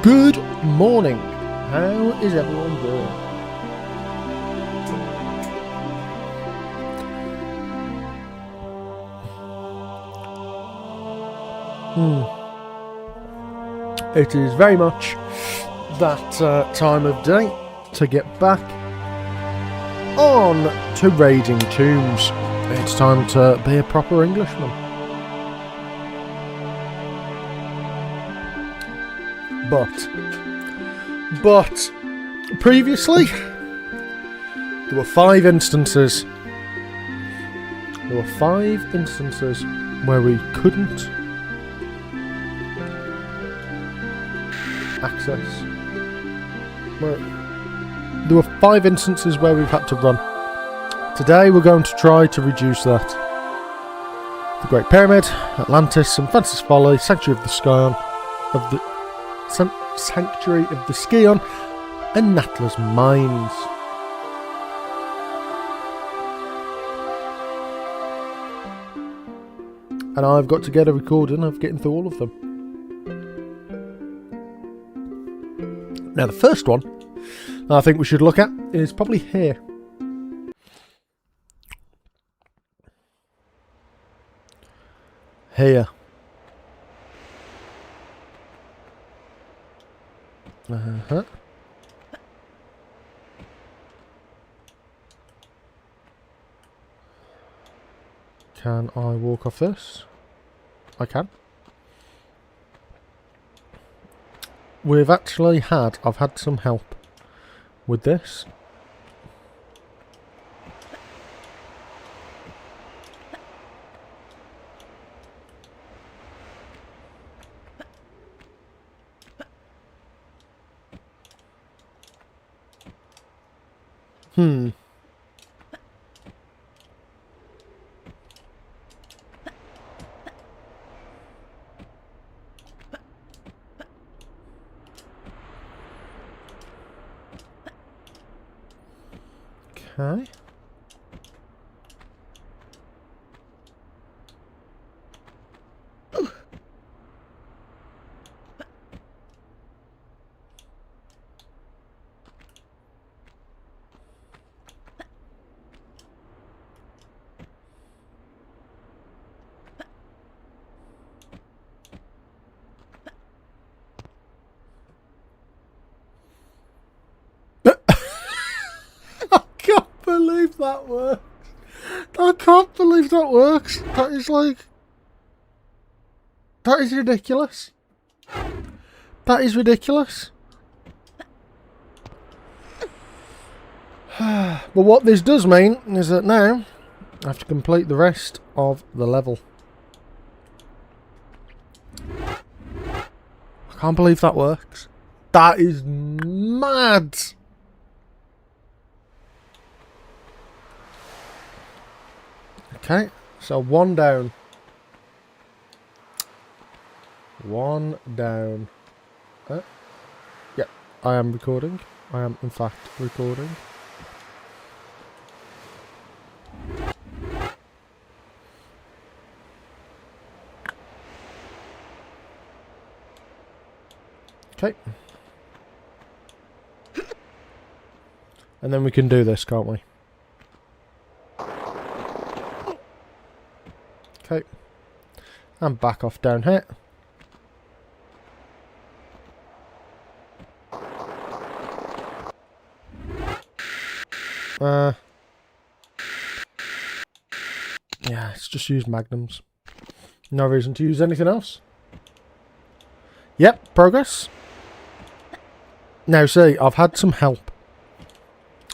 Good morning. How is everyone doing? It is very much that time of day to get back on to raiding tombs. It's time to be a proper Englishman. But previously there were 5 instances. Where we couldn't access. There were 5 instances where we've had to run. Today we're going to try to reduce that. The Great Pyramid, Atlantis, St. Francis Folly, Sanctuary of the Skion, and Natla's Mines. And I've got to get a recording of getting through all of them. Now the first one I think we should look at is probably here. Here. Can I walk off this? I can. I've had some help with this. Okay. That works. I can't believe that works. That is ridiculous. That is ridiculous. But what this does mean is that now I have to complete the rest of the level. I can't believe that works. That is mad. Okay, so 1 down. 1 down. Yeah, I am recording. I am, in fact, recording. Okay. And then we can do this, can't we? Okay. And back off down here. Yeah, let's just use magnums. No reason to use anything else. Yep, progress. Now see, I've had some help.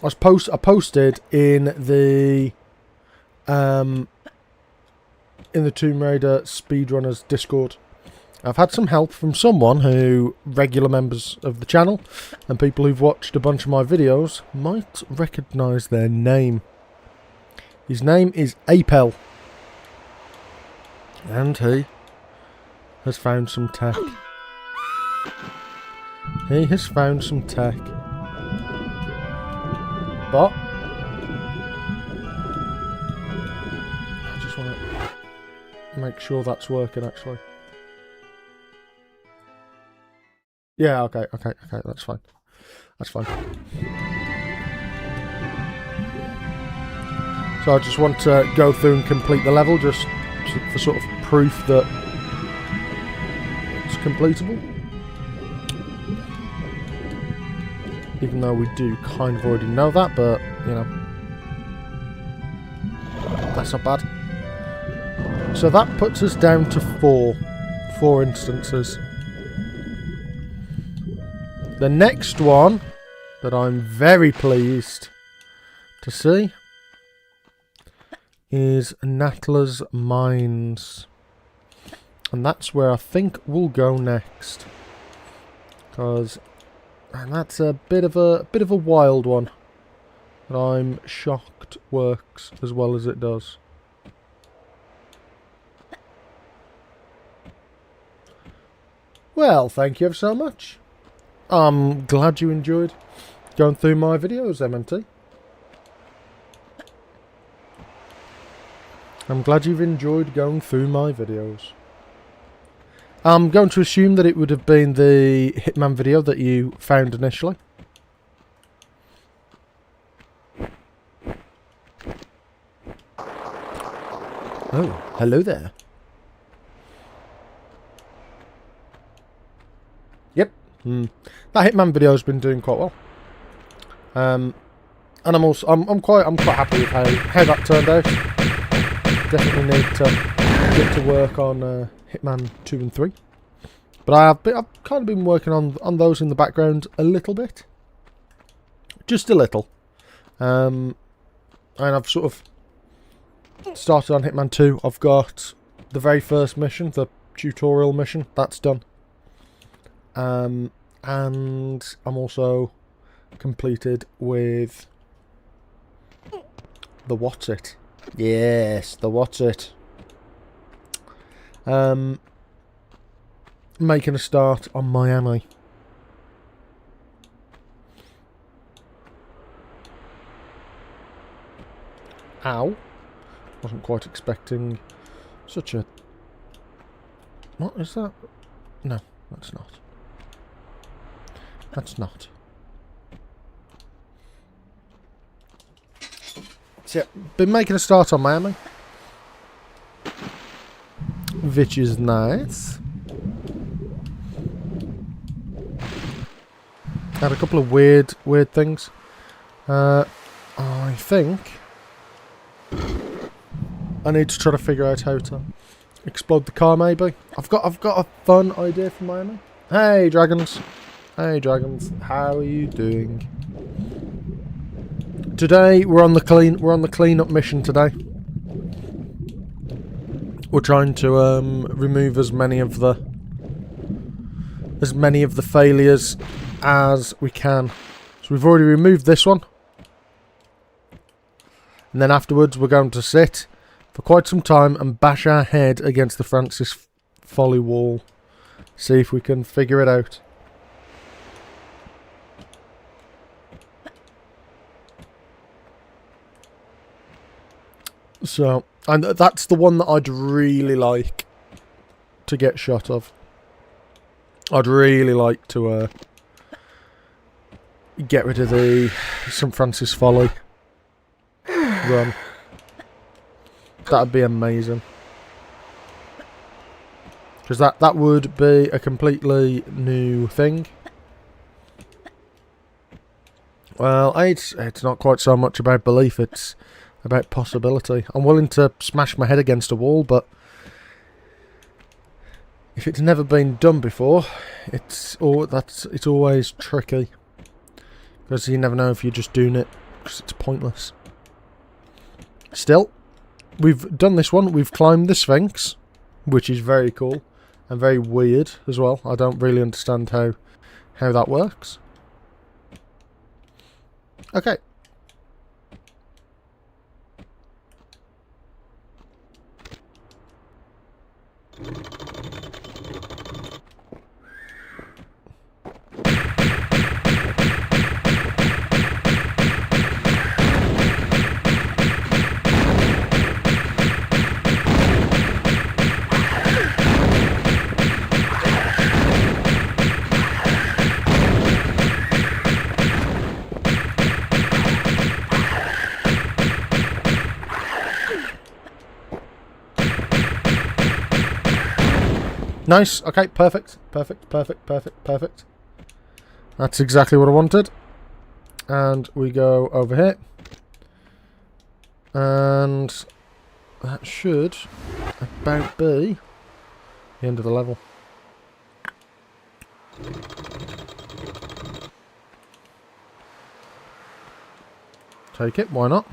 I posted in the Tomb Raider Speedrunners Discord. I've had some help from someone who regular members of the channel and people who've watched a bunch of my videos might recognise their name. His name is Apel. And he has found some tech. He has found some tech. But I just want to make sure that's working actually. Yeah, okay, that's fine. That's fine. So I just want to go through and complete the level just for sort of proof that it's completable. Even though we do kind of already know that, but, you know, that's not bad. So that puts us down to four instances. The next one that I'm very pleased to see is Natla's Mines. And that's where I think we'll go next. And that's a bit of a wild one. But I'm shocked works as well as it does. Well, thank you ever so much. I'm glad you enjoyed going through my videos, MNT. I'm glad you've enjoyed going through my videos. I'm going to assume that it would have been the Hitman video that you found initially. Oh, hello there. Yep. That Hitman video has been doing quite well. And I'm quite happy with how that turned out. Definitely need to get to work on Hitman 2 and 3. But I've kind of been working on those in the background a little bit. Just a little. And I've sort of started on Hitman 2. I've got the very first mission, the tutorial mission, that's done. And I'm also completed with the What's It. Yes, the What's It. Making a start on Miami. Ow. Wasn't quite expecting such a... What is that? No, that's not. That's not. So yeah, been making a start on Miami. Which is nice. Had a couple of weird things. I think I need to try to figure out how to explode the car. Maybe I've got a fun idea for Miami. Hey dragons, hey dragons, how are you doing? Today we're on the clean-up mission today. We're trying to remove as many of the failures as we can. So we've already removed this one. And then afterwards we're going to sit for quite some time and bash our head against the Francis Folly wall. See if we can figure it out. So, and that's the one that I'd really like to get shot of. I'd really like to get rid of the St Francis Folly run. That'd be amazing. Because that would be a completely new thing. Well, it's not quite so much about belief, it's about possibility. I'm willing to smash my head against a wall, but if it's never been done before, it's always tricky. Because you never know if you're just doing it because it's pointless. Still, we've done this one. We've climbed the Sphinx, which is very cool and very weird as well. I don't really understand how that works. Okay. Nice. Okay, perfect. Perfect, perfect, perfect, perfect. That's exactly what I wanted. And we go over here. And that should about be the end of the level. Take it, why not?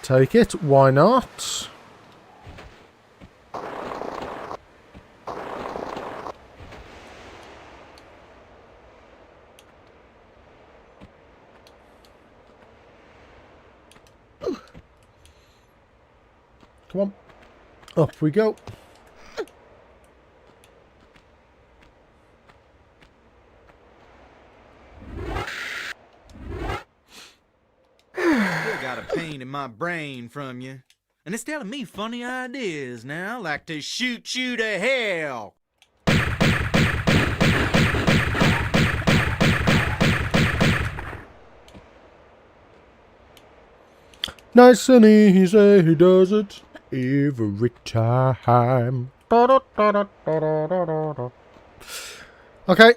Take it, why not? Come on. Up we go. Still got a pain in my brain from you. And it's telling me funny ideas now, like to shoot you to hell. Nice and easy, he does it every time. Okay,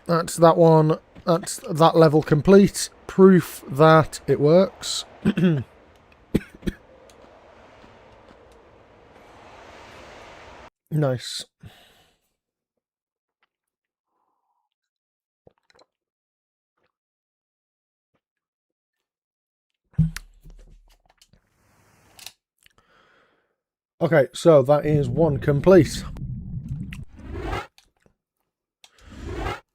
that's that one. That's that level complete. Proof that it works. Nice. Okay, so that is one complete.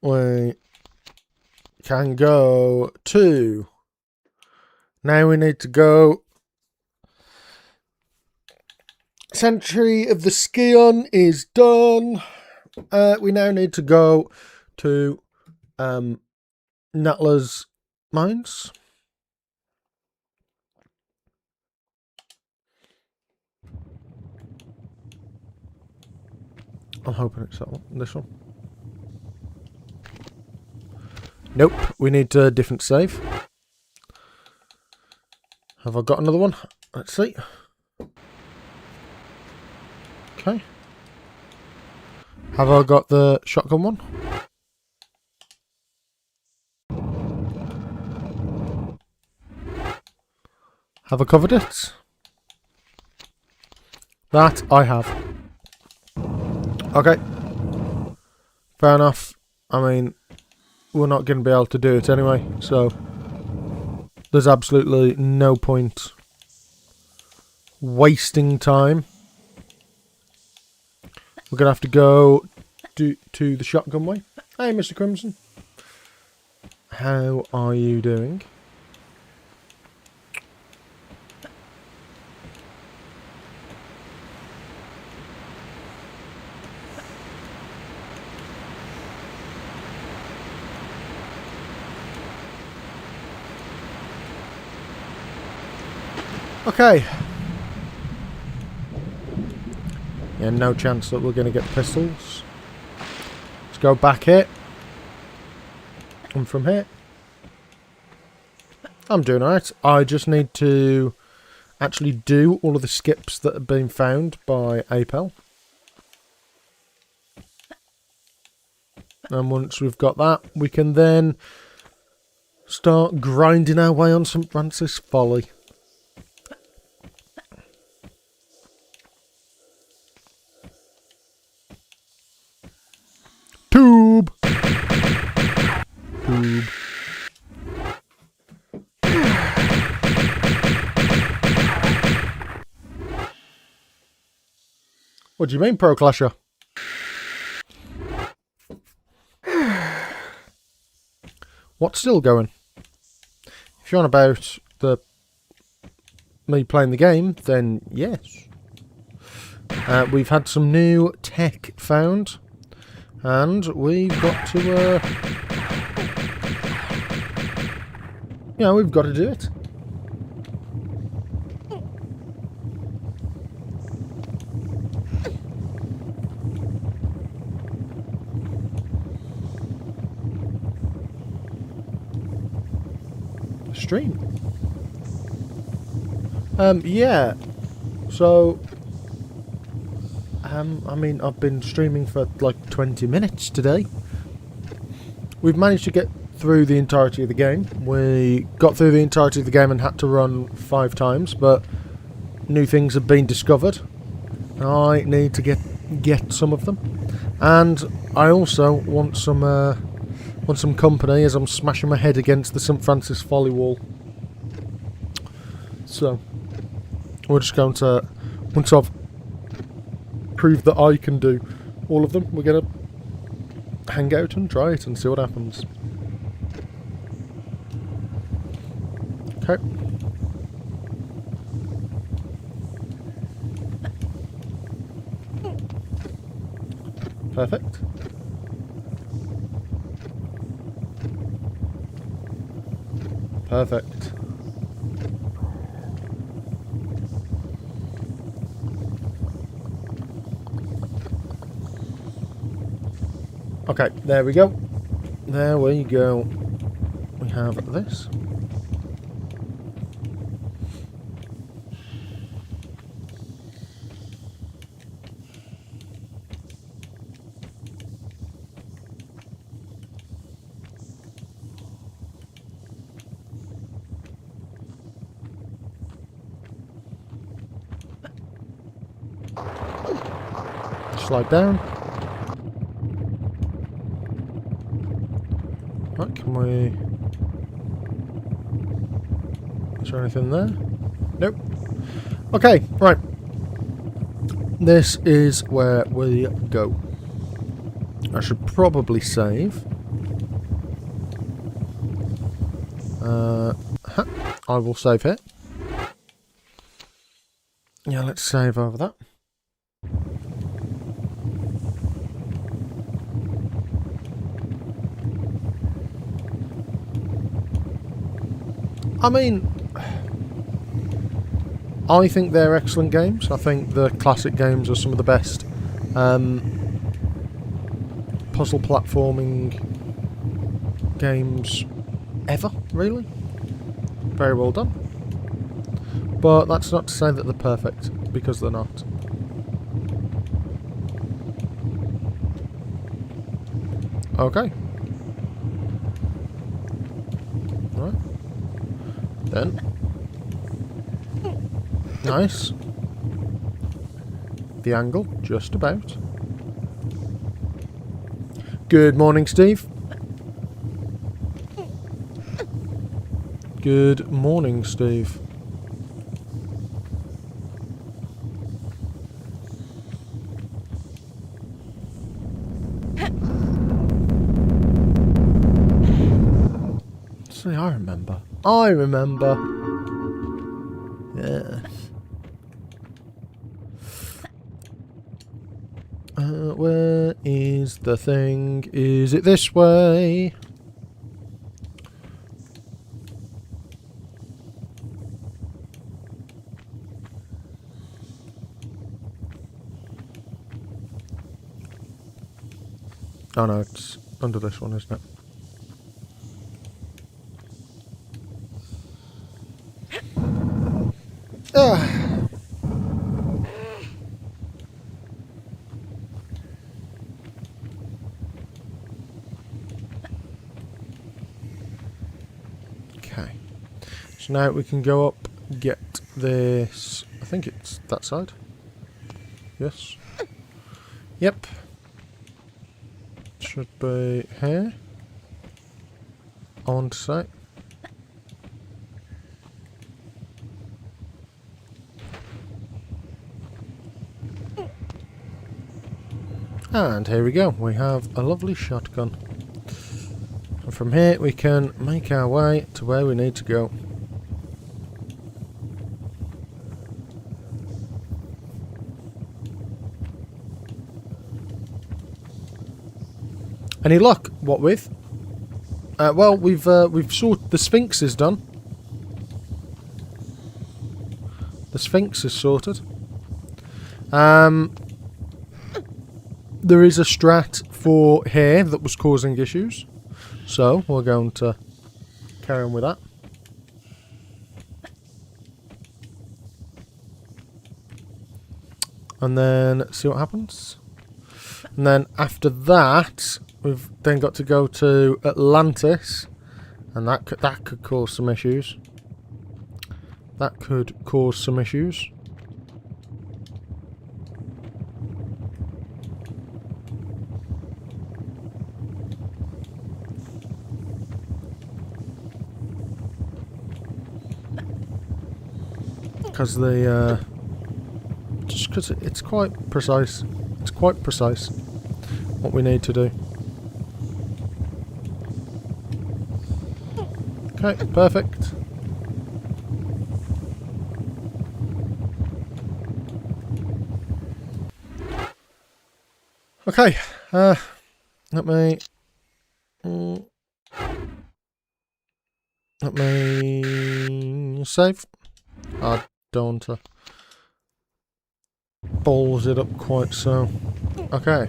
We can go to... Now we need to go... Century of the Scion is done. We now need to go to Natla's Mines. I'm hoping it's that one. This one. Nope. We need a different save. Have I got another one? Let's see. Okay. Have I got the shotgun one? Have I covered it? That I have. Okay. Fair enough. I mean, we're not going to be able to do it anyway, so there's absolutely no point wasting time. We're going to have to go to the shotgun way. Hey, Mr. Crimson. How are you doing? Okay. Yeah, no chance that we're going to get pistols. Let's go back here. And from here, I'm doing alright. I just need to actually do all of the skips that have been found by Apel. And once we've got that, we can then start grinding our way on St. Francis Folly. Tube! Tube. What do you mean, Pro Clasher? What's still going? If you're on about me playing the game, then yes. We've had some new tech found, and we've got to, we've got to do it. Stream. Yeah. So, I mean, I've been streaming for like 20 minutes today. We've managed to get through the entirety of the game. We got through the entirety of the game and had to run 5 times, but new things have been discovered. I need to get some of them, and I also want some company as I'm smashing my head against the St. Francis Folly wall. So we're just going to, once I've proved that I can do all of them, we're going to hang out and try it and see what happens. Okay. Perfect. Perfect. Okay, there we go. There we go. We have this. Slide down. Right, can we... Is there anything there? Nope. Okay, right. This is where we go. I should probably save. I will save here. Yeah, let's save over that. I mean, I think they're excellent games. I think the classic games are some of the best puzzle platforming games ever, really. Very well done. But that's not to say that they're perfect, because they're not. Okay. Right. Then. Nice. The angle, just about. Good morning, Steve. Good morning, Steve. See, I remember. I remember. Yes. Where is the thing? Is it this way? Oh no, it's under this one, isn't it? Okay. So now we can go up, get this. I think it's that side. Yes. Yep. Should be here. I want to say. And here we go. We have a lovely shotgun. And from here we can make our way to where we need to go. Any luck? What with? Well, we've sorted. The Sphinx is done. The Sphinx is sorted. There is a strat for here that was causing issues, so we're going to carry on with that. And then see what happens. And then after that, we've then got to go to Atlantis, and that could cause some issues. That could cause some issues. Because just because it's quite precise. It's quite precise what we need to do. Okay, perfect. Okay, let me save. I don't want to balls it up quite so. Okay.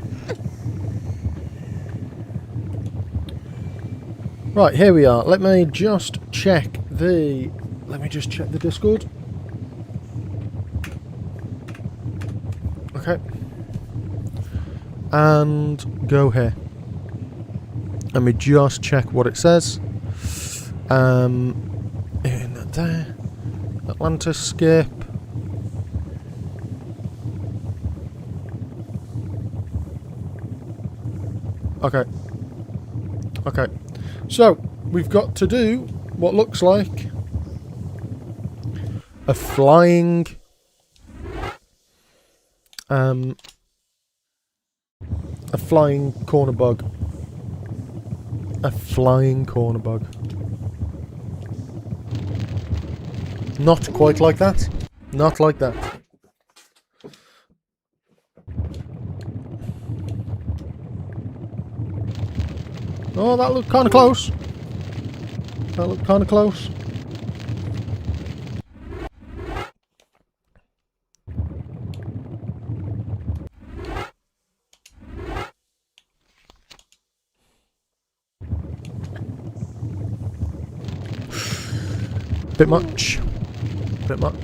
Right, here we are. Let me just check the Discord. Okay. And go here. Let me just check what it says. In there. Atlantis skip. Okay. Okay. So, we've got to do what looks like a flying corner bug. A flying corner bug. Not quite like that. Not like that. Oh, that looked kind of close. That looked kind of close. Bit much. Bit much.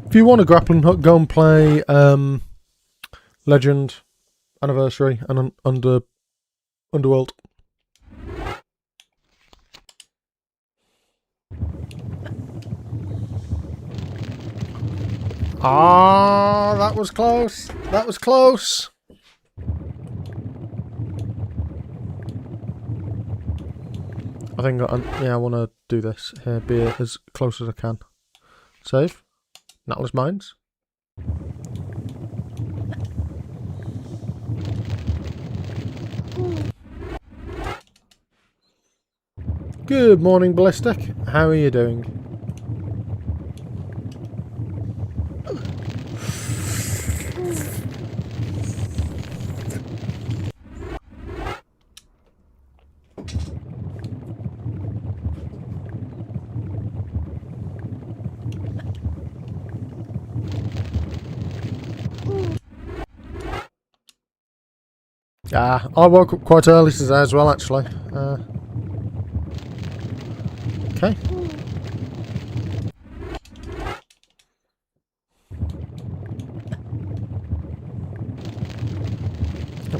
If you want a grappling hook, go and play Legend, Anniversary, and Underworld. Ah, that was close. That was close. I think, yeah, I want to do this here, be as close as I can. Save. Nautilus Mines. Good morning, Ballistic. How are you doing? I woke up quite early today as well, actually. Okay.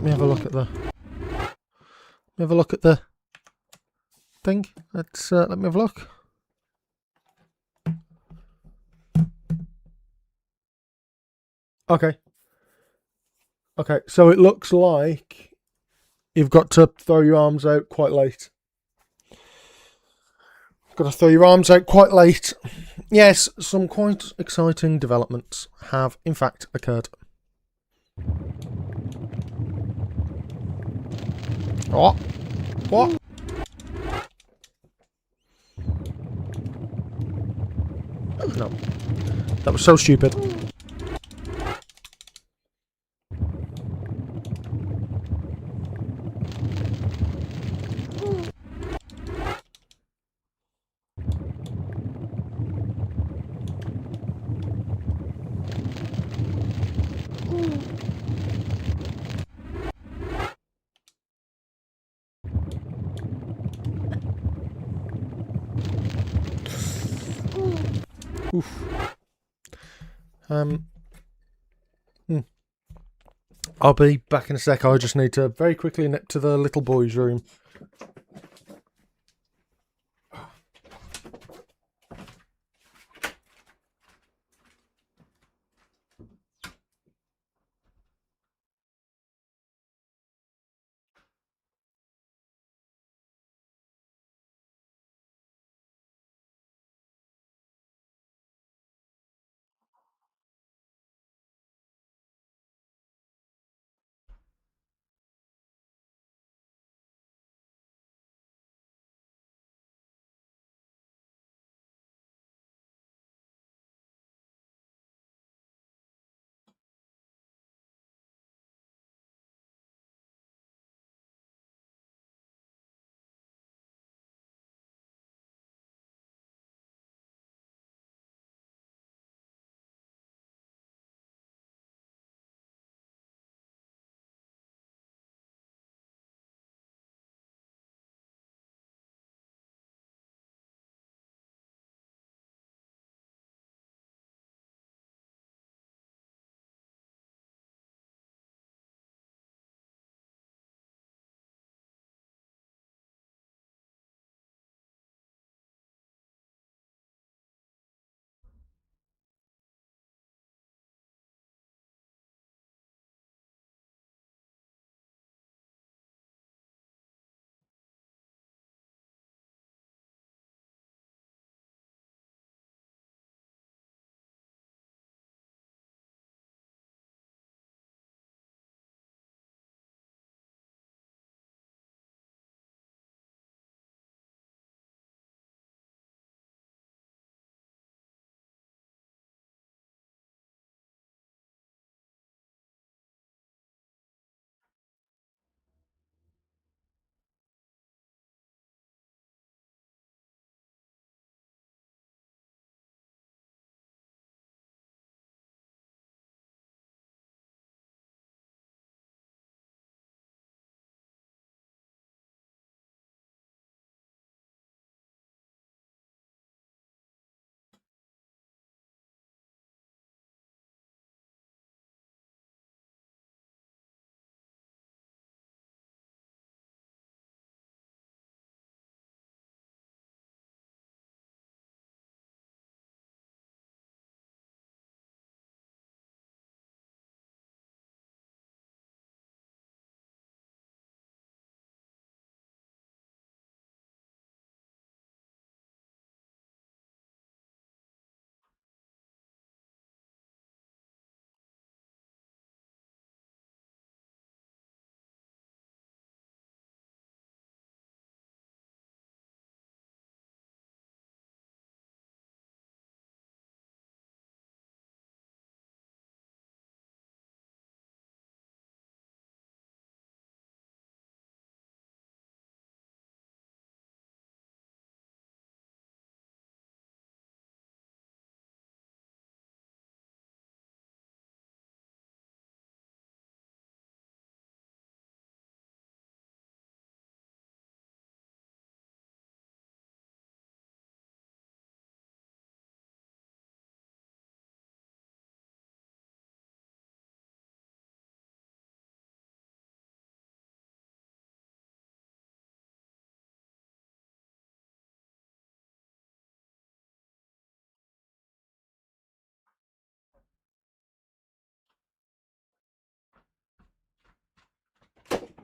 me have a look at the. Let me have a look at the thing. Let me have a look. Okay. Okay, so it looks like you've got to throw your arms out quite late. Got to throw your arms out quite late. Yes, some quite exciting developments have in fact occurred. What? What? No. That was so stupid. Oof. I'll be back in a sec. I just need to very quickly nip to the little boy's room.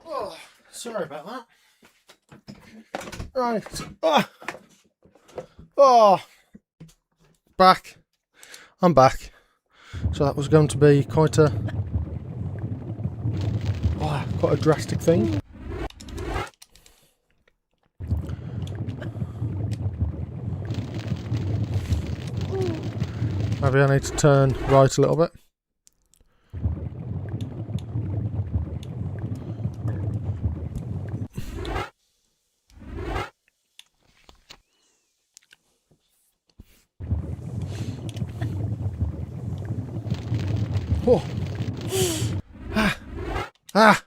Oh, sorry about that. Right. Oh. Oh. Back. I'm back. So that was going to be quite a drastic thing. Maybe I need to turn right a little bit. Oh. Ah. Ah.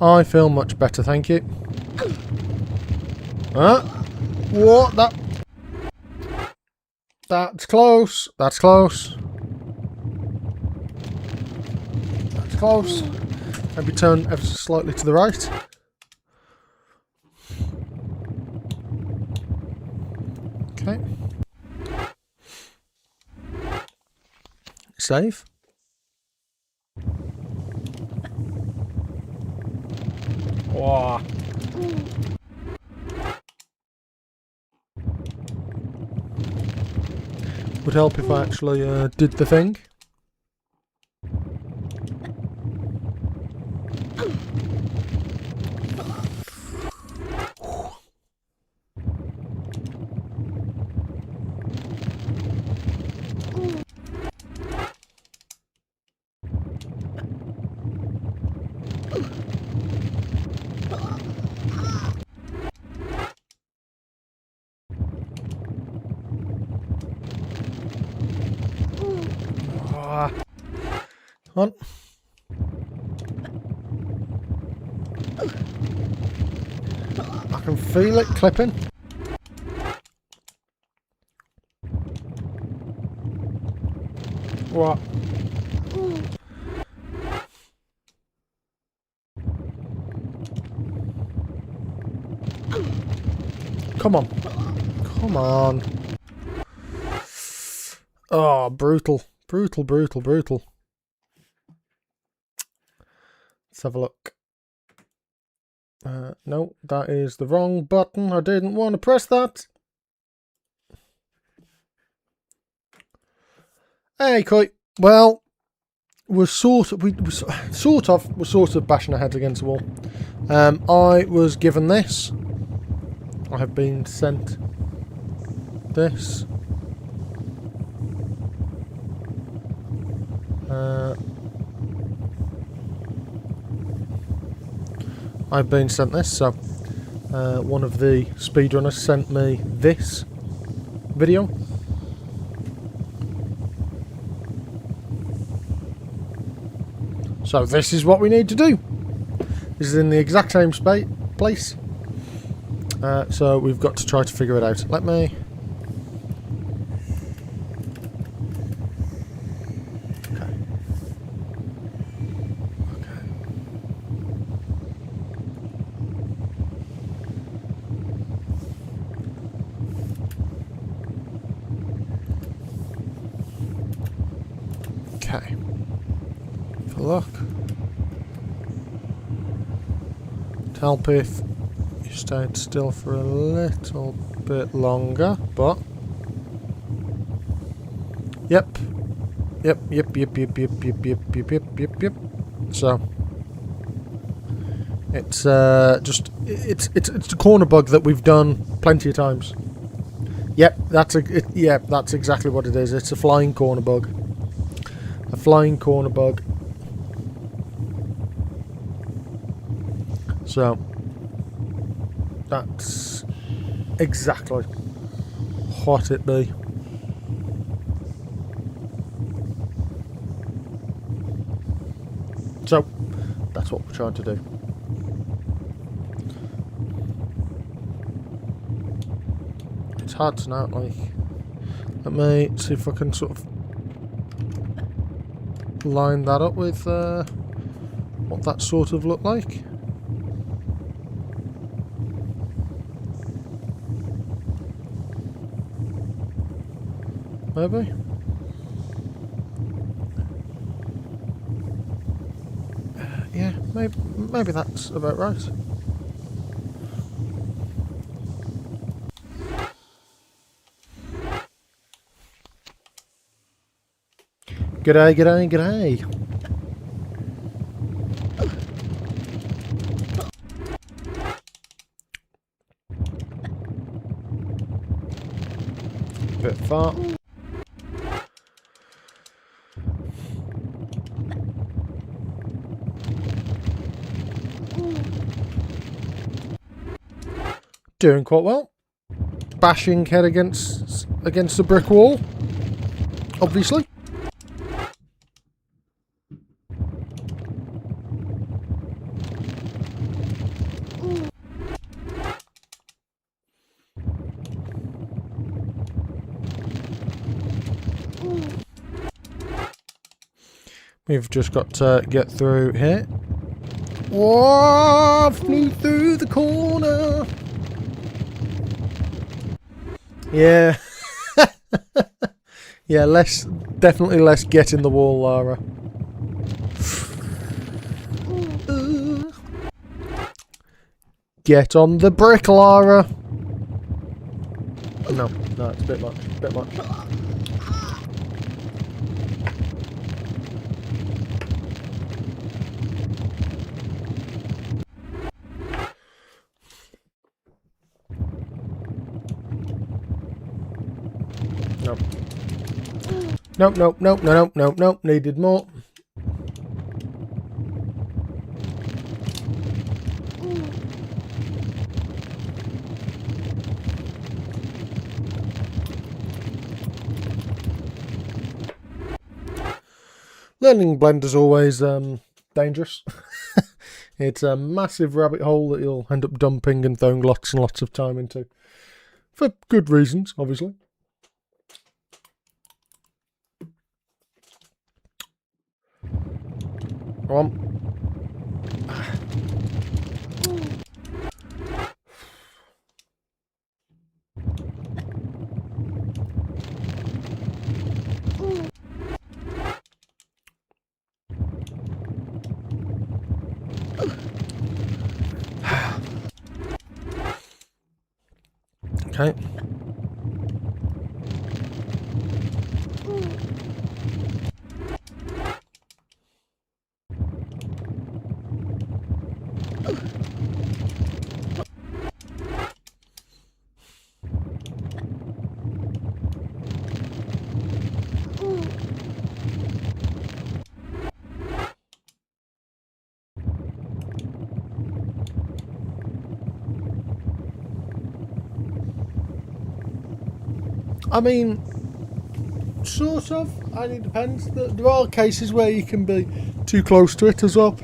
I feel much better, thank you. Huh? What? That's close. That's close. That's close. Maybe turn ever so slightly to the right. Okay. Save. Wow. Would help if I actually did the thing. Come on. I can feel it clipping. What? Come on. Come on. Oh, brutal. Brutal, brutal, brutal. Let's have a look. No, that is the wrong button. I didn't want to press that. Hey, Koi. Well, we're sort of bashing our heads against the wall. I was given this. I have been sent this. I've been sent this, so one of the speedrunners sent me this video. So this is what we need to do. This is in the exact same place. So we've got to try to figure it out. Let me... Okay. Have a look. It'd help if you stayed still for a little bit longer, but... Yep. Yep. So... It's just... It's a corner bug that we've done plenty of times. Yep, that's exactly what it is. It's a flying corner bug. A flying corner bug. So that's exactly what it be. So that's what we're trying to do. It's hard to know, like, let me see if I can sort of line that up with what that sort of looked like. Maybe. maybe that's about right. G'day, g'day, g'day. Bit far. Doing quite well. Bashing head against the brick wall. Obviously. We've just got to get through here. Whoa! Flew through the corner. Yeah. Yeah, definitely less get in the wall, Lara. Get on the brick, Lara. No, it's a bit much, Nope. Needed more. Learning Blender's always dangerous. It's a massive rabbit hole that you'll end up dumping and throwing lots and lots of time into. For good reasons, obviously. Go on. Okay. I mean, sort of. And it depends. There are cases where you can be too close to it as well.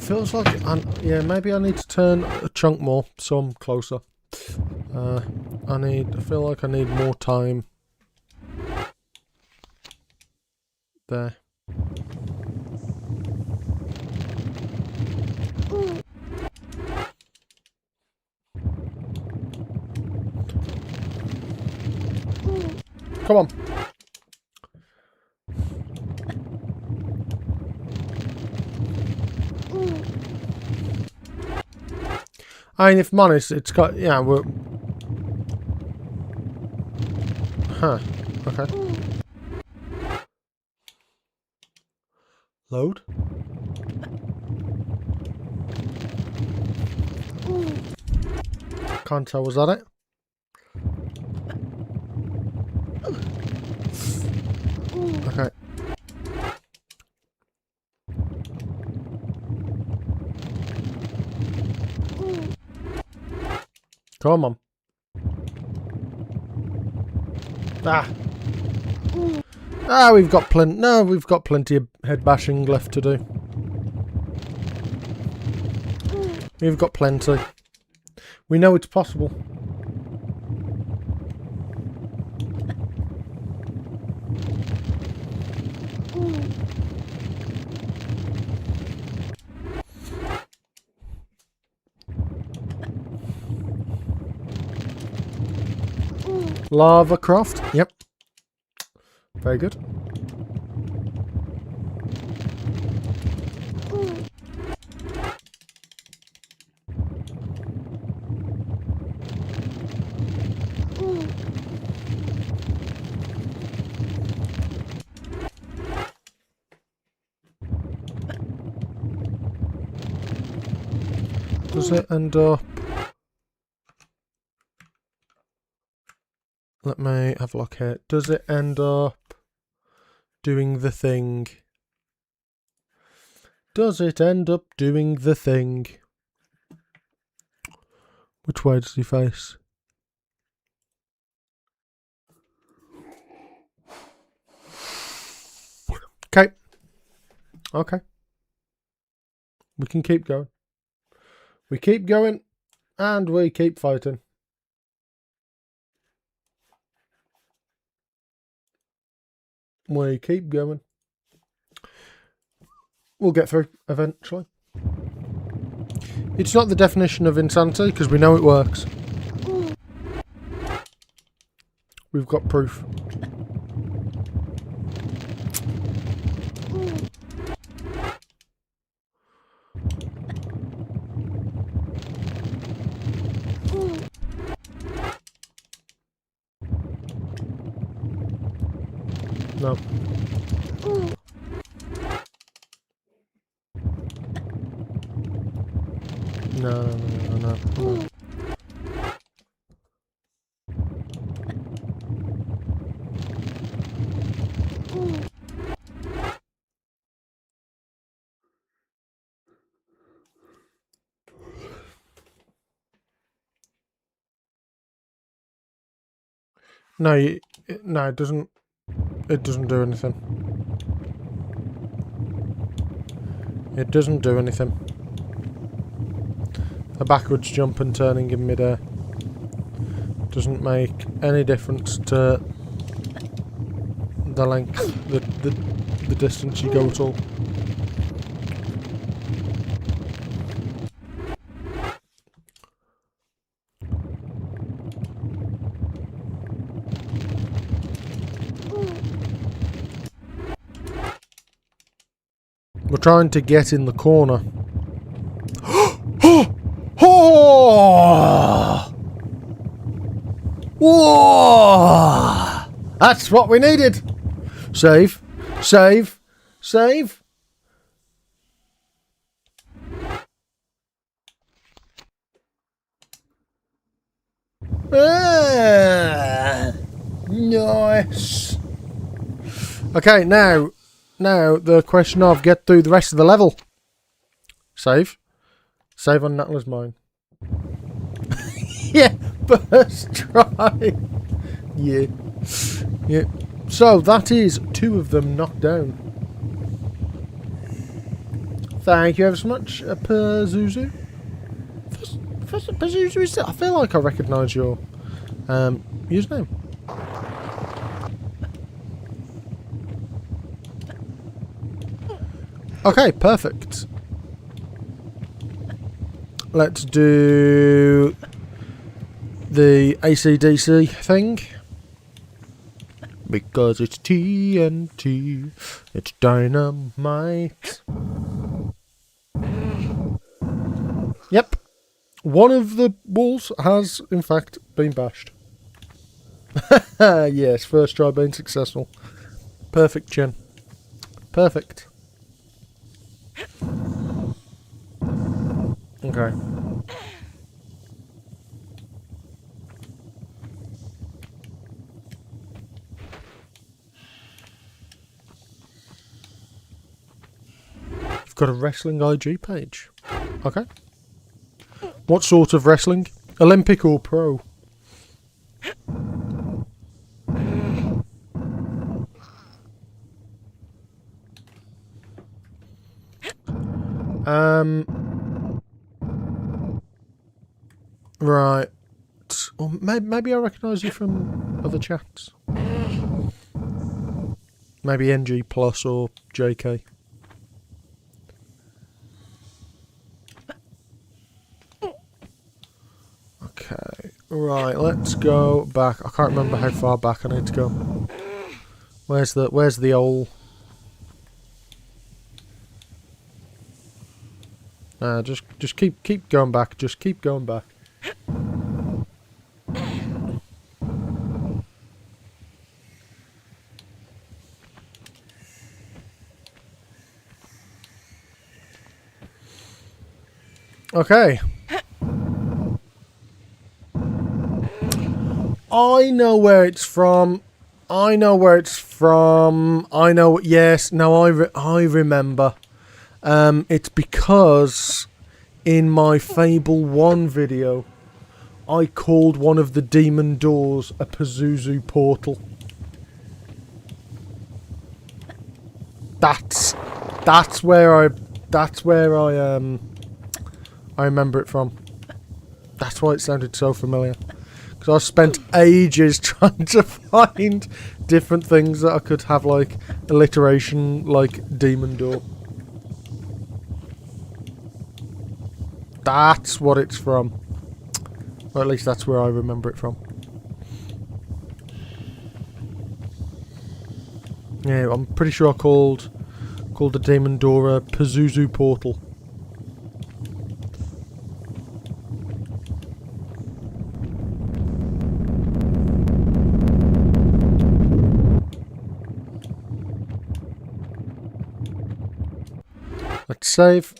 Feels like, yeah, maybe I need to turn a chunk more so I'm closer. I feel like I need more time there. Come on. I mean, if I'm honest, it's got, yeah, we're... Huh, okay. Load. Can't tell, was that it? Okay. Come on. We've got plenty. No, we've got plenty of head bashing left to do. We've got plenty. We know it's possible. Lava Croft. Yep. Very good. Does it end up... Let me have a look here. Does it end up doing the thing? Does it end up doing the thing? Which way does he face? Okay. Okay. We can keep going. We keep going, and we keep fighting. We keep going. We'll get through eventually. It's not the definition of insanity, because we know it works. We've got proof. No. No. No, it doesn't. It doesn't do anything. It doesn't do anything. A backwards jump and turning in midair doesn't make any difference to the length, the distance you go at all. We're trying to get in the corner. Whoa! That's what we needed. Save. Save. Save. Nice. Okay, now the question of get through the rest of the level. Save. Save on Natala's mine. Yeah, first try. Yeah. Yeah. So that is 2 of them knocked down. Thank you ever so much, Pazuzu. Pazuzu, is it? I feel like I recognise your username. Okay, perfect. Let's do the AC/DC thing. Because it's TNT. It's dynamite. Yep. One of the walls has, in fact, been bashed. Yes, first try being successful. Perfect, Jen. Perfect. Okay. You've got a wrestling IG page. Okay. What sort of wrestling? Olympic or pro? Right. Or maybe I recognise you from other chats. Maybe NG Plus or JK. Okay. Right, let's go back. I can't remember how far back I need to go. Where's the old... just keep going back. Just keep going back. Okay. I know where it's from. I know where it's from. I know. Yes. No, I remember. It's because in my Fable 1 video, I called one of the demon doors a Pazuzu portal. That's where I remember it from. That's why it sounded so familiar. Because I spent ages trying to find different things that I could have, like, alliteration, like demon door. That's what it's from. Or at least that's where I remember it from. Yeah, I'm pretty sure I called the demon door a Pazuzu portal. Let's save.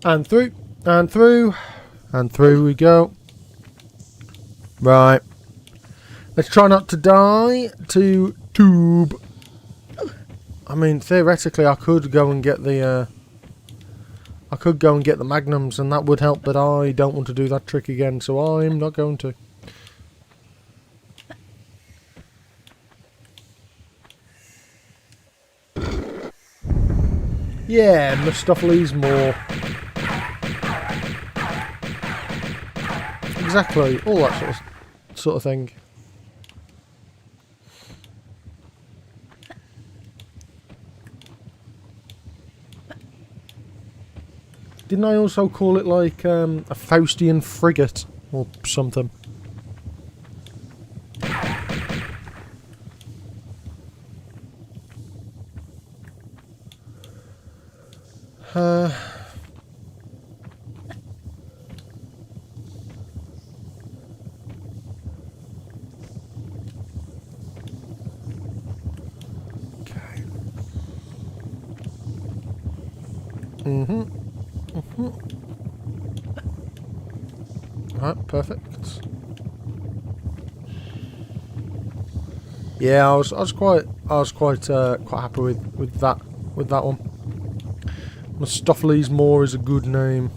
And through, and through, and through we go. Right. Let's try not to die to tube. I mean, theoretically, I could go and get the magnums, and that would help, but I don't want to do that trick again, so I'm not going to. Yeah, Mustopheles more. Exactly, all that sort of thing. Didn't I also call it like a Faustian frigate or something? Okay. Right, perfect. Yeah, I was quite happy with that one. Mustopheles Moore is a good name.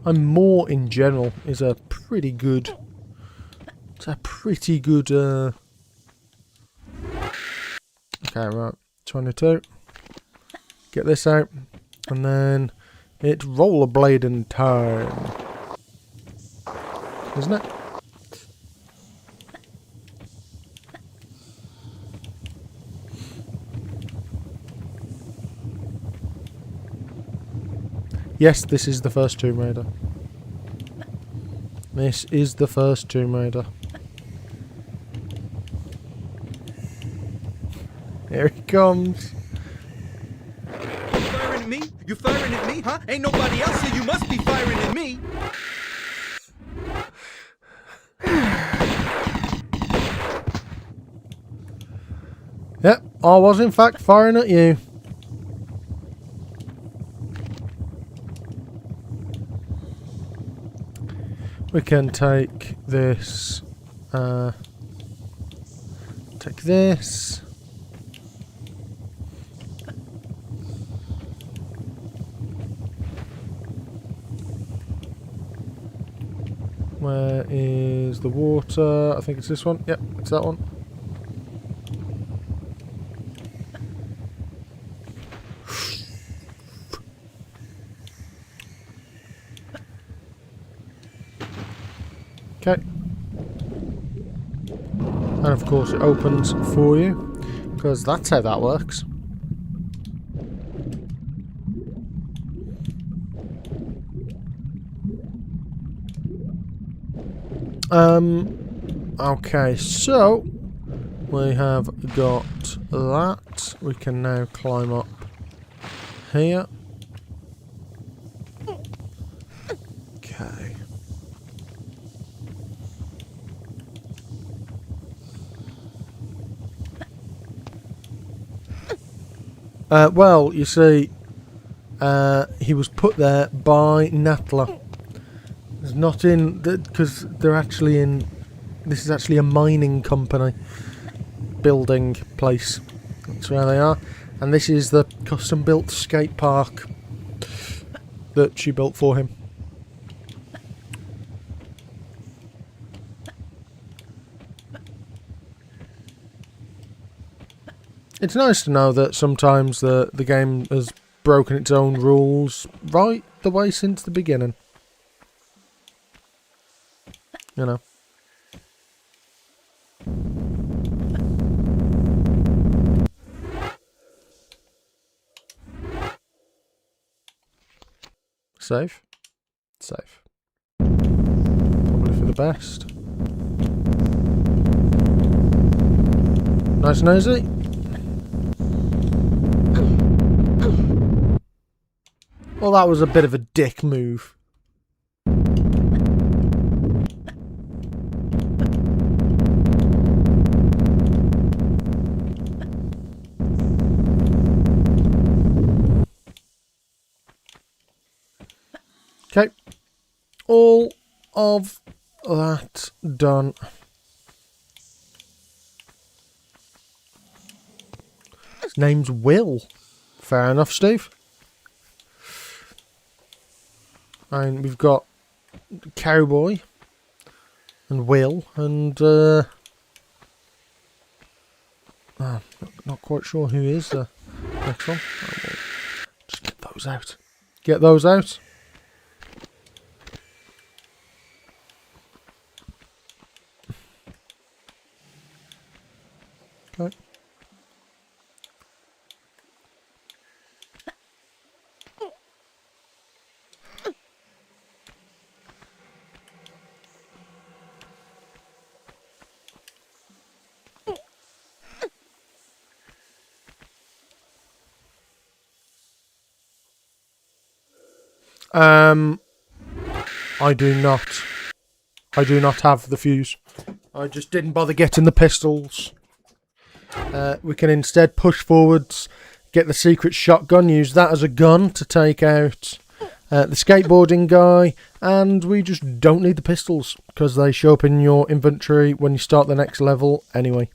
And Moore in general is a pretty good. It's a pretty good. Okay, right. 22. Get this out, and then it's rollerblading time, isn't it? Yes, this is the first Tomb Raider. This is the first Tomb Raider. Here he comes. You firing at me? You firing at me, huh? Ain't nobody else here. You must be firing at me. Yep, I was in fact firing at you. We can take this, take this. Where is the water? I think it's this one. Yep, it's that one. Okay. And of course it opens for you, because that's how that works. Okay, so we have got that. We can now climb up here. Okay. Well, you see, he was put there by Natla. It's not in, because they're actually in, this is actually a mining company building place. That's where they are. And this is the custom built skate park that she built for him. It's nice to know that sometimes the game has broken its own rules right the way since the beginning. You know. Safe. Safe. Probably for the best. Nice and easy. Well, that was a bit of a dick move. Okay. All of that done. His name's Will. Fair enough, Steve. And we've got Cowboy and Will and not quite sure who is the next one. Oh, well, just get those out. Get those out. Okay. I do not have the fuse. I just didn't bother getting the pistols. We can instead push forwards, get the secret shotgun, use that as a gun to take out the skateboarding guy, and we just don't need the pistols because they show up in your inventory when you start the next level anyway.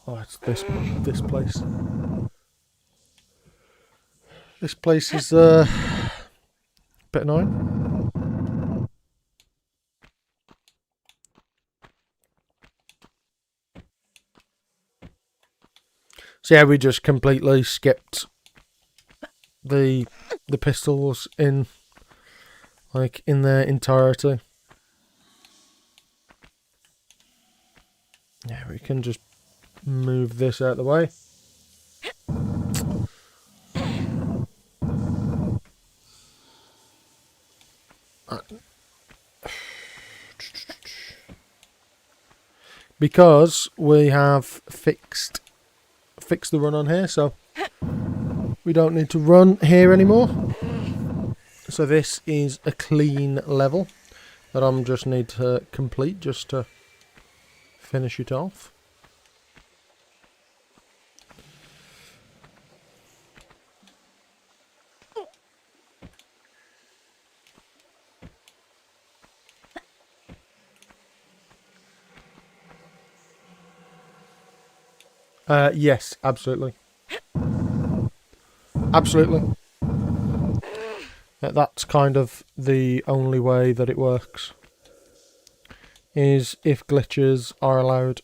Oh, it's this place. This place is a bit annoying. So yeah, we just completely skipped the pistols in their entirety. Yeah, we can just move this out of the way. Because we have fixed the run on here, so we don't need to run here anymore. So this is a clean level that I'm just need to complete just to finish it off. Yes, absolutely. Absolutely. That's kind of the only way that it works. Is if glitches are allowed.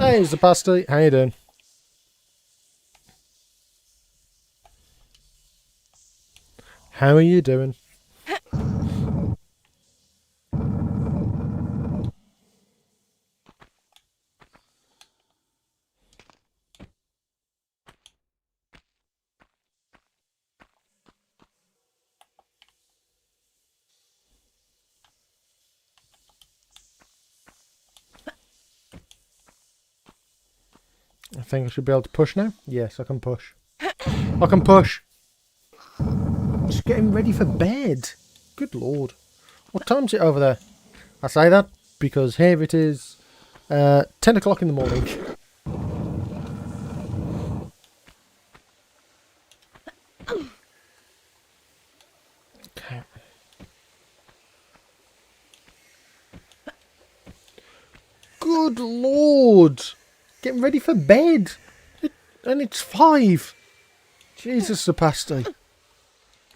Hey, Zapasti, how you doing? How are you doing? I think I should be able to push now. Yes, I can push. I can push. Just getting ready for bed. Good lord. What time's it over there? I say that because here it is 10 o'clock in the morning. Okay. Good lord. Getting ready for bed. And it's 5. Jesus, Zapasti.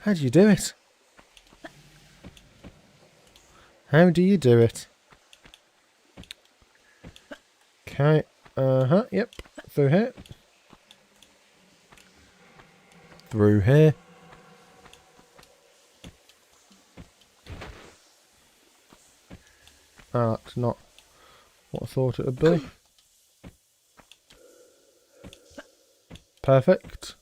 How do you do it? How do you do it? Okay. Yep. Through here. Through here. Ah, that's not what I thought it would be. Perfect.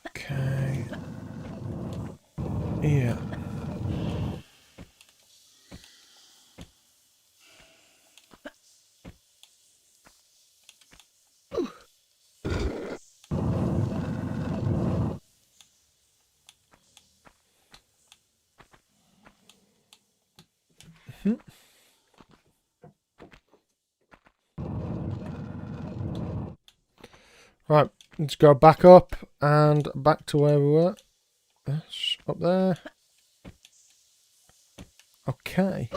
Okay. Yeah. Right, let's go back up and back to where we were. Yes, up there. Okay.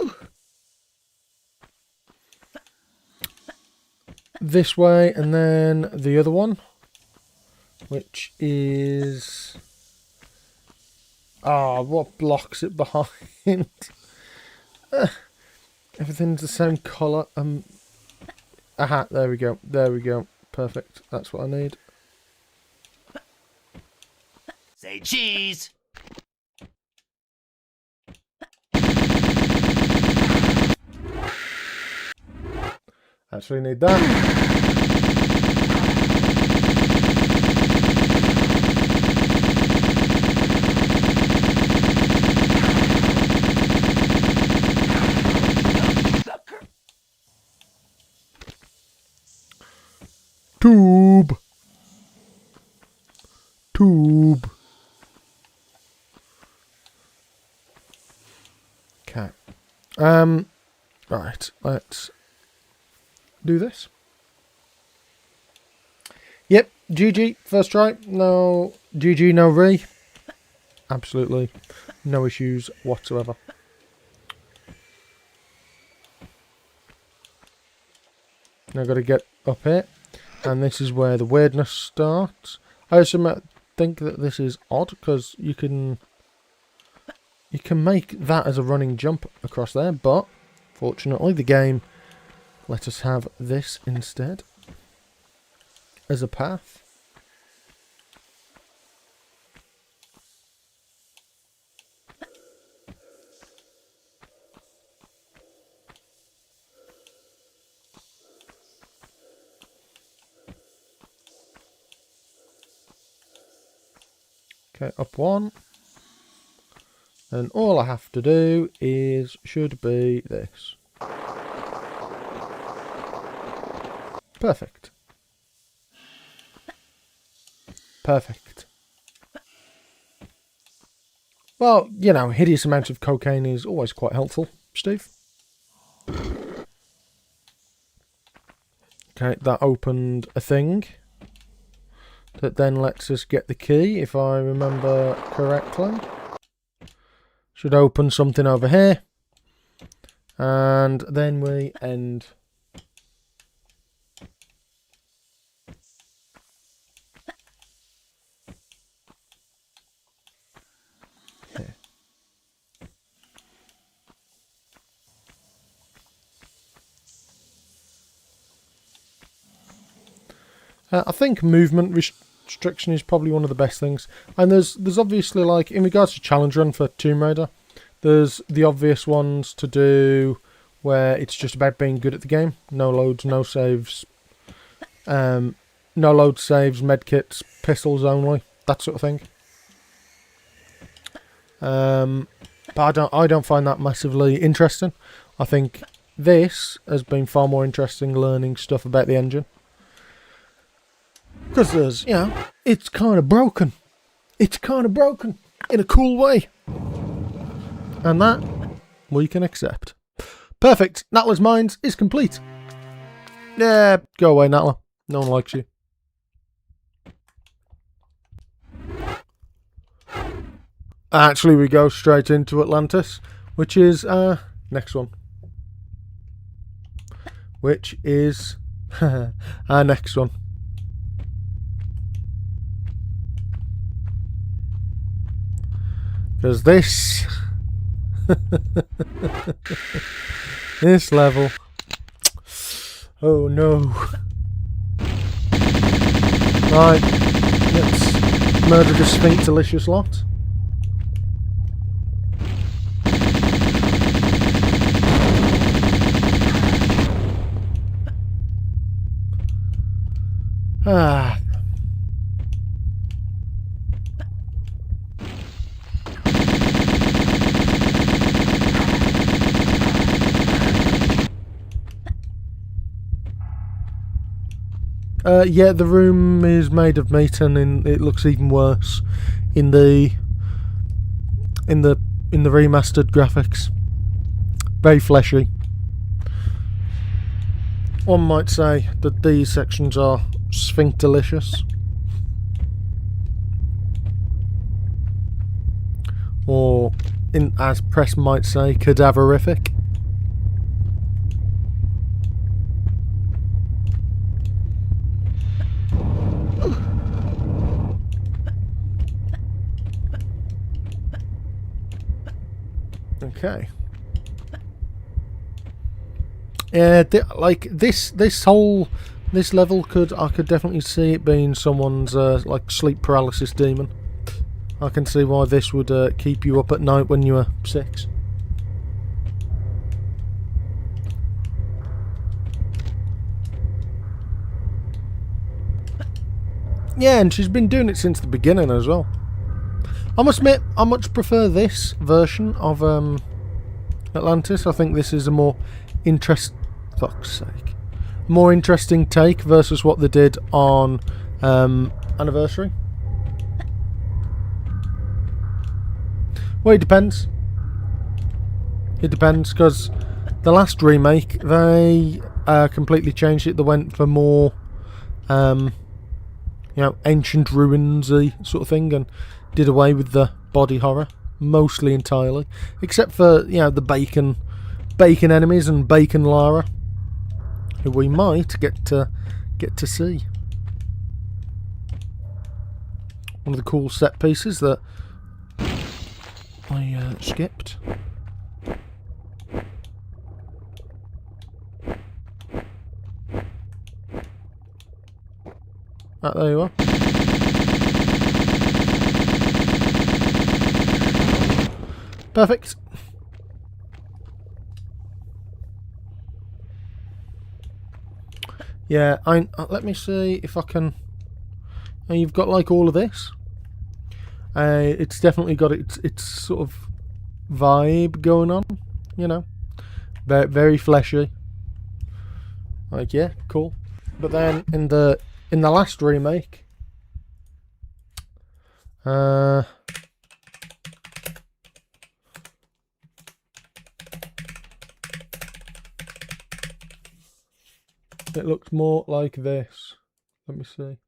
This way and then the other one, which is... Ah, what blocks it behind? Everything's the same colour. Aha, there we go. There we go. Perfect. That's what I need. Say cheese! Actually need that. Tube. Tube. Okay. Right, let's do this. Yep, GG, first try. No, GG, no re. Absolutely no issues whatsoever. Now I've got to get up here, and this is where the weirdness starts. I also think that this is odd because you can make that as a running jump across there, but fortunately the game let us have this instead as a path. Okay, up one. And all I have to do should be this. Perfect. Perfect. Well, you know, hideous amounts of cocaine is always quite helpful, Steve. Okay, that opened a thing. That then lets us get the key, if I remember correctly. Should open something over here. And then we end. Here. I think movement restriction is probably one of the best things. And there's obviously, like, in regards to challenge run for Tomb Raider, there's the obvious ones to do where it's just about being good at the game. No loads, no saves. No load saves, medkits, pistols only, that sort of thing. But I don't find that massively interesting. I think this has been far more interesting learning stuff about the engine. Because there's, you know, it's kind of broken. It's kind of broken in a cool way. And that we can accept. Perfect. Natla's Mines is complete. Yeah, go away, Natla. No one likes you. Actually, we go straight into Atlantis, which is next one. Which is our next one. Because this this level, oh no. Right, let's murder the sphincterlicious lot. Ah. Yeah, the room is made of meat, and it looks even worse in the remastered graphics. Very fleshy. One might say that these sections are sphincterlicious, or, as press might say, cadaverific. Okay. Yeah, like this level I could definitely see it being someone's like sleep paralysis demon. I can see why this would keep you up at night when you were 6. Yeah, and she's been doing it since the beginning as well. I must admit, I much prefer this version of Atlantis. I think this is a more more interesting take versus what they did on Anniversary. Well, it depends. It depends, because the last remake, they completely changed it. They went for more, ancient ruins-y sort of thing, and did away with the body horror mostly entirely, except for the bacon enemies and bacon Lara, who we might get to see. One of the cool set pieces that I skipped. There you are. Perfect. Yeah, let me see if I can. You've got like all of this. It's definitely got its sort of vibe going on, you know. Very, very fleshy. Like, yeah, cool. But then in the last remake, it looked more like this. Let me see.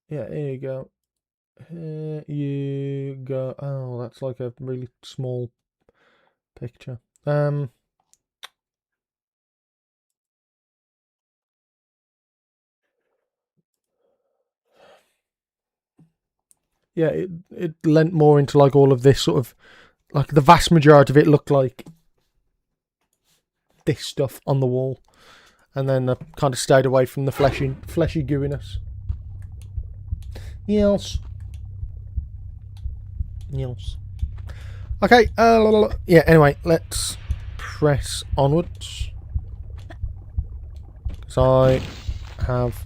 Yeah, here you go. Here you go. Oh, that's like a really small picture. Yeah, it lent more into like all of this sort of, like the vast majority of it looked like this stuff on the wall, and then I kind of stayed away from the fleshy gooiness. Yes. Okay. Yeah. Anyway, let's press onwards. So I have.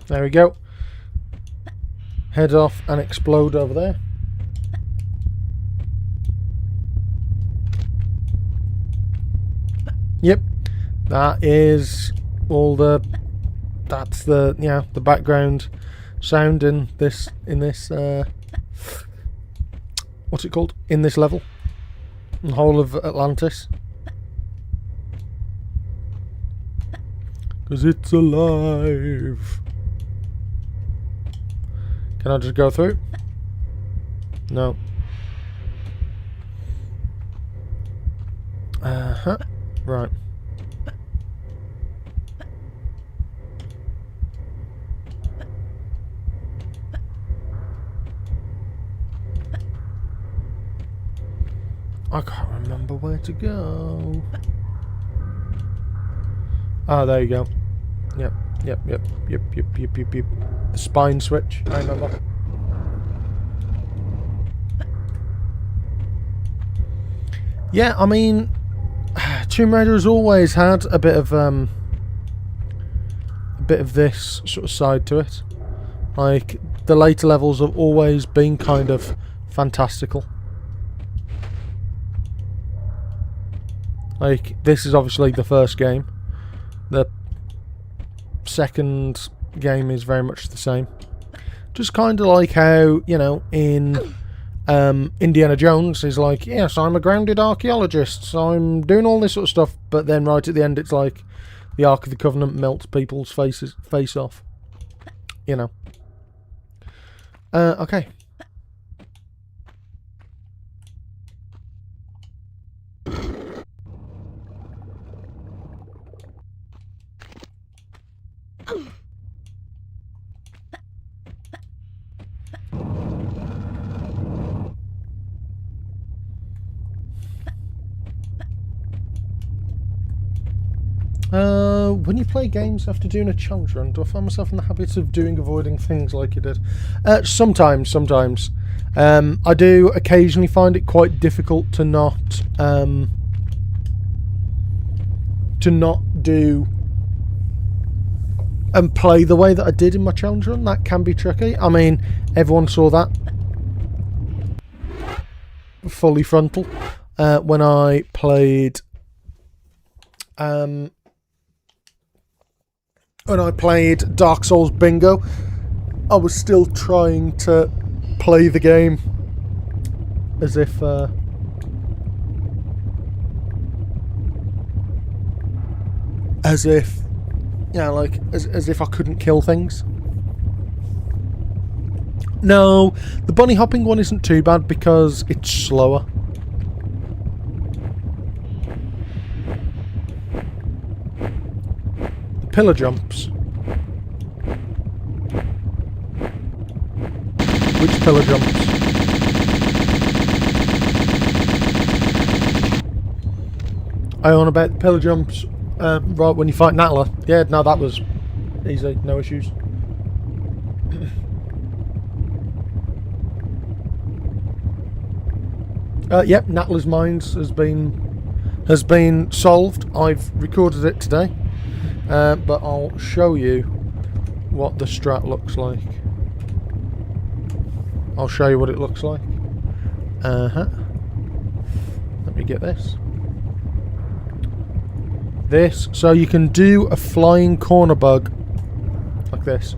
There we go. Head off and explode over there. Yep, that is all the. That's the the background sound in this what's it called, in this level, the whole of Atlantis, because it's alive. Can I just go through? No. Right. I can't remember where to go. Ah, there you go. Yep. The spine switch, I remember. Yeah, I mean, Tomb Raider has always had a bit of this sort of side to it. Like, the later levels have always been kind of fantastical. Like, this is obviously the first game. The second game is very much the same. Just kind of like how, you know, in Indiana Jones is like, yes, I'm a grounded archaeologist, so I'm doing all this sort of stuff, but then right at the end it's like the Ark of the Covenant melts people's face off. You know. Okay. When you play games after doing a challenge run, do I find myself in the habit of avoiding things like you did? Sometimes. I do occasionally find it quite difficult to not do and play the way that I did in my challenge run. That can be tricky. I mean, everyone saw that fully frontal when I played Dark Souls Bingo. I was still trying to play the game as if as if I couldn't kill things. No, the bunny hopping one isn't too bad because it's slower. The pillar jumps. Which pillar jumps? I on about the pillar jumps Right, when you fight Natla. Yeah, no, that was easy, no issues. Yep, Natla's Mines has been solved. I've recorded it today, but I'll show you what the strat looks like. I'll show you what it looks like. Let me get this. So you can do a flying corner bug like this.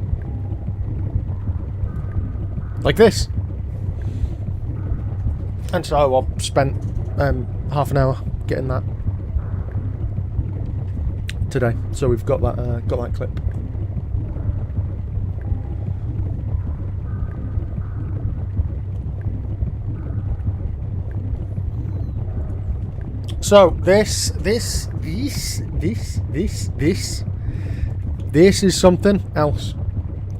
Like this. And so I've spent half an hour getting that today. So we've got that clip. So this is something else.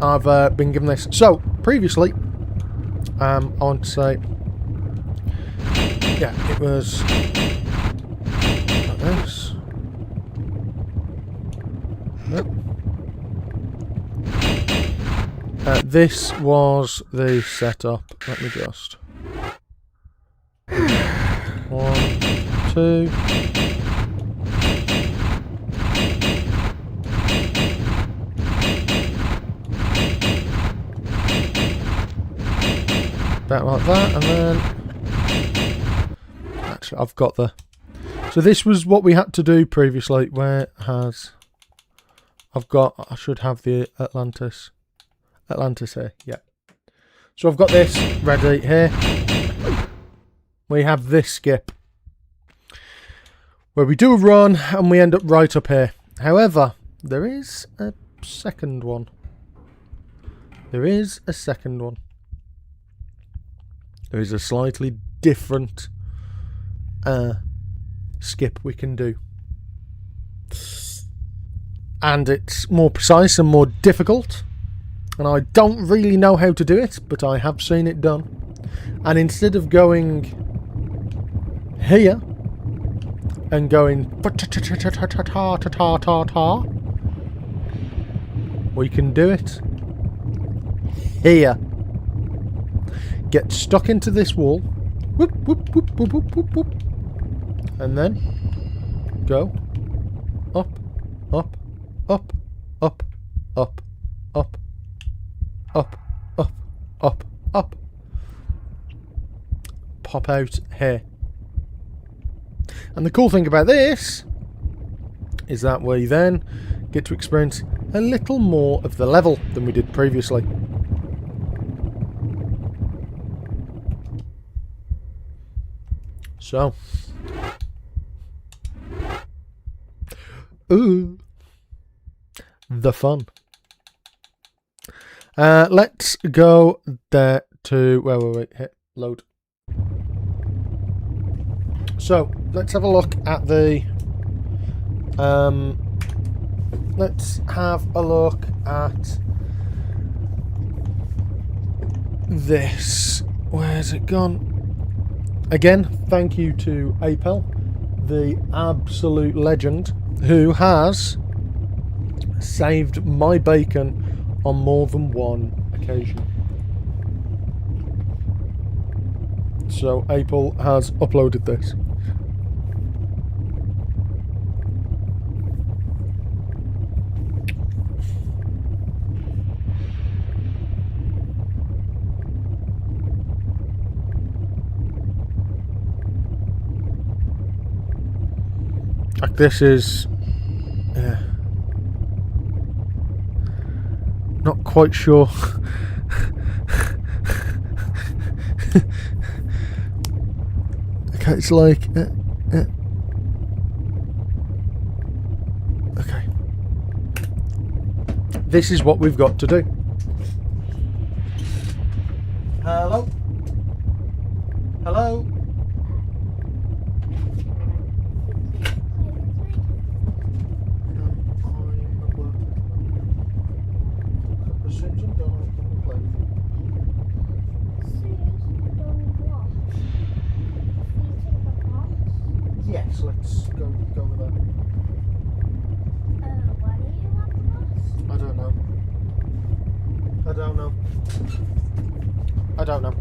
I've been given this. So previously, I want to say, yeah, it was like this. Nope. This was the setup. Let me just 1, 2. About like that, and then actually I've got the. So this was what we had to do previously. Where has I should have the Atlantis here. Yeah. So I've got this ready here. We have this skip where we do a run and we end up right up here. However, there is a second one. There is a slightly different skip we can do. And it's more precise and more difficult. And I don't really know how to do it, but I have seen it done. And instead of going here and going we can do it here. Get stuck into this wall, whoop, whoop, whoop, whoop, whoop, whoop, whoop, and then go up, up, up, up, up, up, up, up, up, up, pop out here. And the cool thing about this is that we then get to experience a little more of the level than we did previously. So, ooh, the fun. Let's go there to wait, hit load. So let's have a look at the. Let's have a look at this. Where's it gone? Again, thank you to Apel, the absolute legend, who has saved my bacon on more than one occasion. So Apel has uploaded this. Like this is not quite sure. Okay, it's like okay. This is what we've got to do. Hello? Hello? Yes, let's go with that. I don't know. I don't know. I don't know.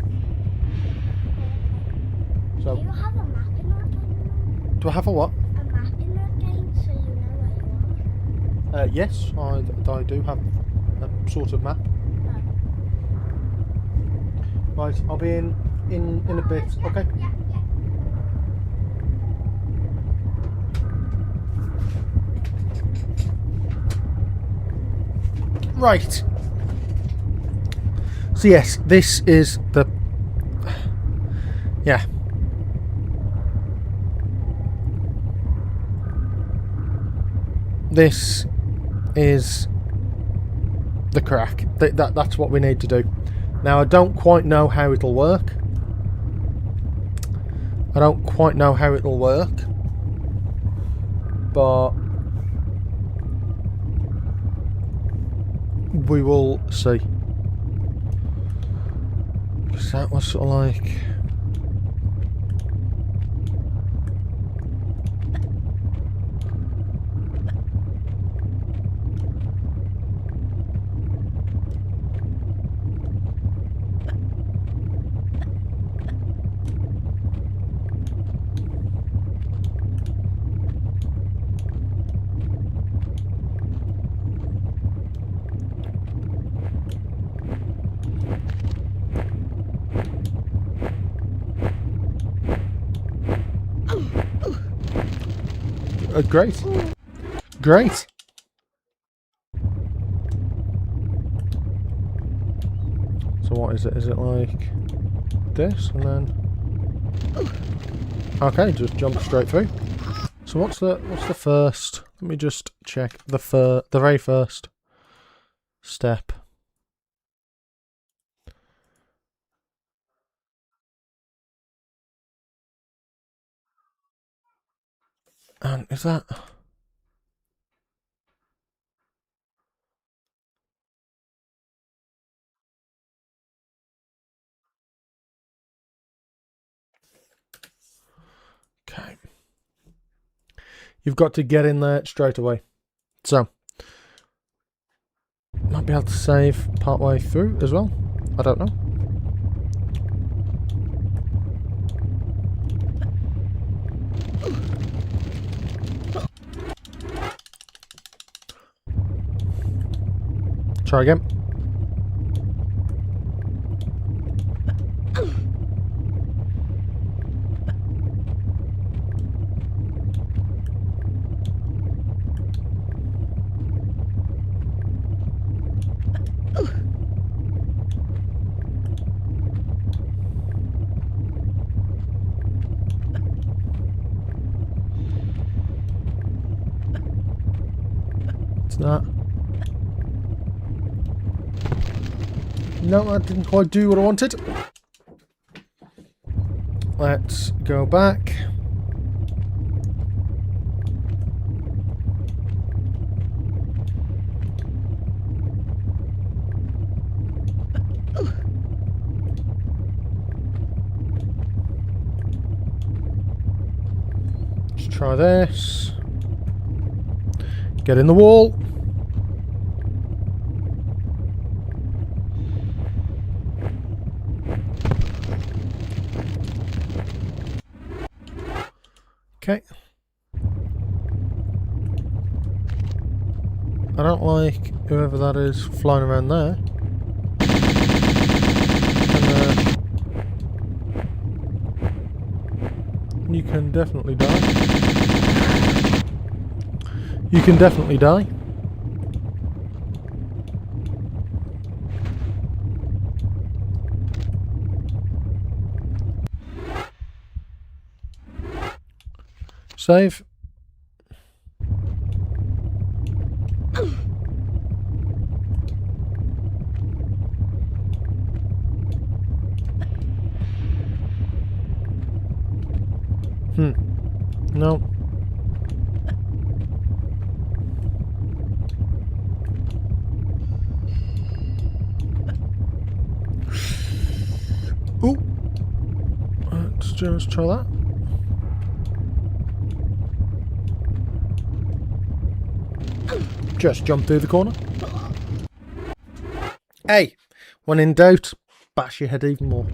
So, Do you have a map in that game? do I have a what? A map in that game so you know where you are? Yes, I do have a sort of map. Right, I'll be in a bit. Okay. Yeah. Right. So yes, this is the... Yeah. This is the crack. That's what we need to do. Now, I don't quite know how it'll work. I don't quite know how it'll work. But we will see. Because that was sort of like... great. Great. So what is it? Is it like this and then... Okay, just jump straight through. So what's the first? Let me just check the very first step. And is that... Okay. You've got to get in there straight away. So, might be able to save part way through as well. I don't know. Try again. It's not. No, I didn't quite do what I wanted. Let's go back. Let's try this. Get in the wall. Okay. I don't like whoever that is flying around there. And, you can definitely die. You can definitely die. Save. No. Ooh. Let's just try that. Just jump through the corner. Hey, when in doubt, bash your head even more.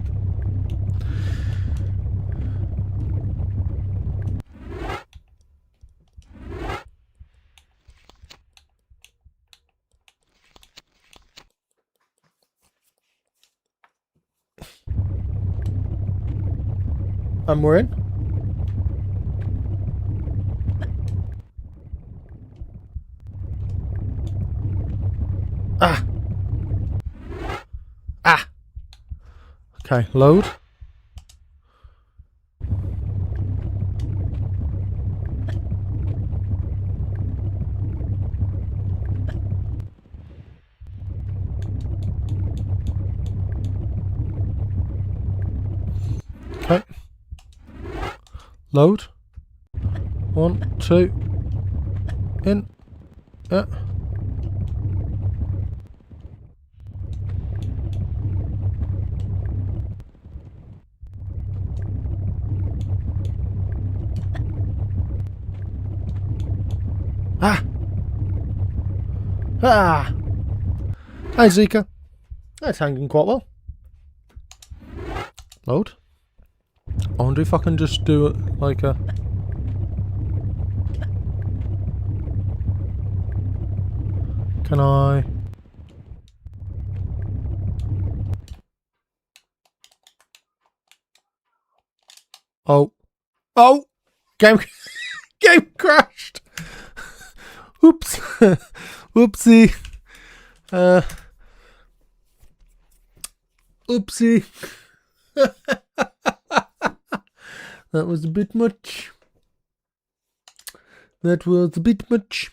And we're in. Ah. Ah. Okay, load. Okay. Load. 1, 2. In. Yeah. Ah! Ah! Hi, Zika. That's hanging quite well. Load. I wonder if I can just do it like a... Can I... Oh. Oh! Game... Game crashed! Oops. Oopsie. Oopsie. That was a bit much. That was a bit much.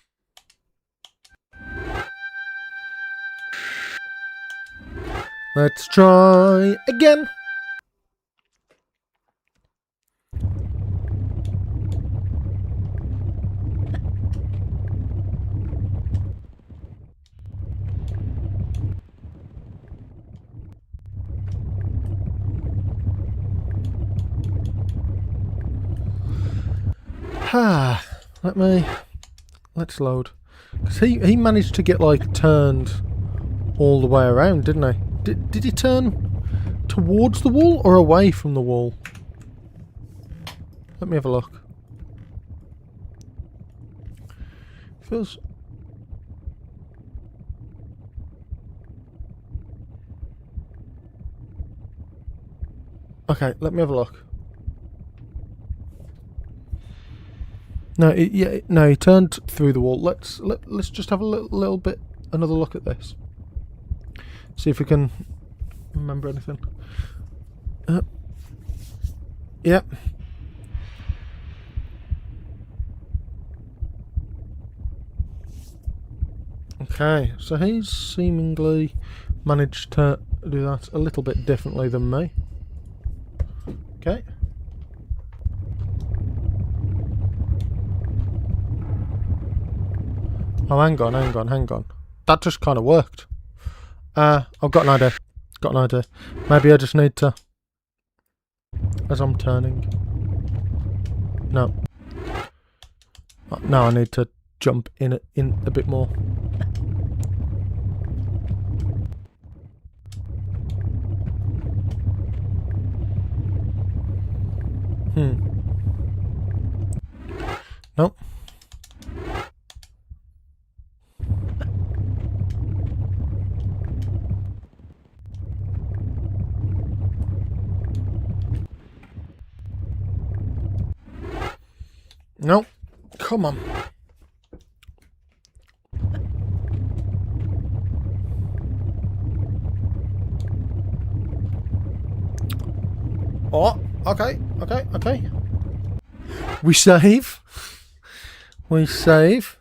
Let's try again. Let's load. Because he managed to get like turned all the way around, didn't he? Did he turn towards the wall or away from the wall? Let me have a look. Feels... Okay, let me have a look. No, he turned through the wall. Let's just have a little bit, another look at this. See if we can remember anything. Yep. Okay, so he's seemingly managed to do that a little bit differently than me. Okay. Oh, hang on. That just kind of worked. I've got an idea. Maybe I just need to... As I'm turning... No. Now I need to jump in a bit more. Nope. Nope. Come on. Oh, okay. We save. We save.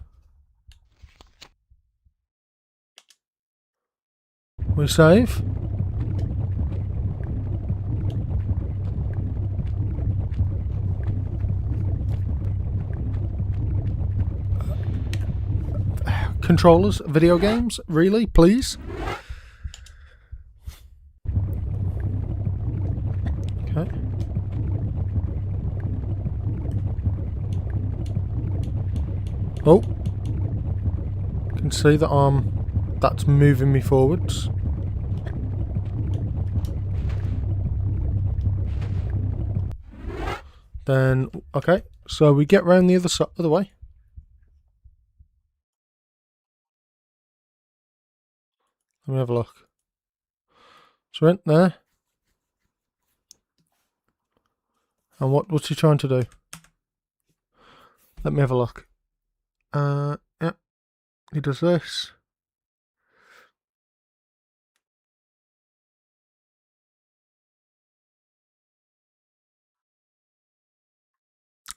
We save. Controllers, video games, really, please. Okay. Oh. can see that that's moving me forwards. Then, okay, so we get round the other way. Let me have a look. So we're in there. And what's he trying to do? Let me have a look. Yeah, he does this.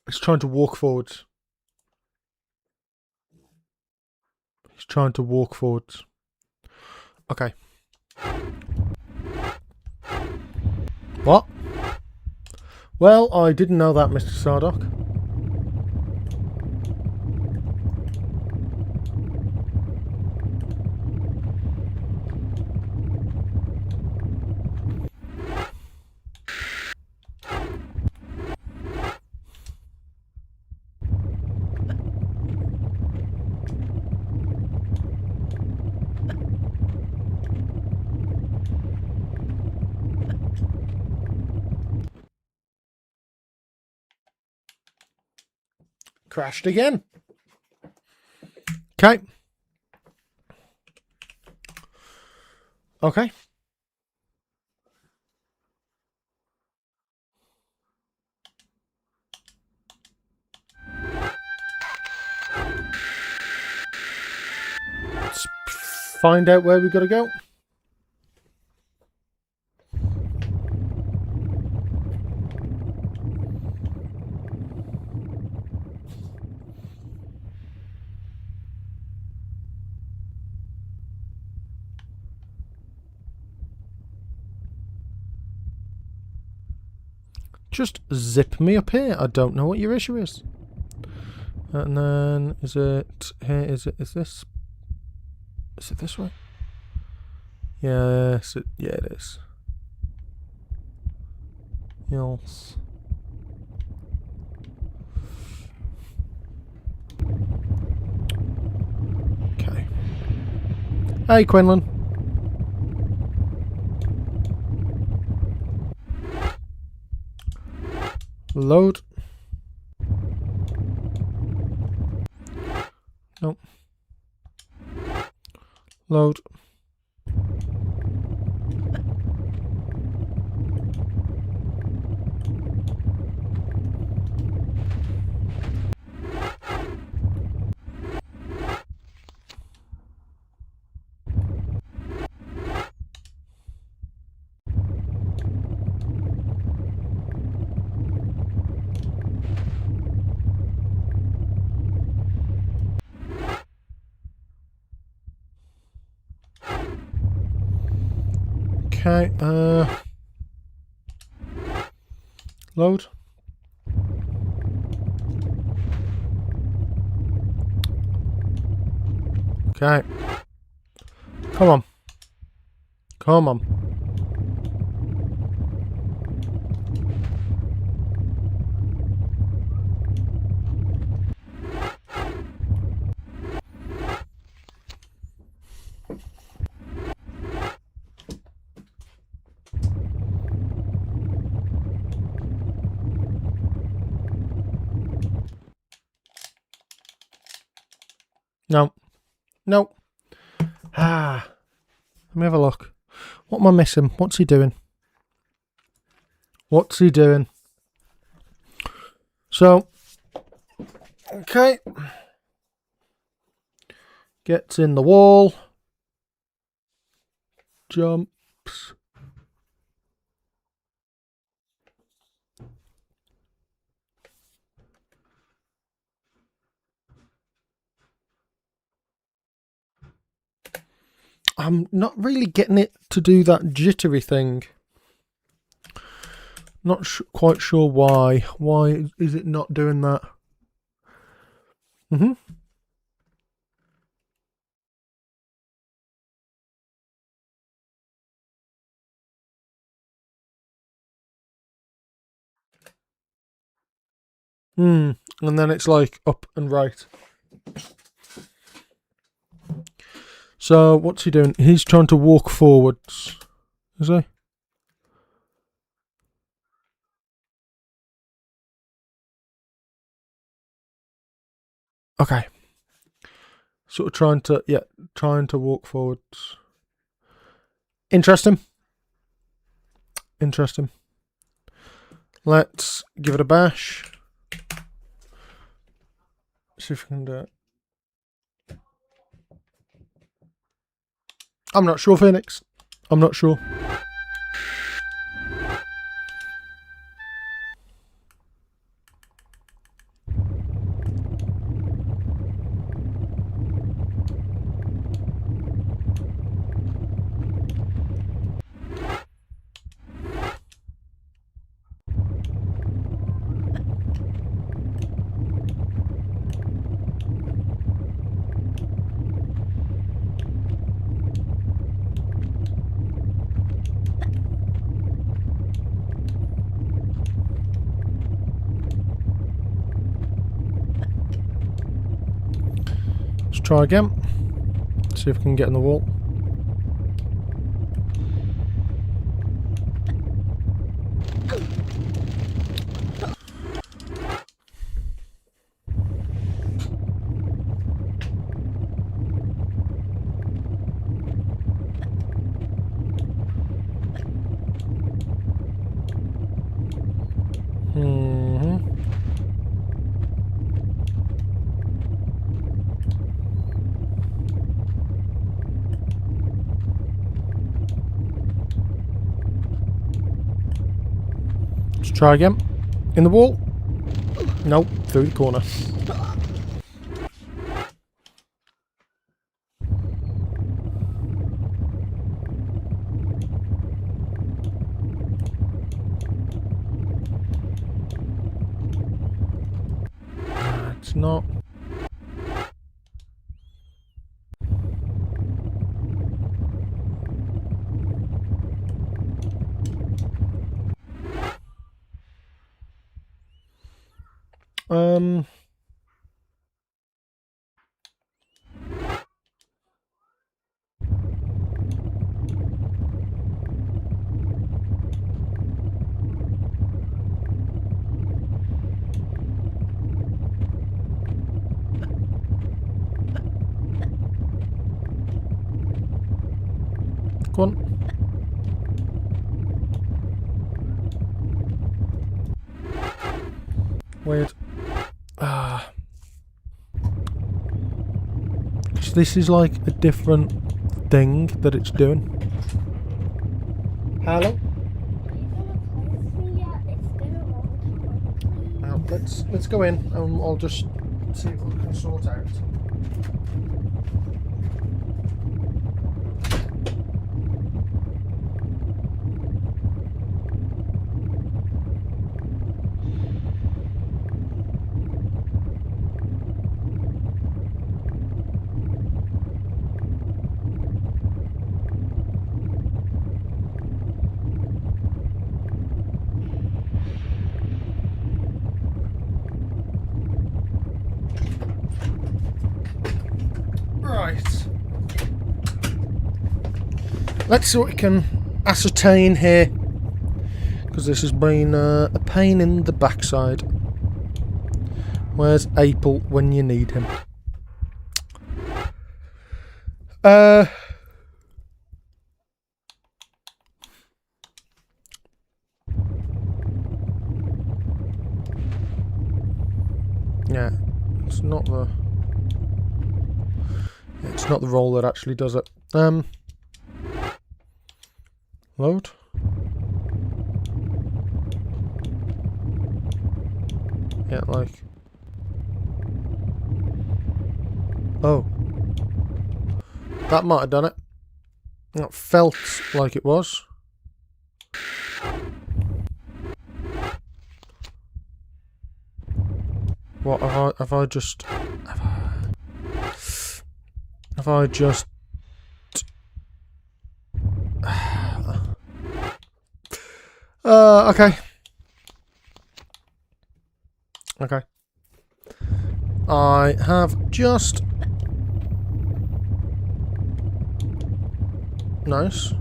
He's trying to walk forwards. He's trying to walk forwards. Okay. What? Well, I didn't know that, Mr. Sardock. Crashed again. Okay. Okay. Let's find out where we gotta go. Just zip me up here. I don't know what your issue is. And then, is it here? Is this? Is it this way? Yes, yeah, it is. Yes. Okay. Hey, Quinlan. Load. Nope. Load. Okay, load. Okay. Come on. Come on. No. No. Ah. Let me have a look. What am I missing? What's he doing? What's he doing? So, okay. Gets in the wall. Jumps. I'm not really getting it to do that jittery thing. Not quite sure why. Why is it not doing that? Mm-hmm. And then it's like up and right. So, what's he doing? He's trying to walk forwards. Is he? Okay. Sort of trying to walk forwards. Interesting. Interesting. Let's give it a bash. See if we can do it. I'm not sure, Phoenix. I'm not sure. Let's try again. See if we can get in the wall. Let's try again. In the wall. Nope, through the corner. It's not. Go on. Weird. This is like a different thing that it's doing. Hello? Are you gonna close me yet? It's been a long time. Now, let's go in and I'll just see what we can sort out. Right. Let's see what we can ascertain here, because this has been a pain in the backside. Where's April when you need him? Yeah, it's not the. It's not the roll that actually does it. Load. Yeah, like. Oh. That might have done it. That felt like it was. What have I just okay. Okay. I have just nice.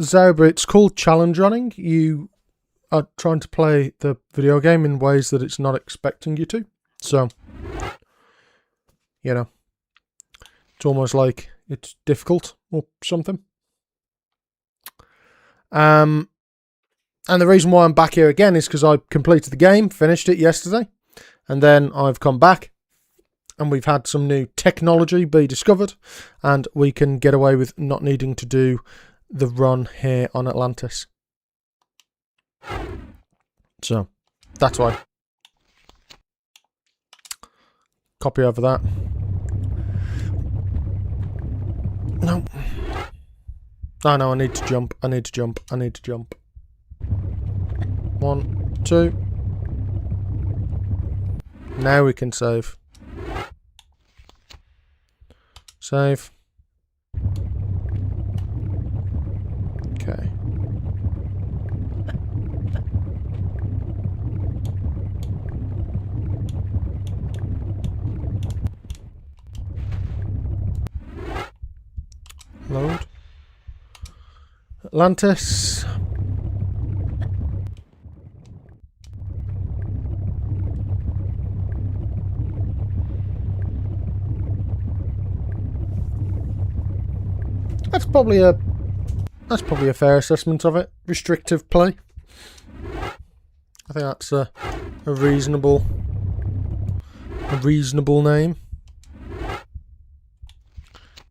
Zebra, it's called challenge running. You are trying to play the video game in ways that it's not expecting you to. So, you know, it's almost like it's difficult or something. And the reason why I'm back here again is because I completed the game, finished it yesterday, and then I've come back and we've had some new technology be discovered, and we can get away with not needing to do the run here on Atlantis. So that's why. Copy over that. No. Oh no, I need to jump. I need to jump. I need to jump. 1, 2. Now we can save. Save. Okay. Load. Atlantis. That's probably a fair assessment of it. Restrictive play. I think that's a reasonable name.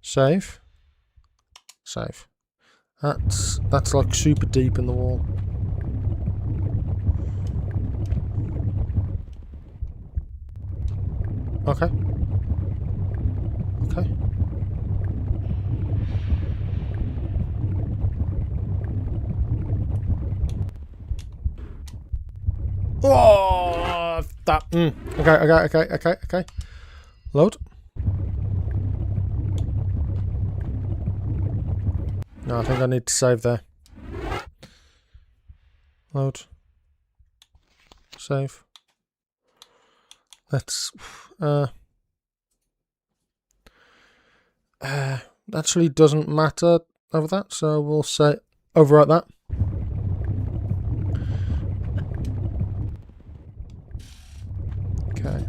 Save. Save. That's like super deep in the wall. Okay. Okay. Oh, that. Okay. Load. No, I think I need to save there. Load. Save. Let's. Actually doesn't matter over that, so we'll say overwrite that. Okay.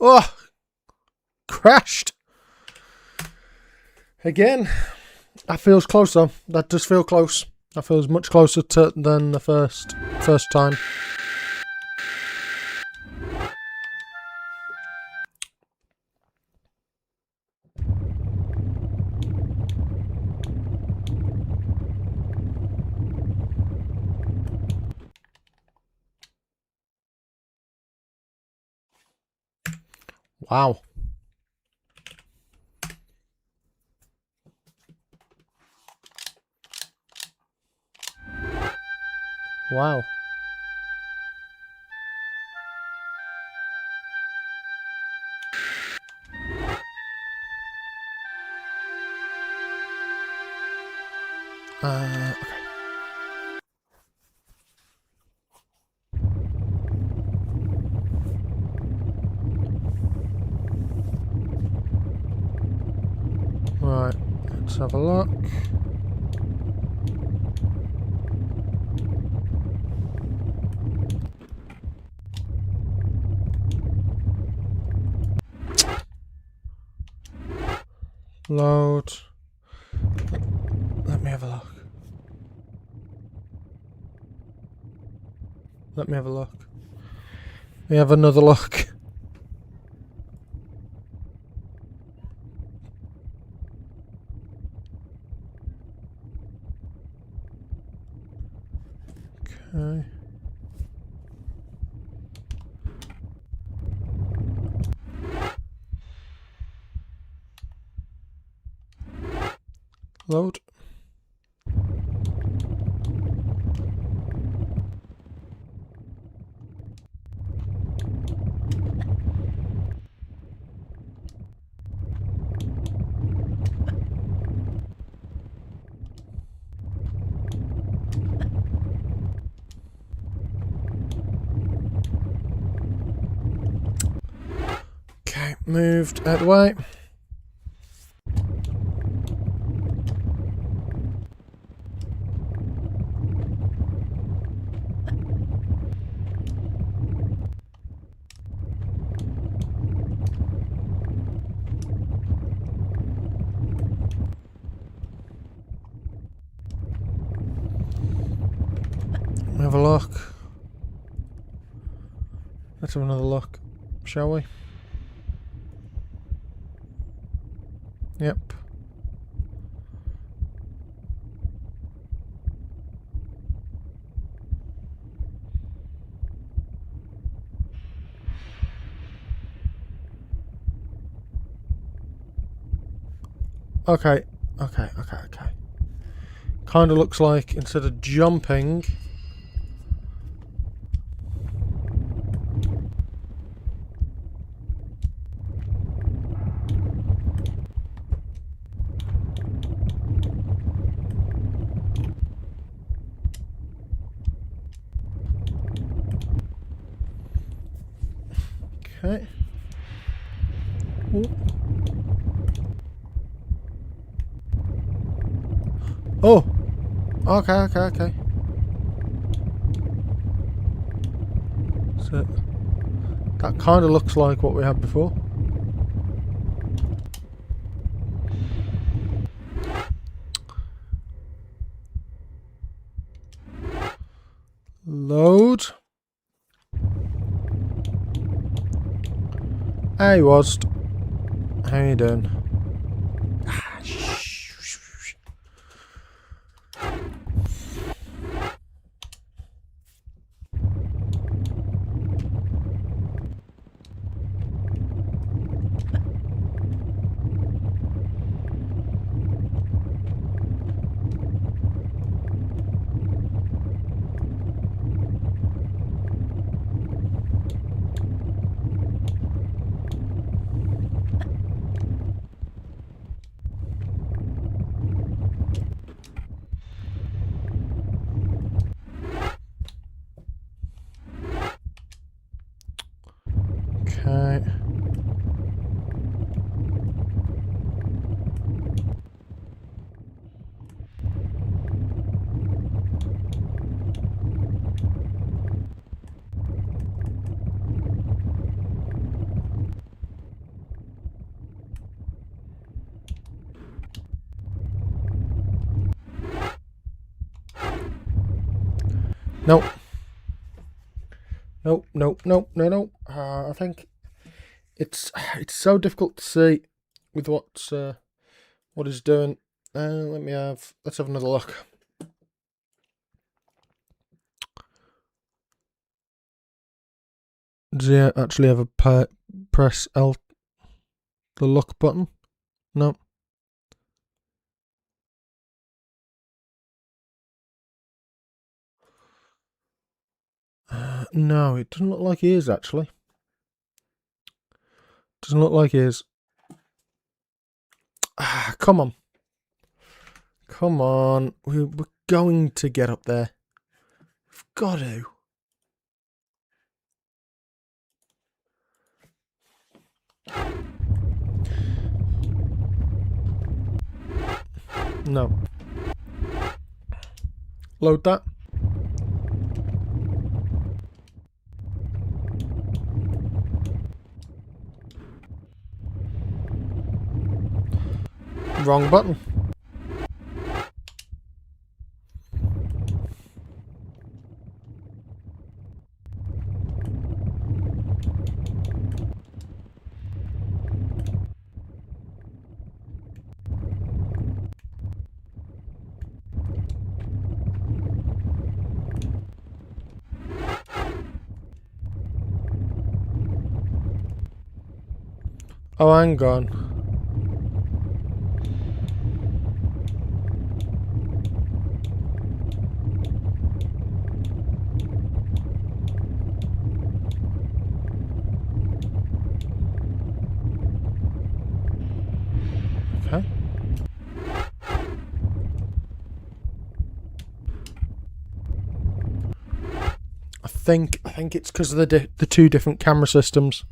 Oh, crashed again. That feels closer. That does feel close. That feels much closer than the first time. Wow. Wow. Okay. Right, let's have a look. Load. Let me have a look. Let me have a look. We have another look. Okay. Load. moved out of the way. Have a look. Let's have another look, shall we? Yep. Okay. Kind of looks like instead of jumping, okay. Ooh. Oh! Okay. So, that kind of looks like what we had before. Load. Hey, Wazd. How you doing? Okay. Nope. No. I think it's so difficult to see with what it's doing. Let's have another look. Does he actually have a press L, the look button? No. No, it doesn't look like he is actually. Doesn't look like he is. Come on. We're going to get up there. We've got to. No. Load that. Wrong button. Oh, hang on. Okay. I think it's because of the two different camera systems.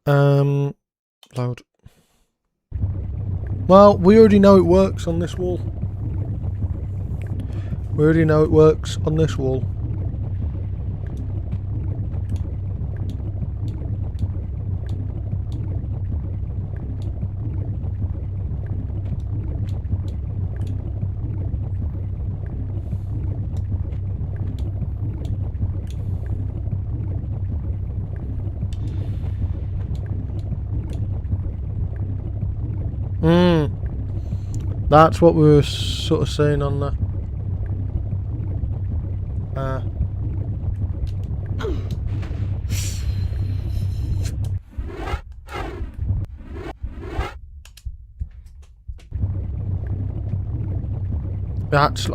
Load. Well, we already know it works on this wall. We already know it works on this wall. That's what we were sort of saying on the...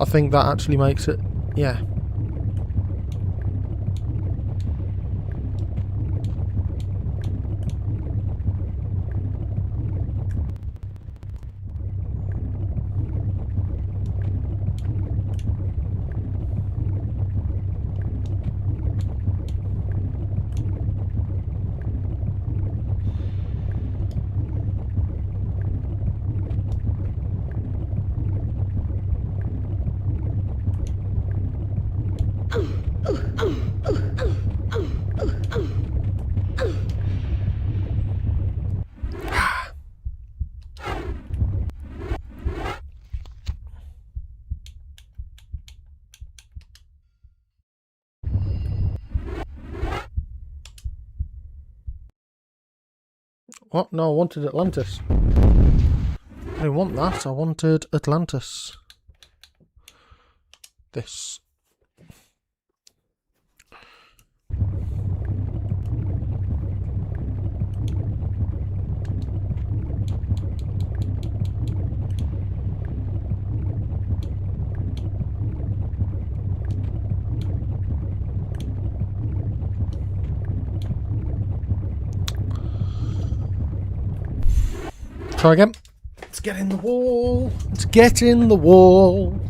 I think that actually makes it... Yeah. What? No, I wanted Atlantis. I didn't want that. I wanted Atlantis. This. Try again. Let's get in the wall. Let's get in the wall.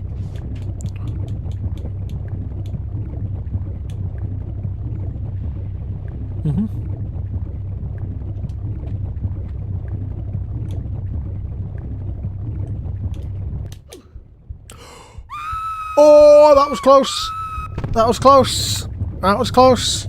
Oh, that was close. That was close. That was close.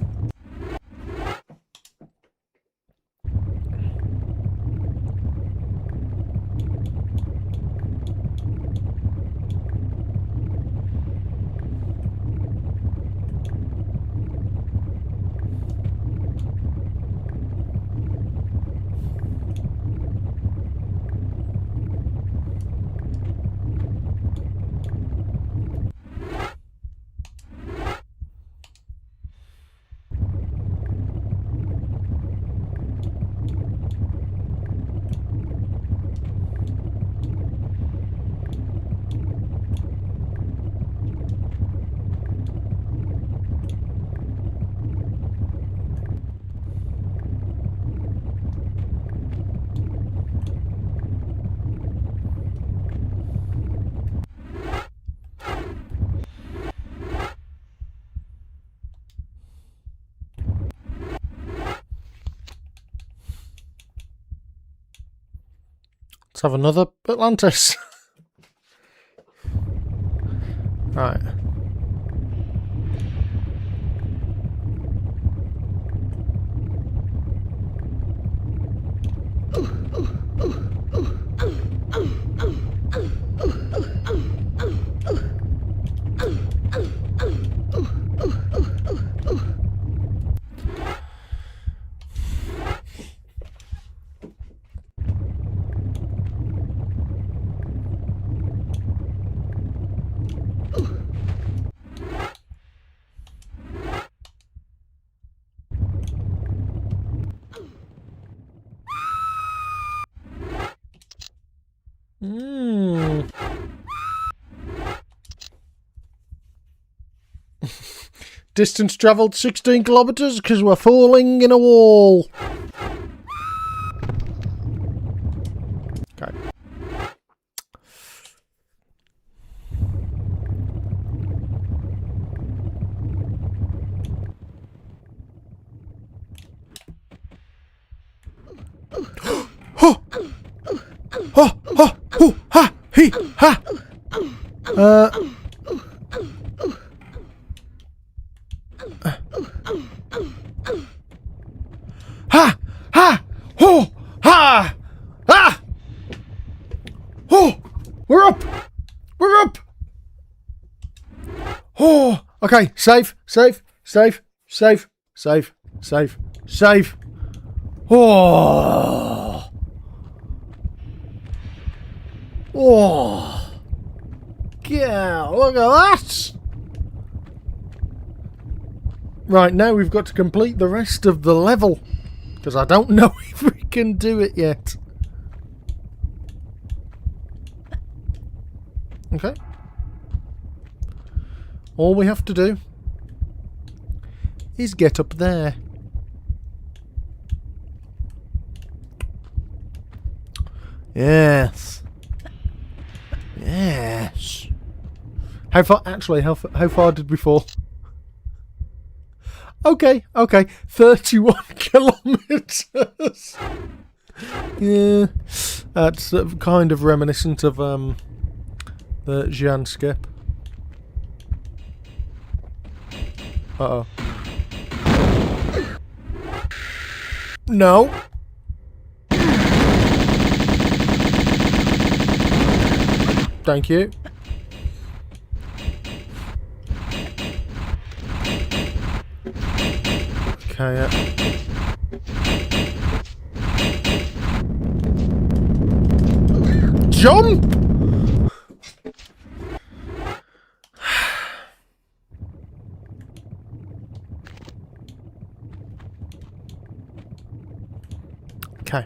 Let's have another Atlantis. Right. Distance travelled 16 kilometres because we're falling in a wall. Okay. Ho! Ho! Ho! Ho! Ha! He! Ha! Ha! Ha! Ho! Ha! Ha! Oh! We're up! We're up! Oh! Okay, save, save, save, save, save, save, save. Oh! Oh! Yeah, look at that! Right, now we've got to complete the rest of the level. Because I don't know if we can do it yet. Okay. All we have to do is get up there. Yes. Yes. How far? Actually, how far did we fall? Okay, okay. 31 kilometers. Yeah. That's kind of reminiscent of the Jan skip. Uh-oh. No. Thank you. Okay, Jump! Okay.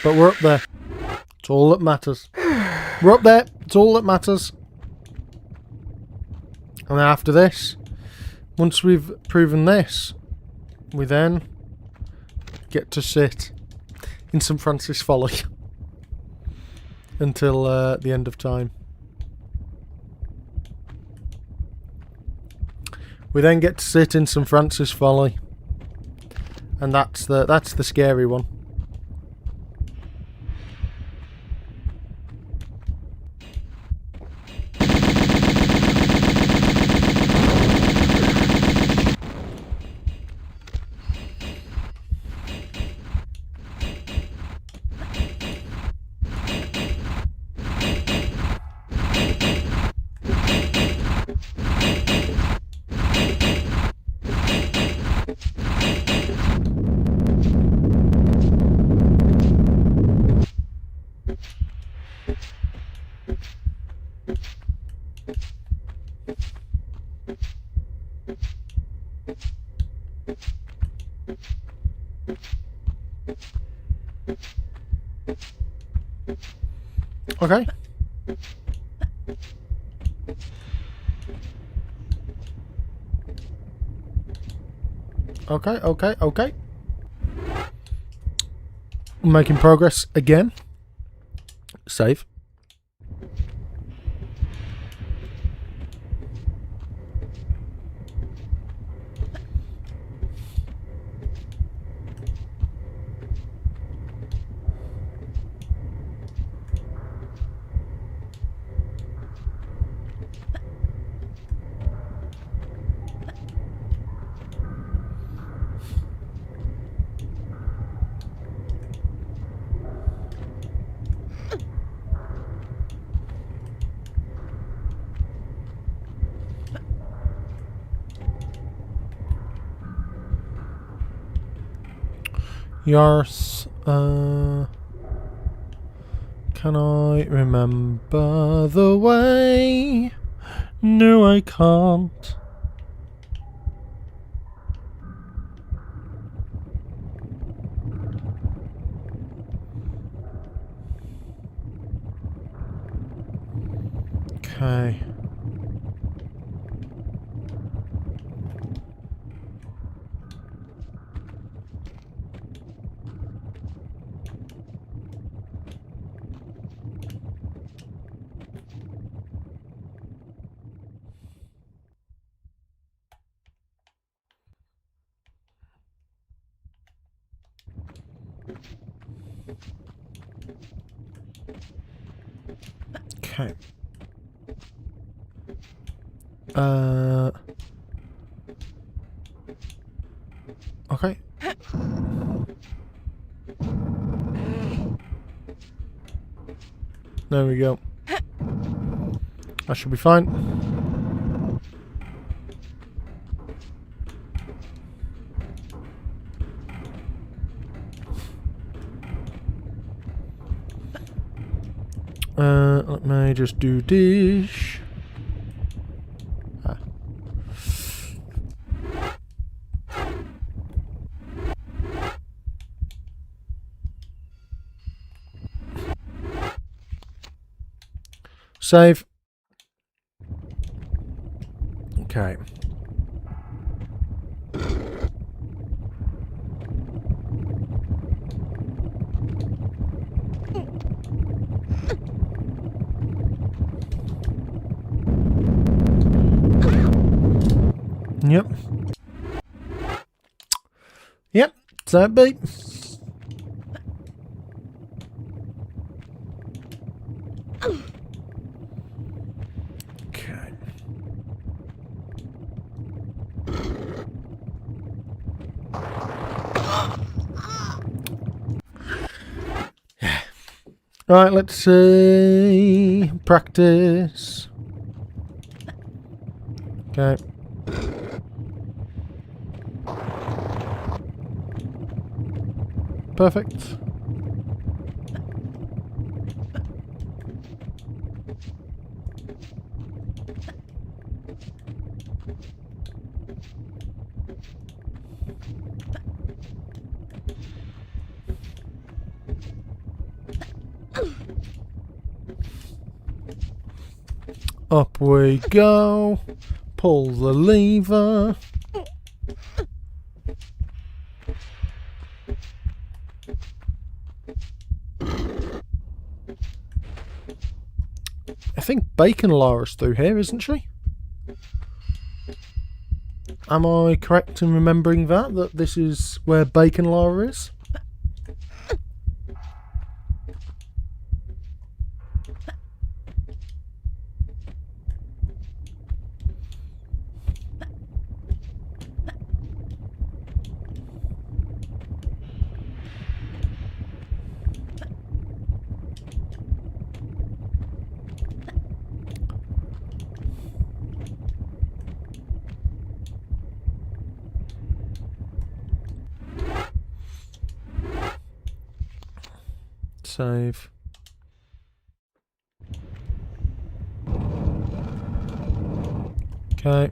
But we're up there. It's all that matters. We're up there. It's all that matters. And after this, once we've proven this, we then get to sit in St. Francis Folly until the end of time. We then get to sit in St. Francis Folly, and that's the scary one. Okay. Okay, okay, okay. Making progress again. Save. Yours, can I remember the way? No, I can't. Okay. Okay. Okay. There we go. That should be fine. Let me just do dish. Ah. Save. Okay. Yep. Yep. So it be. Okay. Yeah. Right, let's see. Practice. Okay. Perfect. Up we go. Pull the lever. I think Bacon Lara's through here, isn't she? Am I correct in remembering that this is where Bacon Lara is? Save. Okay.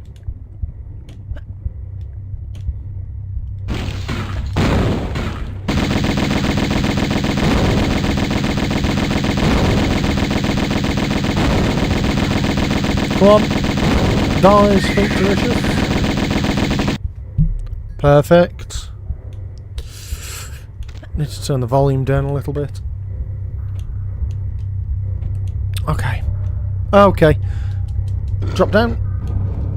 Come on. Die, Sphinctericious. Perfect. Need to turn the volume down a little bit. Okay. Okay. Drop down.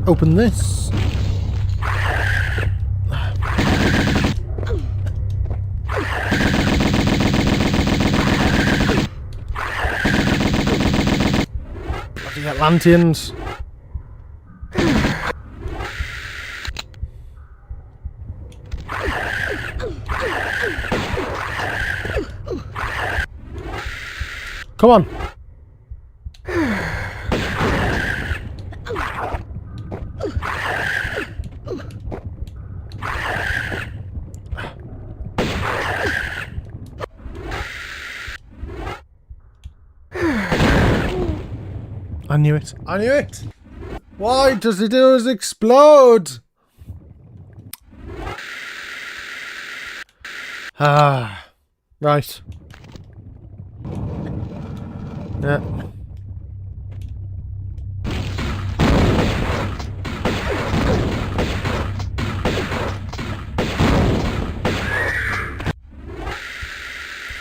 Open this. Bloody Atlanteans. Come on. I knew it. I knew it. Why does it always explode? Ah. Right. Yeah.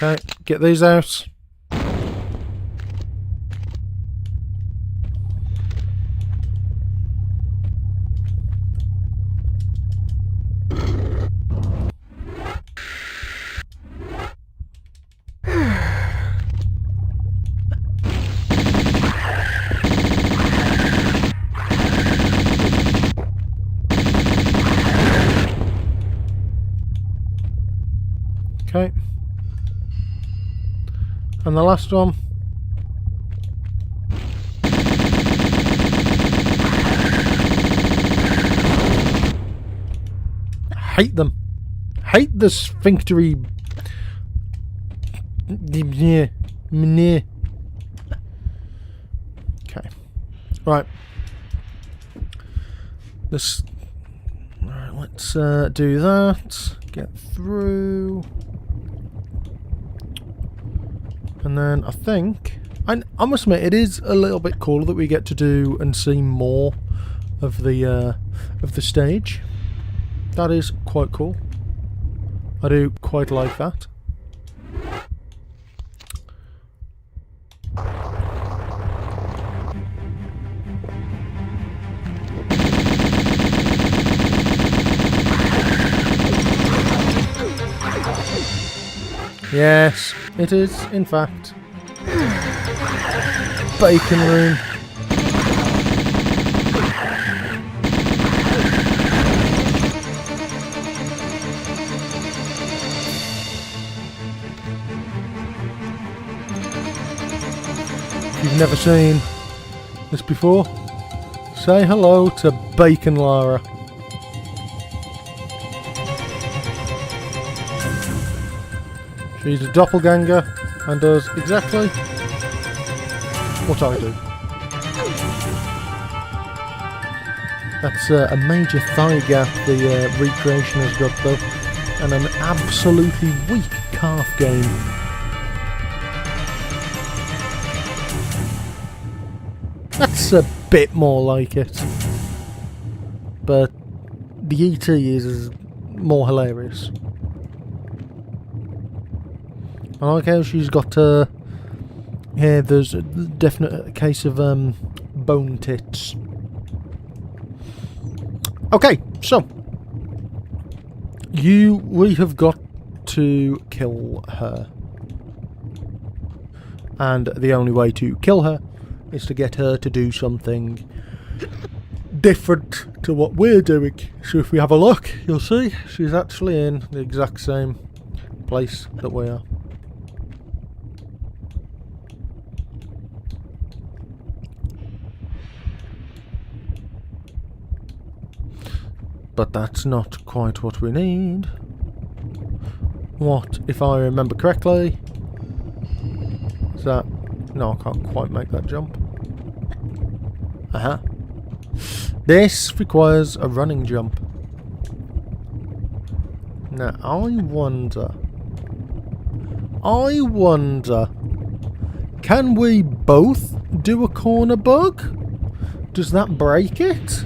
Okay, get these out. Okay. And the last one. Hate them. Hate the sphinctery. Okay. Right. This. Alright, let's do that. Get through. And then I think. I must admit, it is a little bit cool that we get to do and see more of the stage. That is quite cool. I do quite like that. Yes, it is, in fact. Bacon room. If you've never seen this before, say hello to Bacon Lara. She's a doppelganger and does exactly what I do. That's a major thigh gap the recreation has got though, and an absolutely weak calf game. That's a bit more like it, but the ET is more hilarious. I like how she's got here there's a definite case of bone tits. Okay, so we have got to kill her. And the only way to kill her is to get her to do something different to what we're doing. So if we have a look, you'll see she's actually in the exact same place that we are. But that's not quite what we need. What, if I remember correctly, is that... No, I can't quite make that jump. This requires a running jump. Now, I wonder... Can we both do a corner bug? Does that break it?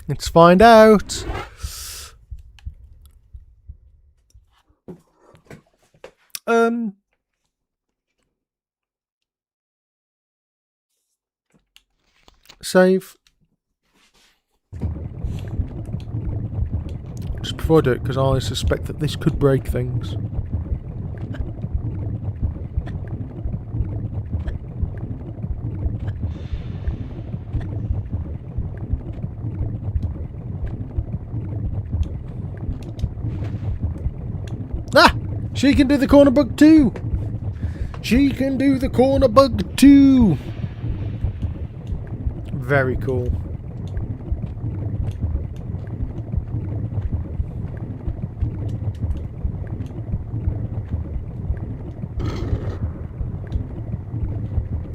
Let's find out. Save. Just before I do it, because I suspect that this could break things. Ah! She can do the corner bug too! She can do the corner bug too! Very cool.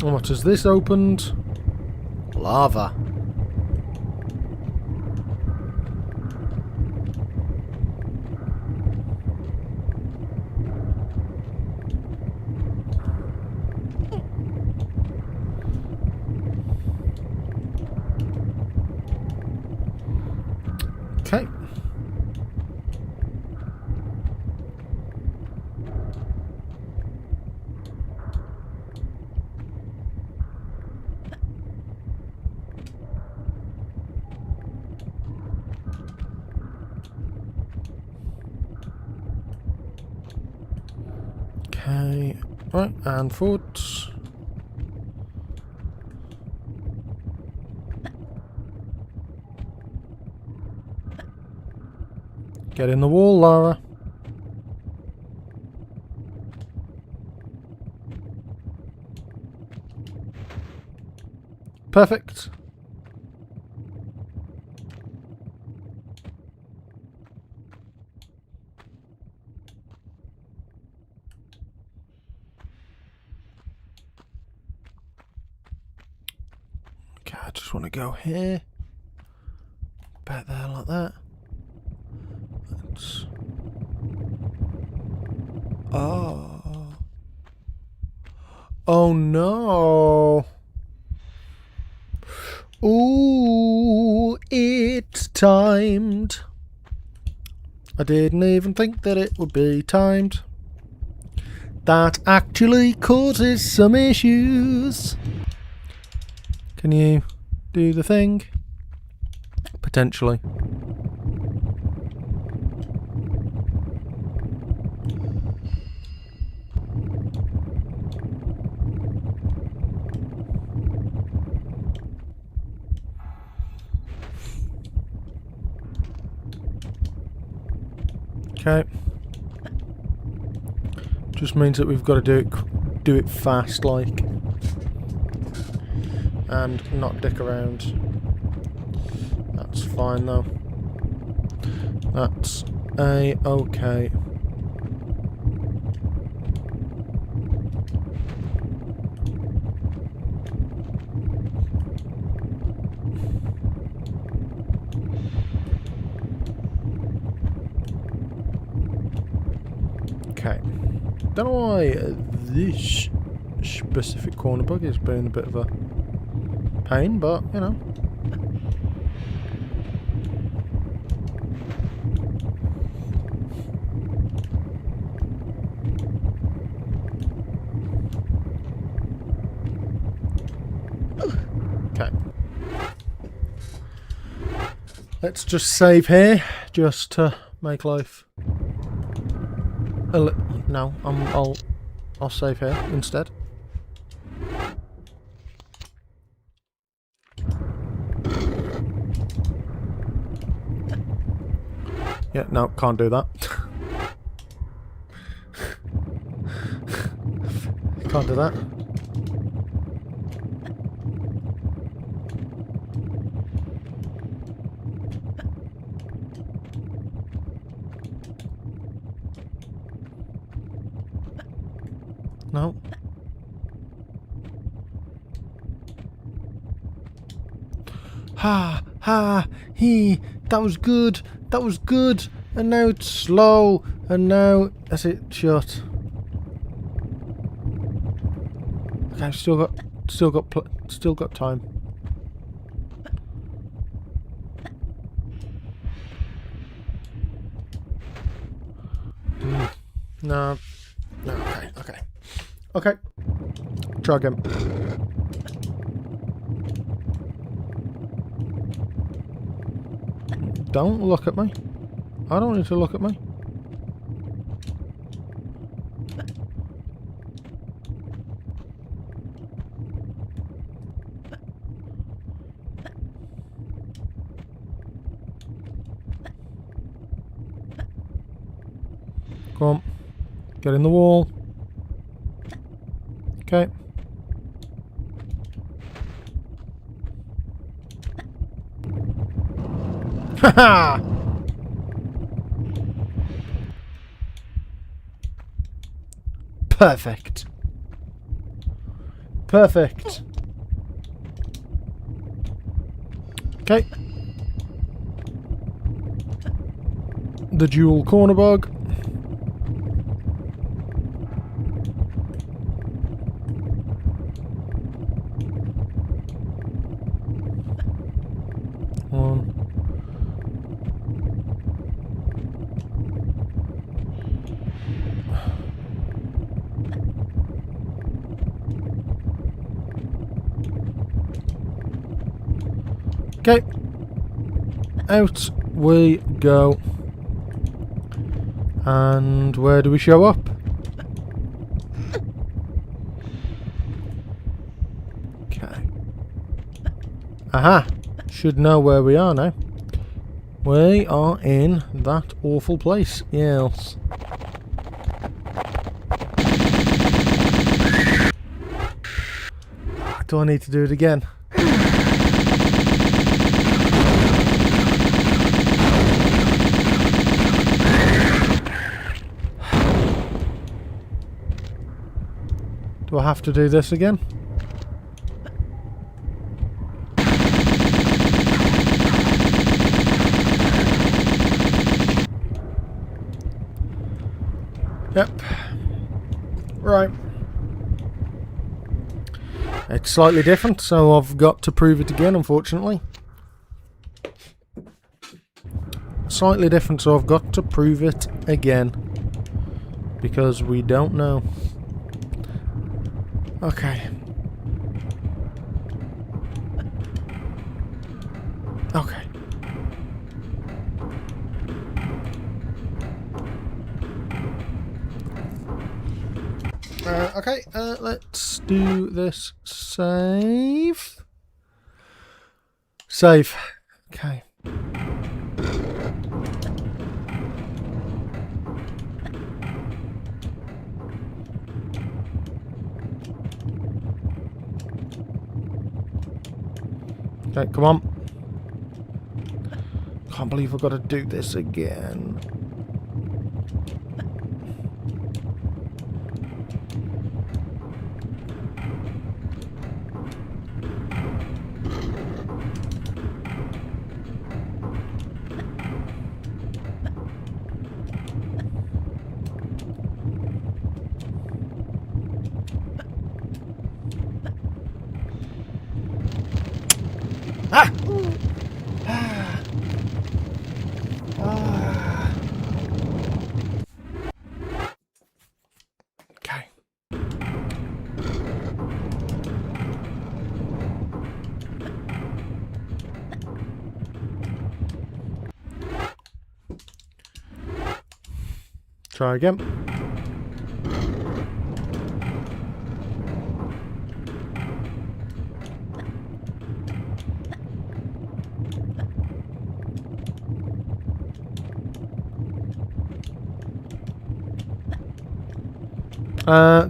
And what has this opened? Lava. Okay. Okay, right, and forwards. Get in the wall, Lara. Perfect. Okay, I just want to go here. Back there like that. Let's... Oh. Oh no. Ooh, it's timed. I didn't even think that it would be timed. That actually causes some issues. Can you do the thing? Potentially. Okay. Just means that we've got to do it fast, like, and not dick around. That's fine though. That's okay. Okay. Don't know why this specific corner bug is being a bit of a pain, but you know. Okay. Let's just save here, just to make life. No, I'll save here instead. Yeah, no, can't do that. Can't do that. No. Ha, ha, he, that was good, that was good, and now it's slow, and now, that's it, shut. Okay, I've still got time. No, no, okay. Okay. Try again. Don't look at me. I don't need to look at me. Come on. Get in the wall. Okay. Haha! Perfect. Perfect. Okay. The dual corner bug. Okay, out we go. And where do we show up? Okay. Aha! Should know where we are now. We are in that awful place. Yes. Do I need to do it again? Do I have to do this again? Yep. Right. It's slightly different, so I've got to prove it again, unfortunately. Slightly different, so I've got to prove it again. Because we don't know. Okay. Okay. Okay, let's do this. Save. Save. Okay. Okay, come on. Can't believe I've got to do this again. Ah! Okay. Try again.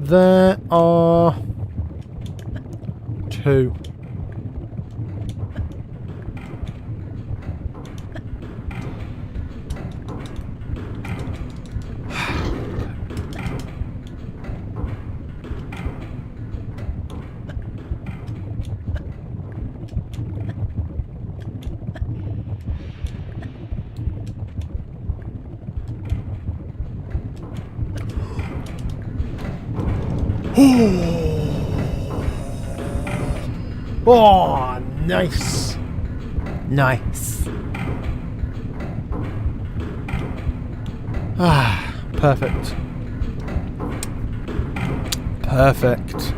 There are 2. Oh, nice. Nice. Ah, perfect. Perfect.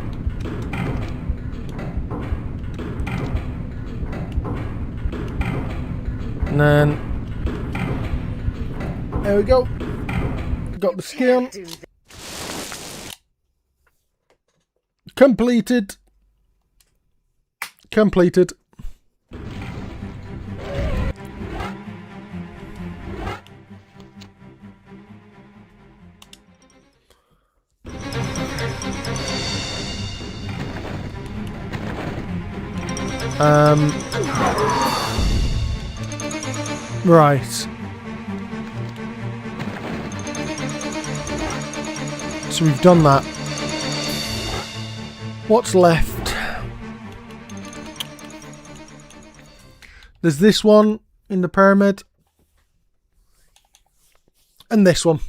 And then there we go. Got the skin. Completed. Completed. Right. So we've done that. What's left? There's this one in the pyramid. And this one.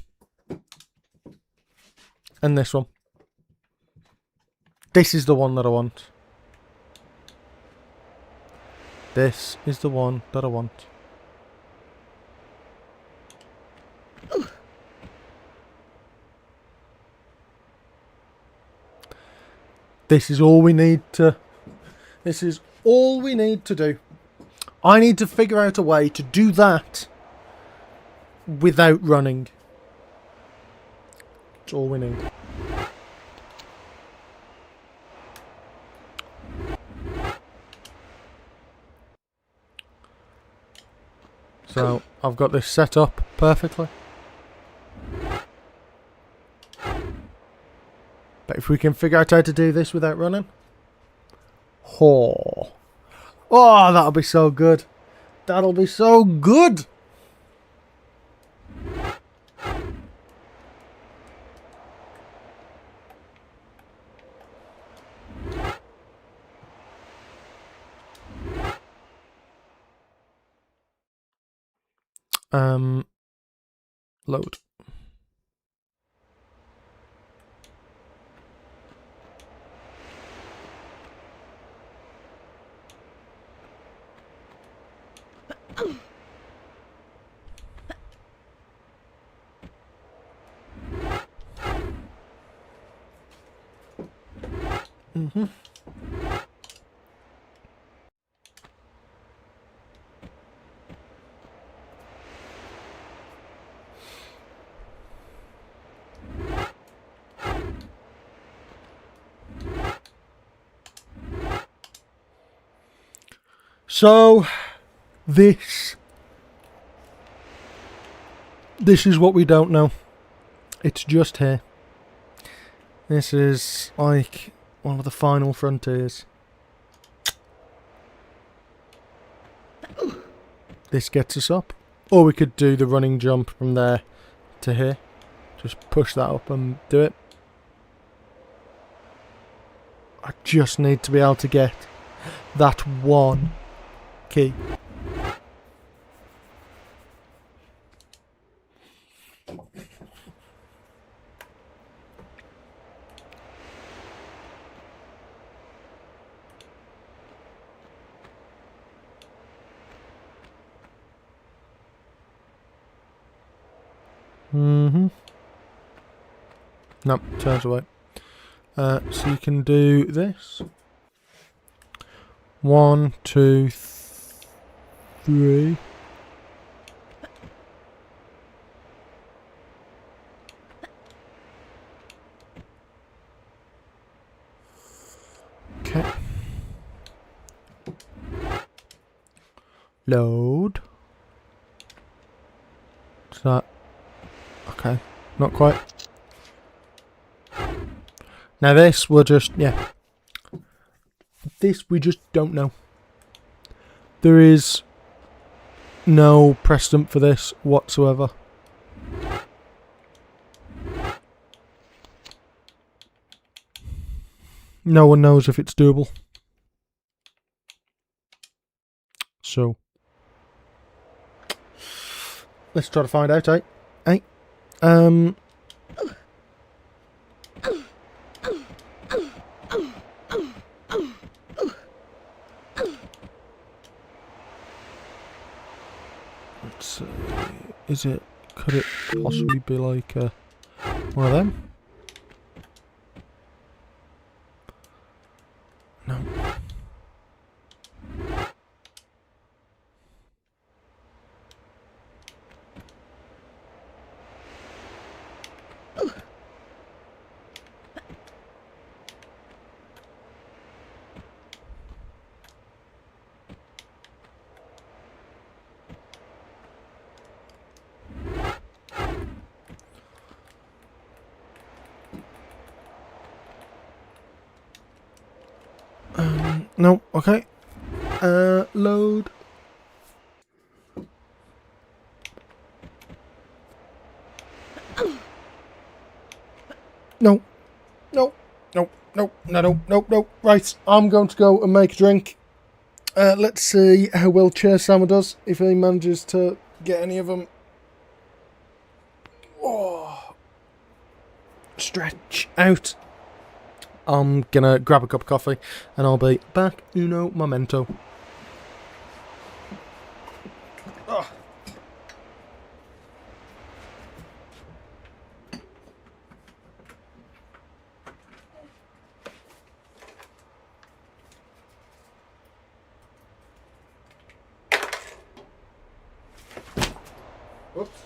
And this one. This is the one that I want. This is the one that I want. This is all we need to... This is all we need to do. I need to figure out a way to do that without running. That's all we need. So, I've got this set up perfectly. But if we can figure out how to do this without running... Oh, that'll be so good. That'll be so good. Load. So, this is what we don't know. It's just here. This is like one of the final frontiers. This gets us up. Or we could do the running jump from there to here. Just push that up and do it. I just need to be able to get that one key. No, turns away. So you can do this. 1, 2, 3. Okay. Load. Is that okay? Not quite. Now this will just, yeah. This we just don't know. There is no precedent for this whatsoever. No one knows if it's doable. So let's try to find out, eh? Let's see. Could it possibly be like one of them? No. No, okay. Load. No. No. No. No. No. No. No. No. Right, I'm going to go and make a drink. Let's see how well Chair Sama does. If he manages to get any of them. Oh. Stretch out. I'm gonna grab a cup of coffee and I'll be back uno momento. Oh. Whoops.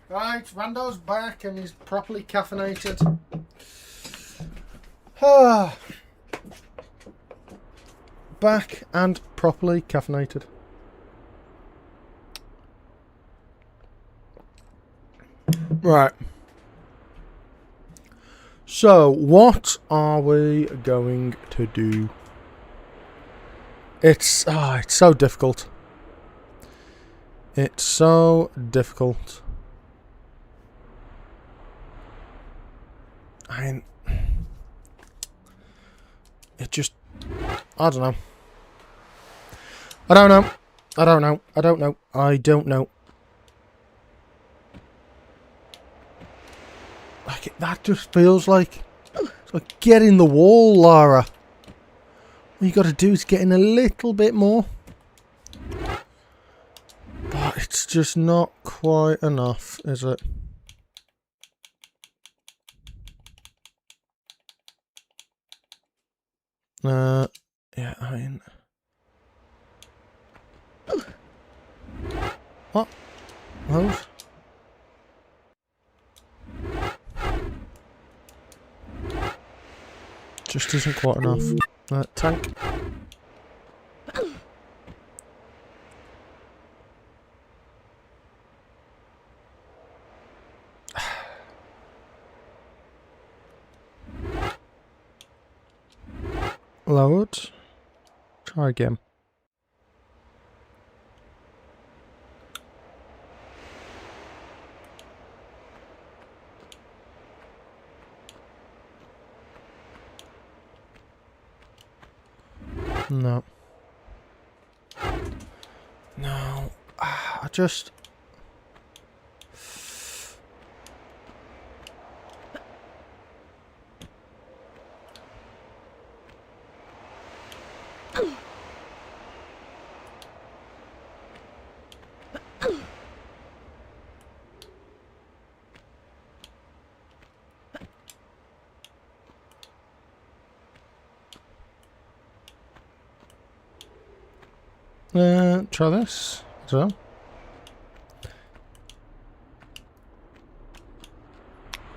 Right, Rando's back and he's properly caffeinated. Ah. Back and properly caffeinated. Right. So, what are we going to do? It's so difficult. It's so difficult. I mean, it just, I don't know. I don't know. I don't know. I don't know. I don't know. Like, that just feels like, it's like get in the wall, Lara. All you got to do is get in a little bit more. But it's just not quite enough, is it? Yeah, I mean... What? Those? Just isn't quite enough. Tank. Load. Try again. No. No. I just... try this as well.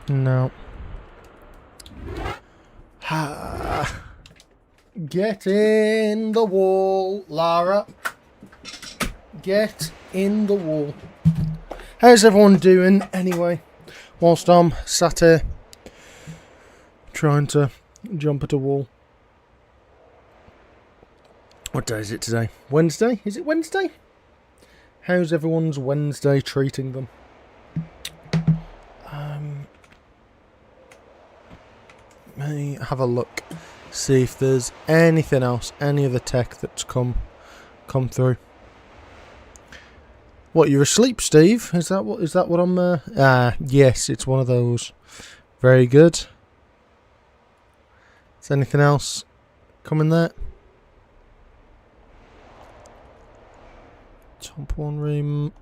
No. Get in the wall, Lara. Get in the wall. How's everyone doing anyway? Whilst I'm sat here trying to jump at a wall. What day is it today? Wednesday? Is it Wednesday? How's everyone's Wednesday treating them? Let me have a look. See if there's anything else, any other tech that's come through. What, you're asleep, Steve? Is that what I'm yes, it's one of those. Very good. Is anything else coming there? Top one room.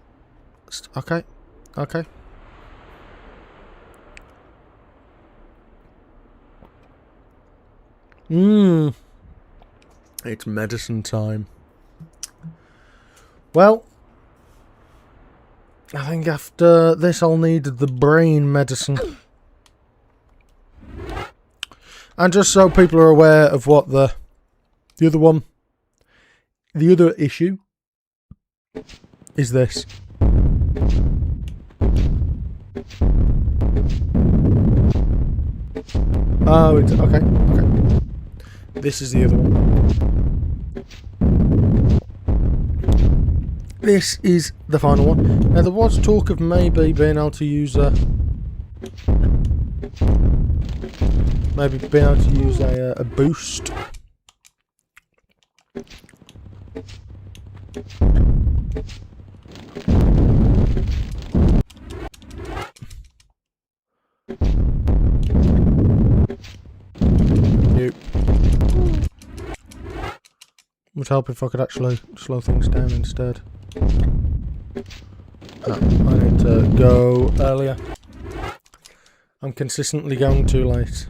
Okay. Okay. It's medicine time. Well, I think after this I'll need the brain medicine. And just so people are aware of what the other issue is this. Oh, it's okay. Okay. This is the other one. This is the final one. Now there was talk of maybe being able to use a boost. Would help if I could actually slow things down instead. No, I need to go earlier. I'm consistently going too late.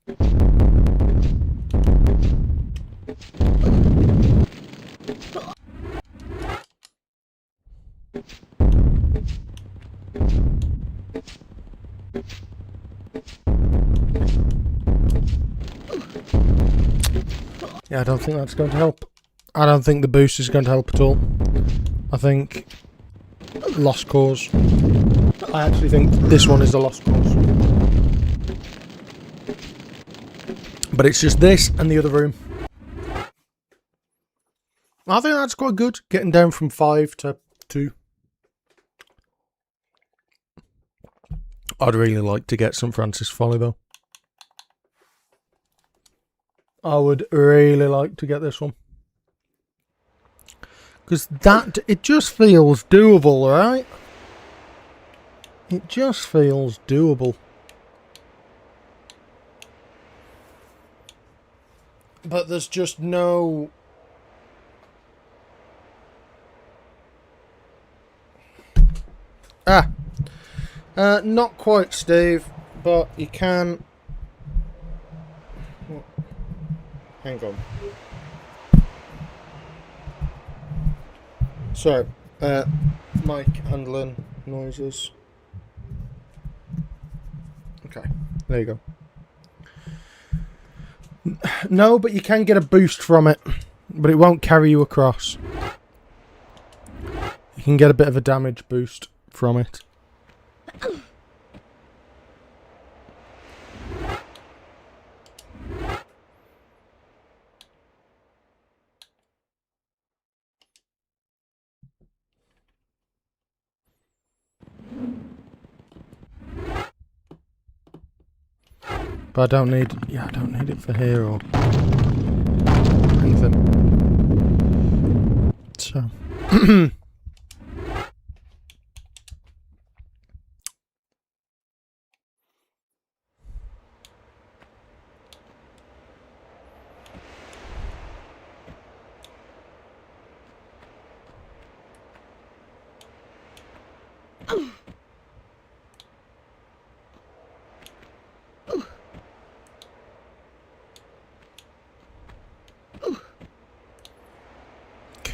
Yeah, I don't think that's going to help. I don't think the boost is going to help at all. I think lost cause. I actually think this one is a lost cause. But it's just this and the other room. I think that's quite good. Getting down from 5 to 2. I'd really like to get St. Francis Folly though. I would really like to get this one. Because it just feels doable, right? It just feels doable. But there's just no... not quite, Steve, but you can... Hang on. So, mic handling noises. Okay, there you go. No, but you can get a boost from it, but it won't carry you across. You can get a bit of a damage boost from it. But I don't need, I don't need it for here or anything. So.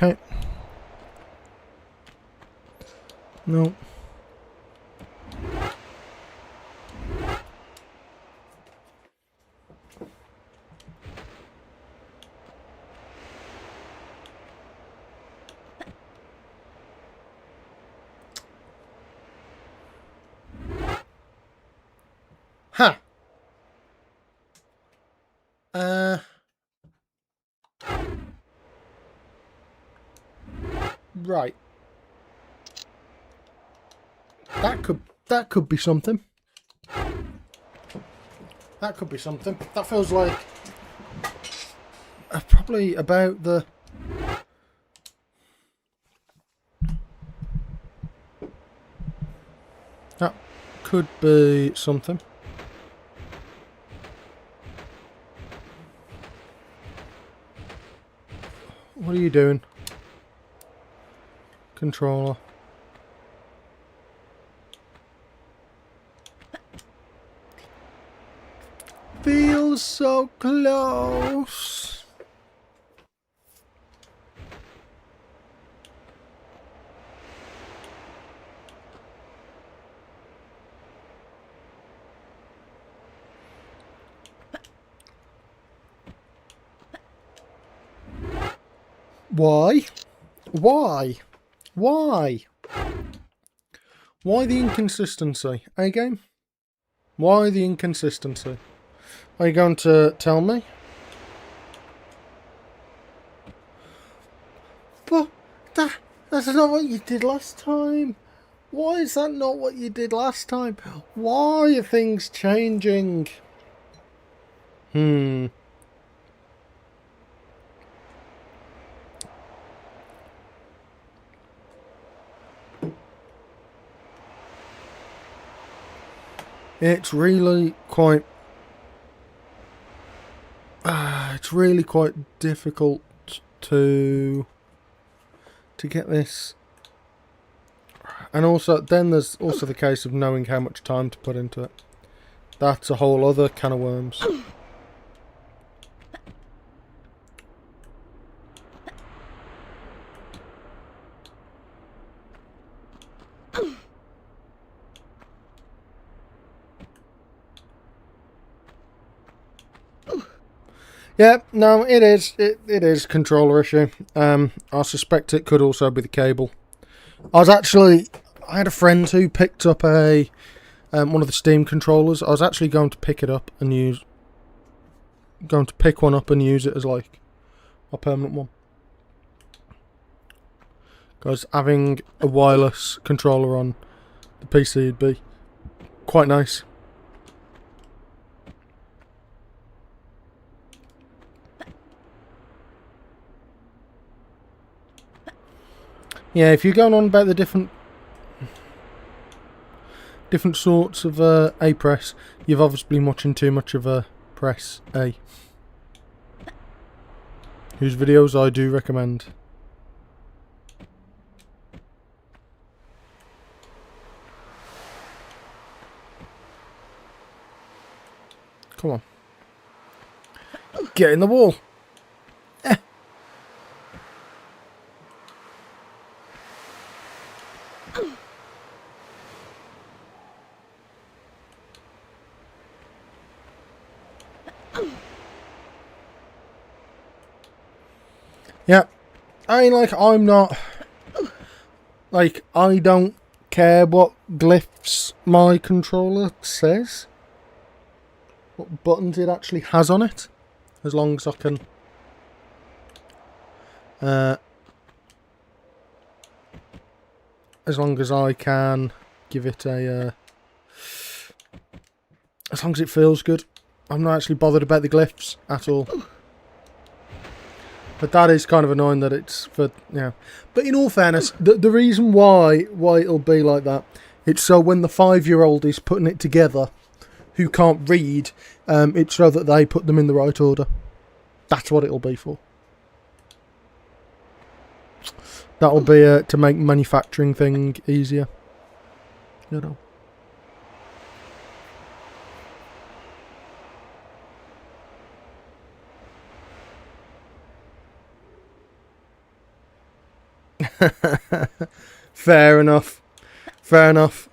Okay. No. Ha. Right. That could be something. That could be something. That feels like probably about the that could be something. What are you doing? Controller. Feels so close. Why? Why? Why? Why the inconsistency? A-game? Why the inconsistency? Are you going to tell me? But that's not what you did last time. Why is that not what you did last time? Why are things changing? It's really quite... it's really quite difficult to get this. And also, then there's also the case of knowing how much time to put into it. That's a whole other can of worms. Yeah, no, it is. It is a controller issue. I suspect it could also be the cable. I had a friend who picked up one of the Steam controllers. I was actually going to pick one up and use it as like a permanent one. Because having a wireless controller on the PC would be quite nice. Yeah, if you're going on about the different sorts of A press, you've obviously been watching too much of Press A, whose videos I do recommend. Come on. Get in the wall. Yeah, I mean, like, I'm not, like, I don't care what glyphs my controller says, what buttons it actually has on it, as long as I can, give it a, as long as it feels good. I'm not actually bothered about the glyphs at all. But that is kind of annoying that it's for, yeah. But in all fairness, the reason why it'll be like that, it's so when the 5-year-old is putting it together, who can't read, it's so that they put them in the right order. That's what it'll be for. That'll be to make manufacturing thing easier. You know. Fair enough. Fair enough.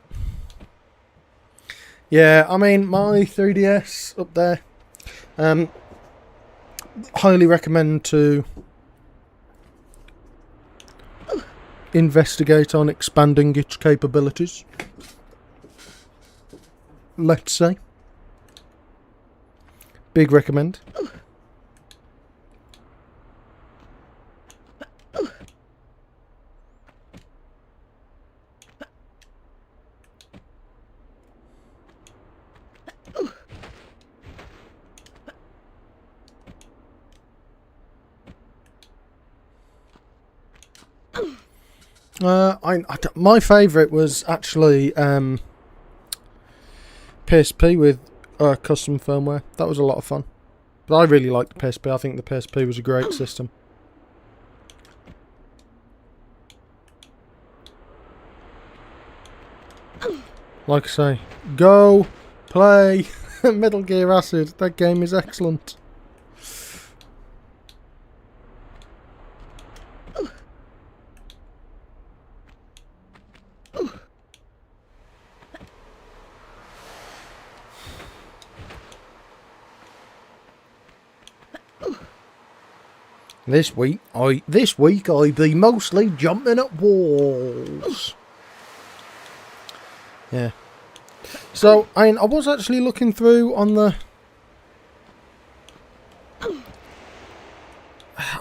Yeah, I mean, my 3DS up there. Highly recommend to investigate on expanding its capabilities. Let's say. Big recommend. My favourite was actually PSP with custom firmware. That was a lot of fun. But I really liked the PSP. I think the PSP was a great system. Like I say, go play Metal Gear Acid. That game is excellent. This week I be mostly jumping up walls. Yeah. So I was actually looking through on the.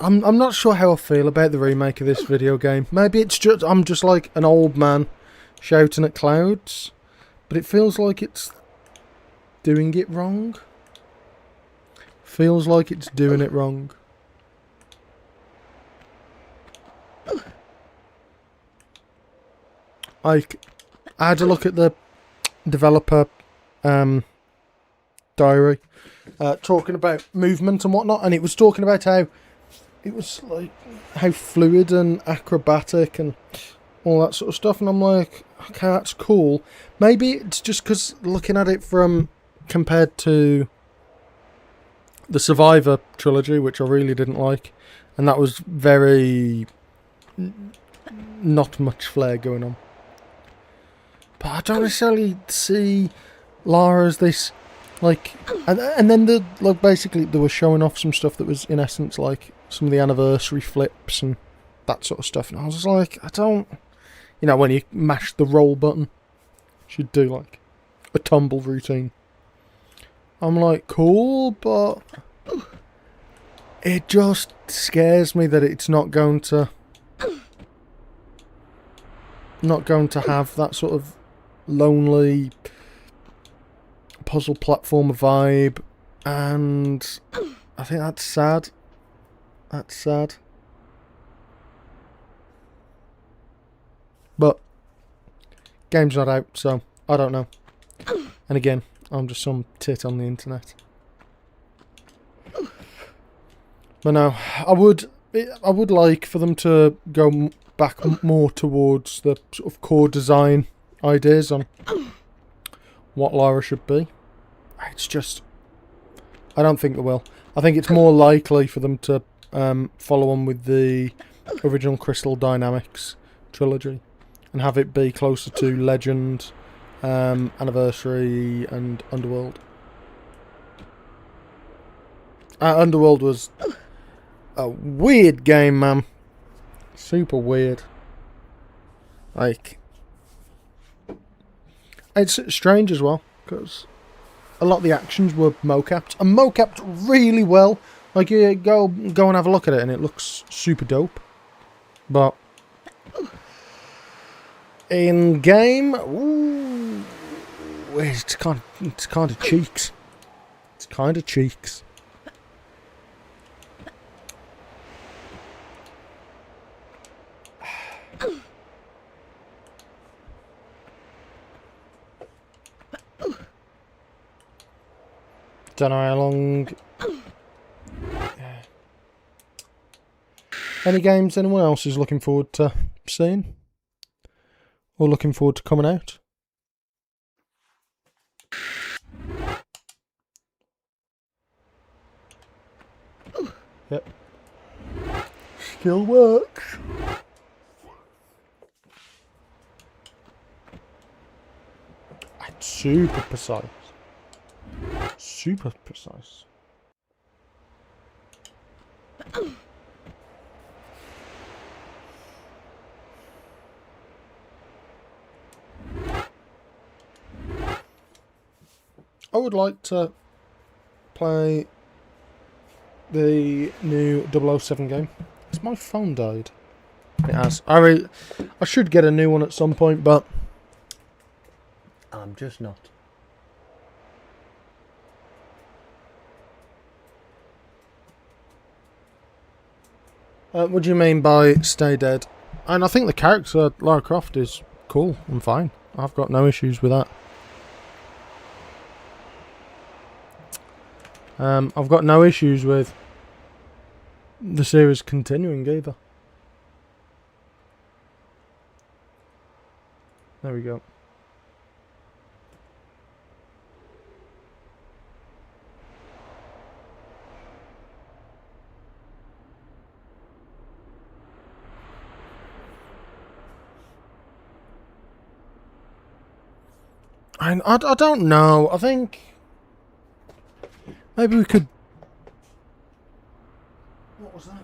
I'm not sure how I feel about the remake of this video game. Maybe it's just I'm just like an old man shouting at clouds, but it feels like it's doing it wrong. Feels like it's doing it wrong. Like, I had to look at the developer diary, talking about movement and whatnot, and it was talking about how it was like how fluid and acrobatic and all that sort of stuff, and I'm like, okay, that's cool. Maybe it's just because looking at it from compared to the Survivor trilogy, which I really didn't like, and that was very not much flair going on. But I don't necessarily see Lara as this Like, and then basically they were showing off some stuff that was in essence like some of the anniversary flips and that sort of stuff, and I was just like, I don't, when you mash the roll button, should do like a tumble routine. I'm like, cool, but it just scares me that it's not going to have that sort of lonely puzzle platformer vibe, and I think that's sad. That's sad. But game's not out, so I don't know. And again, I'm just some tit on the internet. But no, I would like for them to go back more towards the sort of core design ideas on what Lara should be. It's just, I don't think they will. I think it's more likely for them to follow on with the original Crystal Dynamics trilogy and have it be closer to Legend, Anniversary, and Underworld. Underworld was a weird game, man. Super weird. Like, it's strange as well, because a lot of the actions were mocapped, and mocapped really well. Like, you go and have a look at it, and it looks super dope. But in game, ooh, it's kind of cheeks. It's kind of cheeks. Don't know how long. Any games anyone else is looking forward to seeing? Or looking forward to coming out? Yep. Still works. It's super precise. Super precise. I would like to play the new 007 game. Has my phone died? It has. I should get a new one at some point, but I'm just not. What do you mean by stay dead? And I think the character Lara Croft is cool and fine. I've got no issues with that. I've got no issues with the series continuing either. There we go. I don't know. I think maybe we could. What was that?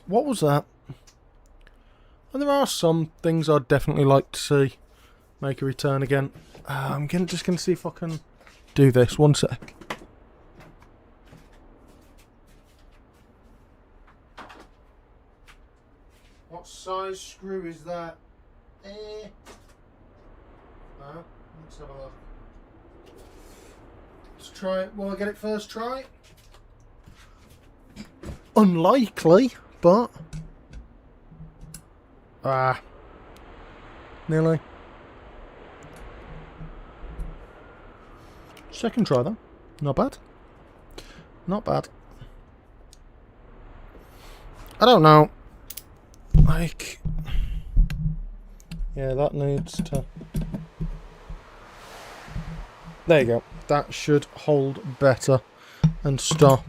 What was that? And there are some things I'd definitely like to see make a return again. I'm just gonna see if I can do this. One sec. What size screw is that? No. Let's have a look. Let's try it. Will I get it first try? Unlikely, but nearly. Second try though. Not bad. Not bad. I don't know. Like, yeah, that needs to. There you go. That should hold better and stop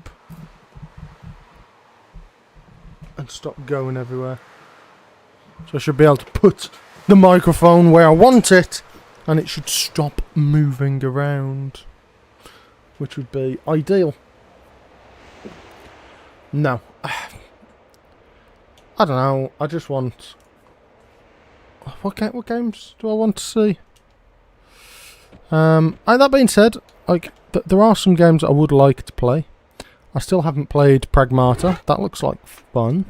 going everywhere. So I should be able to put the microphone where I want it, and it should stop moving around. which would be ideal. No. I don't know. I just want... What games do I want to see? That being said, like there are some games I would like to play. I still haven't played Pragmata. That looks like fun.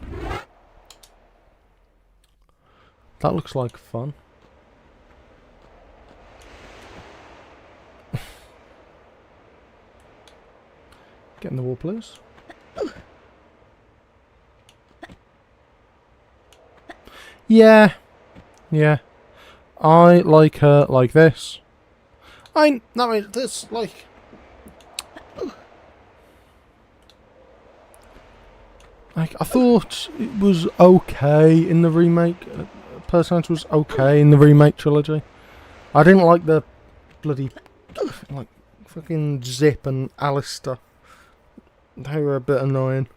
That looks like fun. Get in the wall, please. Yeah. Yeah. I like her like this. I mean, this, like... Like, I thought it was okay in the remake. Personage was okay in the remake trilogy. I didn't like the bloody... like, fucking Zip and Alistair. They were a bit annoying.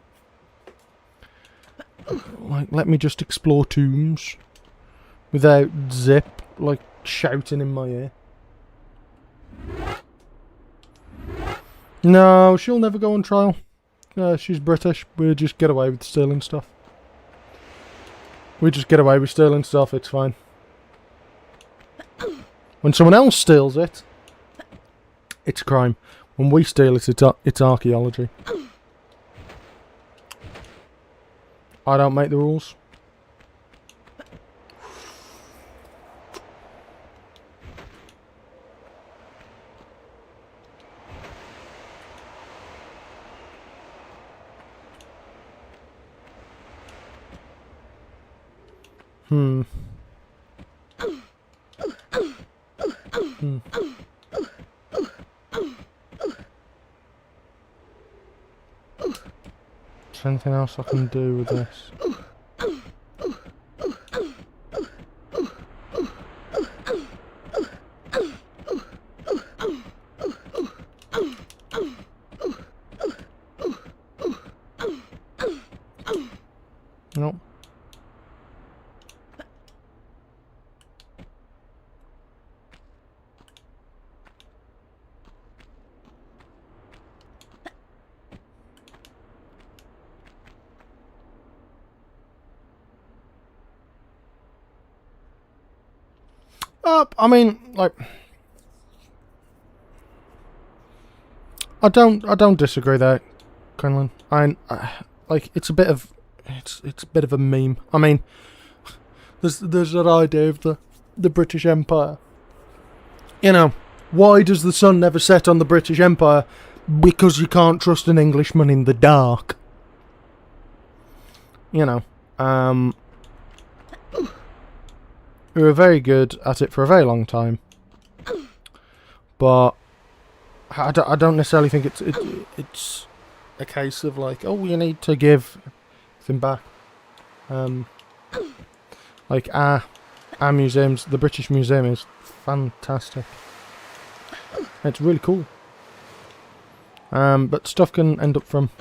Like, let me just explore tombs. Without Zip, like, shouting in my ear. No, she'll never go on trial. She's British. We'll just get away with stealing stuff. We just get away with stealing stuff, it's fine. When someone else steals it, it's a crime. When we steal it, it's archaeology. I don't make the rules. Hmm. Is there anything else I can do with this? Nope. I mean, like, I don't disagree there, Quinlan. Like, it's a bit of a meme. I mean, there's that idea of the British Empire. You know, why does the sun never set on the British Empire? Because you can't trust an Englishman in the dark. You know, we were very good at it for a very long time, but I don't necessarily think it's a case of like, oh, you need to give them back. Like our museums, the British Museum is fantastic. It's really cool. But stuff can end up from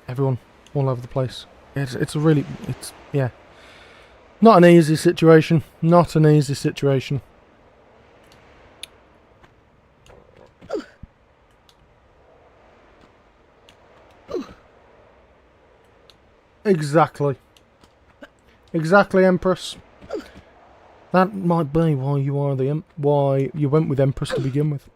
everyone all over the place. Yeah. Not an easy situation. Not an easy situation. Exactly. Exactly, Empress. That might be why you are why you went with Empress to begin with.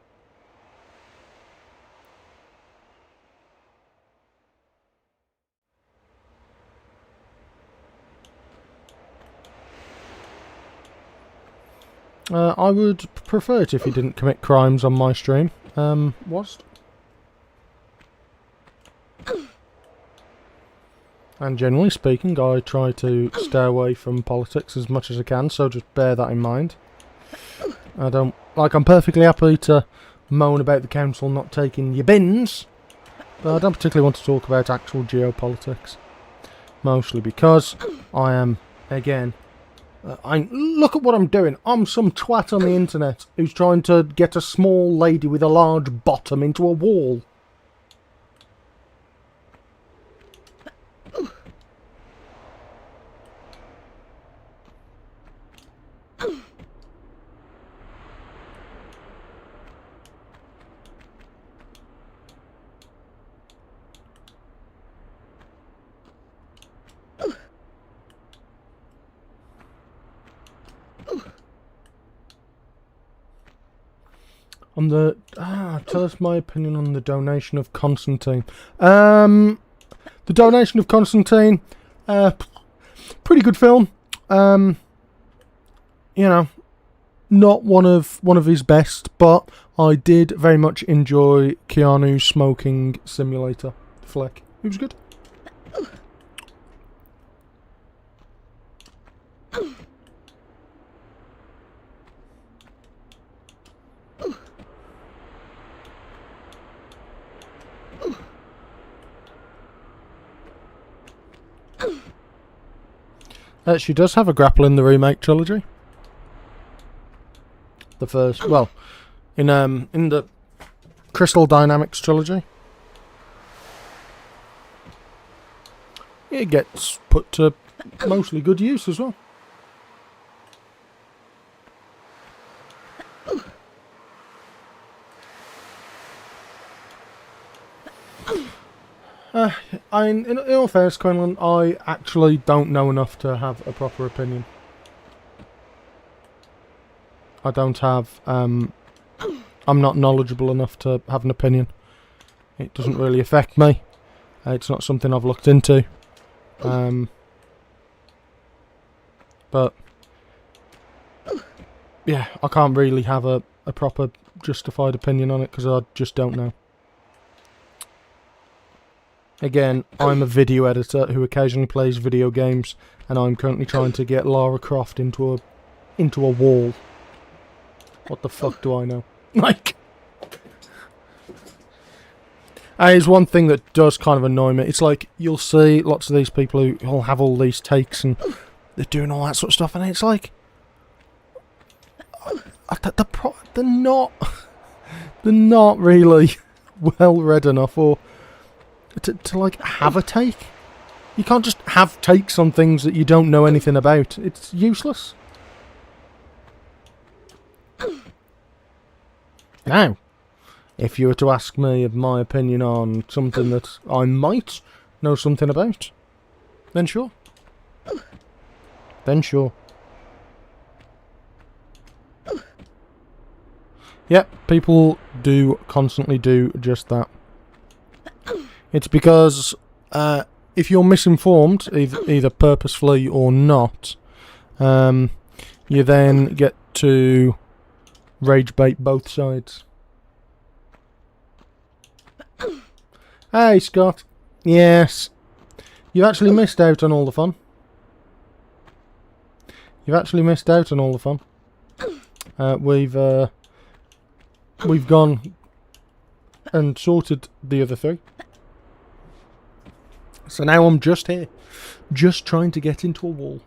I would prefer it if you didn't commit crimes on my stream. What? And generally speaking, I try to stay away from politics as much as I can, so just bear that in mind. I'm perfectly happy to moan about the council not taking your bins, but I don't particularly want to talk about actual geopolitics. Mostly because I am, again... look at what I'm doing. I'm some twat on the internet who's trying to get a small lady with a large bottom into a wall. On the tell us my opinion on the donation of Constantine. The donation of Constantine, pretty good film. You know, not one of his best, but I did very much enjoy Keanu's smoking simulator flick. It was good. She does have a grapple in the remake trilogy. The first, well, in the Crystal Dynamics trilogy, it gets put to mostly good use as well. In all fairness, Quinlan, I actually don't know enough to have a proper opinion. I don't have, I'm not knowledgeable enough to have an opinion. It doesn't really affect me. It's not something I've looked into. But, yeah, I can't really have a proper justified opinion on it because I just don't know. Again, I'm a video editor who occasionally plays video games, and I'm currently trying to get Lara Croft into a wall. What the fuck do I know? Like, it's one thing that does kind of annoy me. It's like you'll see lots of these people who will have all these takes and they're doing all that sort of stuff, and it's like they're not really well read enough or to like have a take. You can't just have takes on things that you don't know anything about. It's useless. Now, if you were to ask me of my opinion on something that I might know something about, then sure. Then sure. Yep, people do constantly do just that. It's because if you're misinformed, either purposefully or not, you then get to rage bait both sides. Hey, Scott. Yes. You actually missed out on all the fun. You've actually missed out on all the fun. We've gone and sorted the other three. So now I'm just here. Just trying to get into a wall.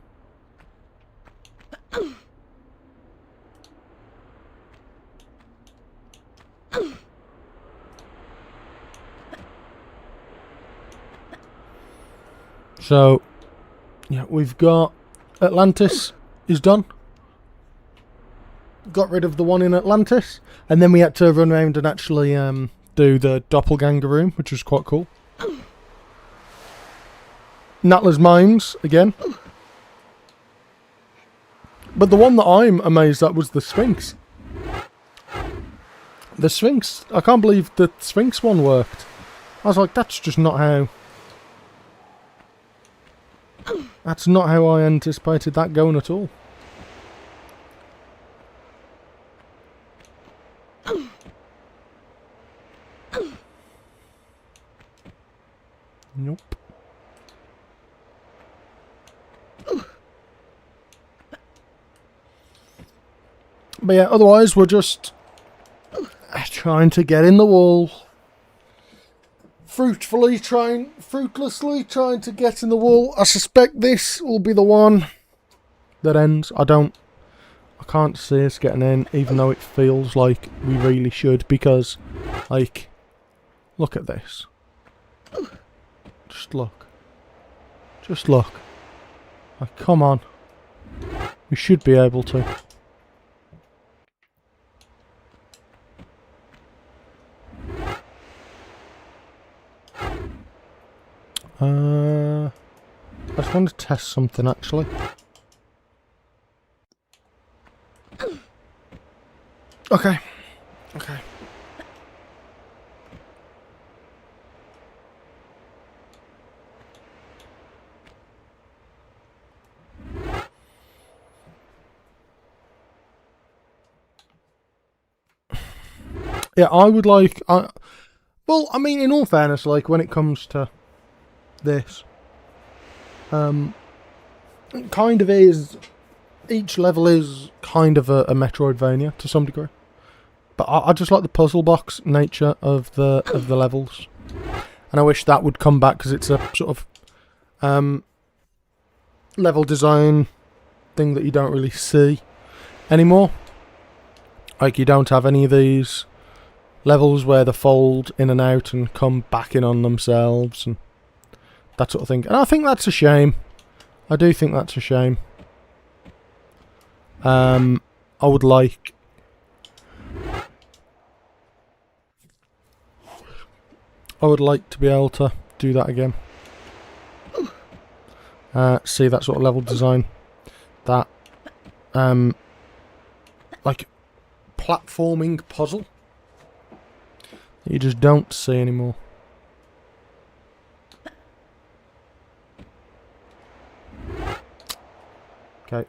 So, yeah, we've got Atlantis is done. Got rid of the one in Atlantis, and then we had to run around and actually do the doppelganger room, which was quite cool. Natla's Mines again. But the one that I'm amazed at was the Sphinx. The Sphinx, I can't believe the Sphinx one worked. I was like, that's just not how... That's not how I anticipated that going at all. Nope. But yeah, otherwise we're just trying to get in the wall. Fruitlessly trying to get in the wall. I suspect this will be the one that ends. I can't see us getting in, even though it feels like we really should, because, like, look at this. Just look. Just look. Like, come on. We should be able to. I just want to test something actually. Okay. Okay. Yeah, I would like. Well, I mean, in all fairness, like when it comes to this, it kind of is. Each level is kind of a Metroidvania to some degree, but I just like the puzzle box nature of the levels, and I wish that would come back because it's a sort of level design thing that you don't really see anymore. Like you don't have any of these levels where they fold in and out and come back in on themselves and that sort of thing. And I think that's a shame. I do think that's a shame. I would like to be able to do that again. See that sort of level design. That like platforming puzzle that you just don't see anymore. Okay.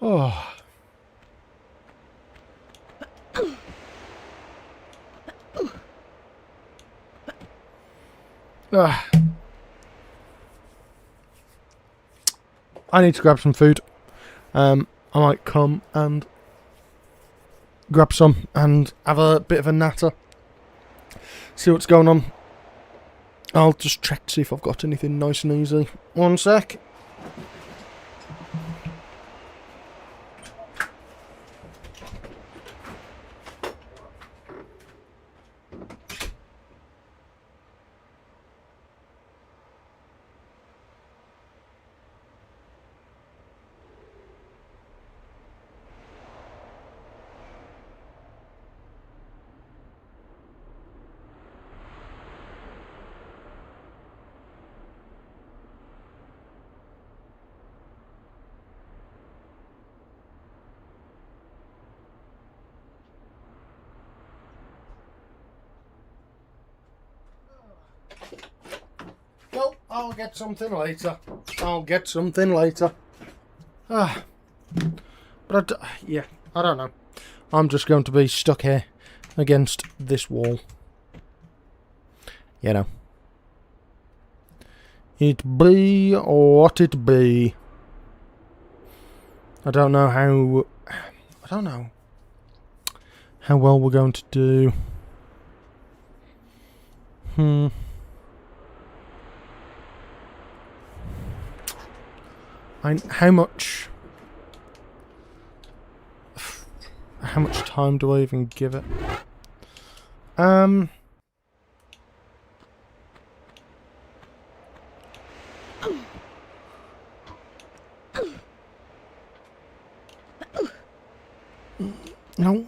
Oh. Ah. I need to grab some food. I might come and grab some and have a bit of a natter. See what's going on. I'll just check to see if I've got anything nice and easy. One sec. Well, I'll get something later. Ah. But yeah, I don't know. I'm just going to be stuck here against this wall. You know. It be what it be. I don't know how well we're going to do. How much time do I even give it? No.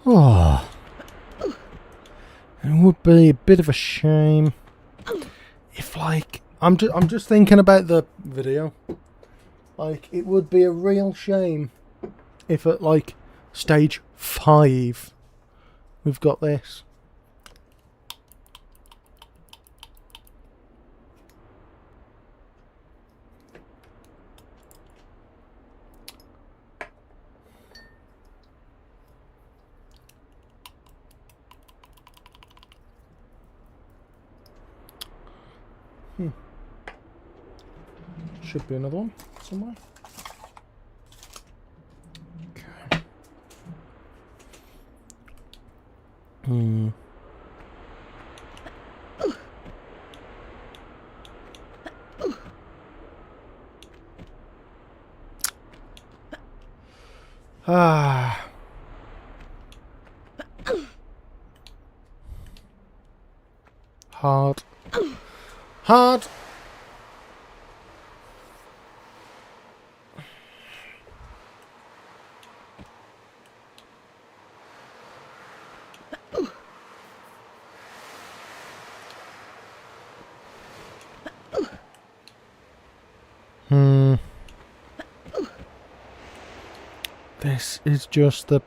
Oh. It would be a bit of a shame if, like, I'm just thinking about the video. Like, it would be a real shame if at, like, stage 5 we've got this. Should be another one somewhere. Okay. Ah. Hard. Hard. This is just the...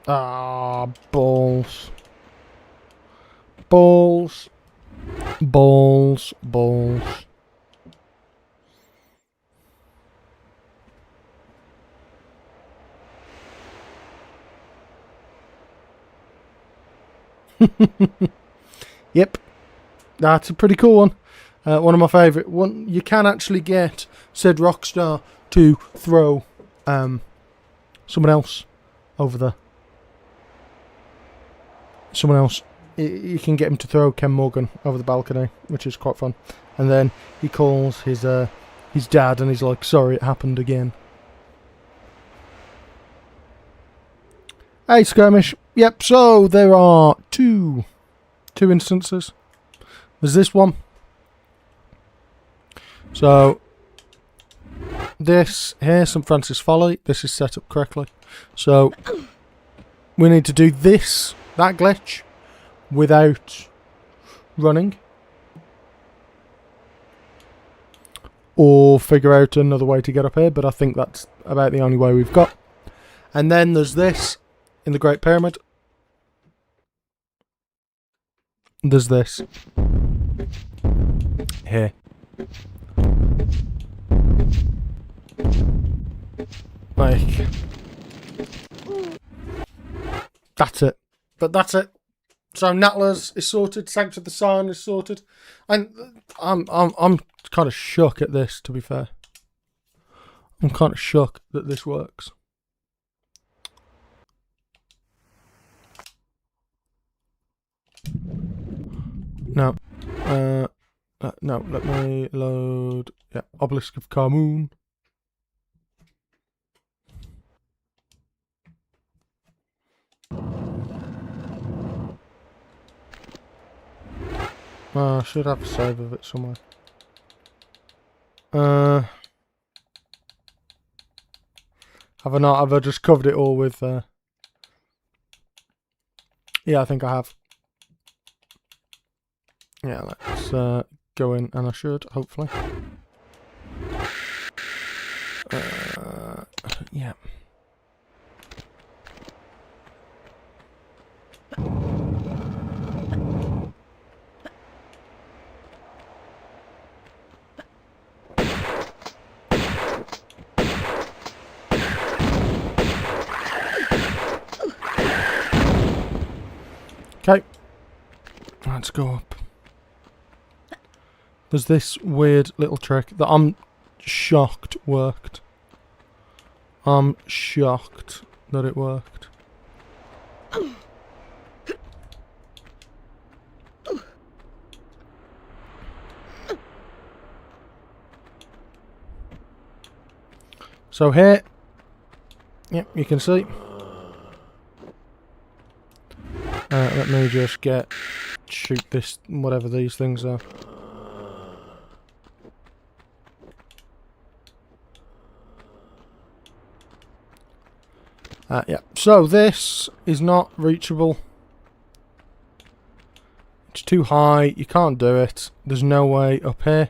balls. Balls. Balls. Balls. Yep. That's a pretty cool one. One of my favourite. One you can actually get said Rockstar to throw someone else over there. Someone else. You can get him to throw Ken Morgan over the balcony, which is quite fun. And then he calls his dad and he's like, sorry, it happened again. Hey, Skirmish. Yep, so there are two instances. There's this one. So, this here, St. Francis Folly, this is set up correctly. So, we need to do this, that glitch, without running. Or figure out another way to get up here, but I think that's about the only way we've got. And then there's this, in the Great Pyramid. There's this. Here. Like, that's it. But that's it. So Natla's is sorted. Sancts of the Sign is sorted. And I'm kind of shook at this, to be fair. I'm kind of shook that this works. No. No, let me load. Yeah, Obelisk of Carmoon. I should have a save of it somewhere. Have I not? Have I just covered it all with... Yeah, I think I have. Yeah, let's go in, and I should, hopefully. Yeah. Okay. Let's go up. There's this weird little trick that I'm shocked worked. I'm shocked that it worked. So here, yep, you can see. Let me just shoot this, whatever these things are. Yeah, so this is not reachable. It's too high, you can't do it. There's no way up here.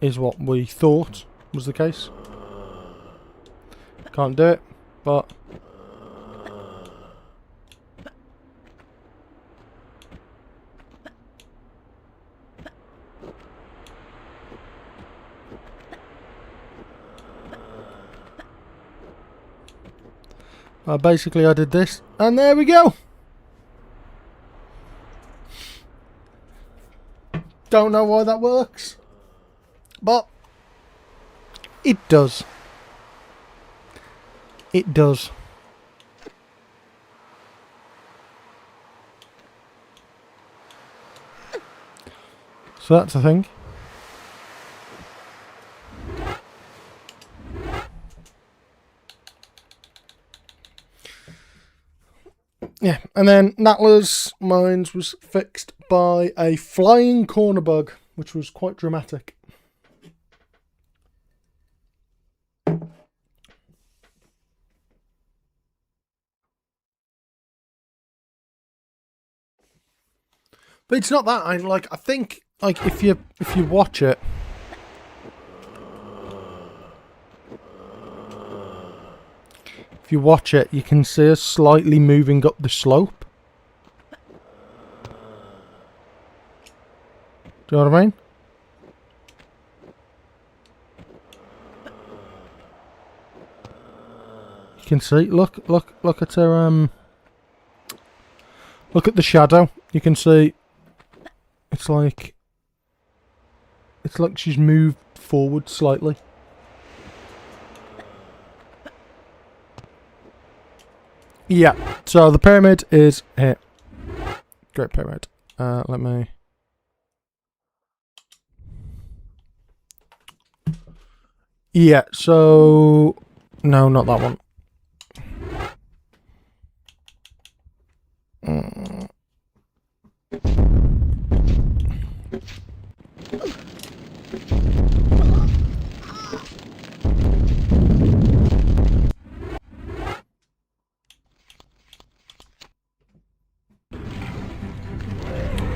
Is what we thought was the case. Can't do it, but... basically I did this, and there we go! Don't know why that works. But it does. It does. So that's the thing. Yeah, and then Natla's mines was fixed by a flying corner bug, which was quite dramatic. But it's not that. I think if you watch it, you can see us slightly moving up the slope. Do you know what I mean? You can see. Look at her. Look at the shadow. You can see. It's like she's moved forward slightly. Yeah. So the pyramid is here. Great pyramid. Let me. Yeah. So no, not that one.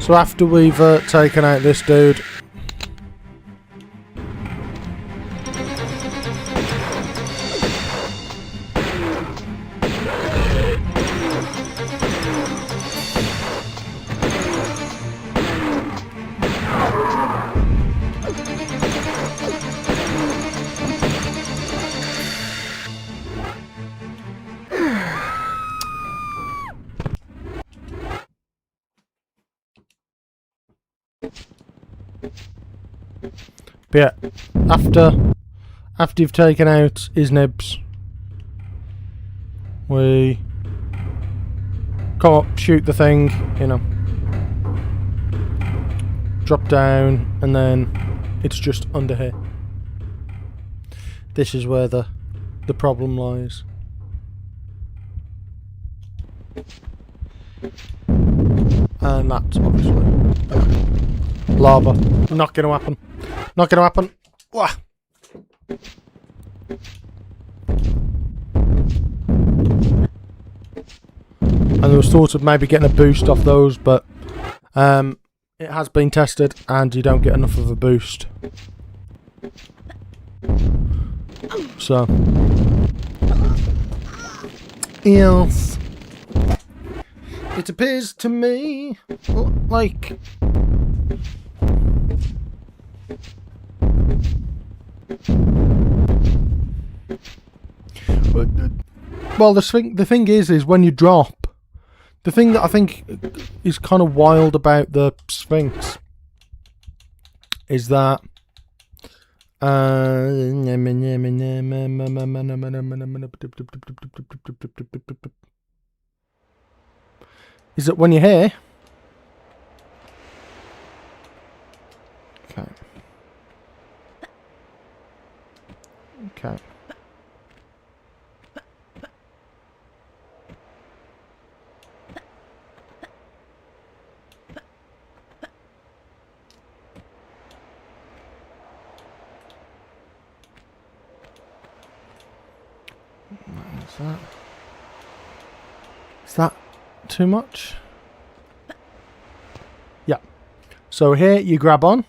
So after we've taken out this dude, but yeah, after you've taken out his nibs, we come up, shoot the thing, you know, drop down, and then it's just under here. This is where the problem lies. And that's obviously lava. Not going to happen. Not going to happen. Wah. And there was thoughts of maybe getting a boost off those, but it has been tested and you don't get enough of a boost. So yes, it appears to me like well, the thing is when you drop, the thing that I think is kind of wild about the Sphinx is that when you're here, okay. Is that too much? Yeah. So here you grab on.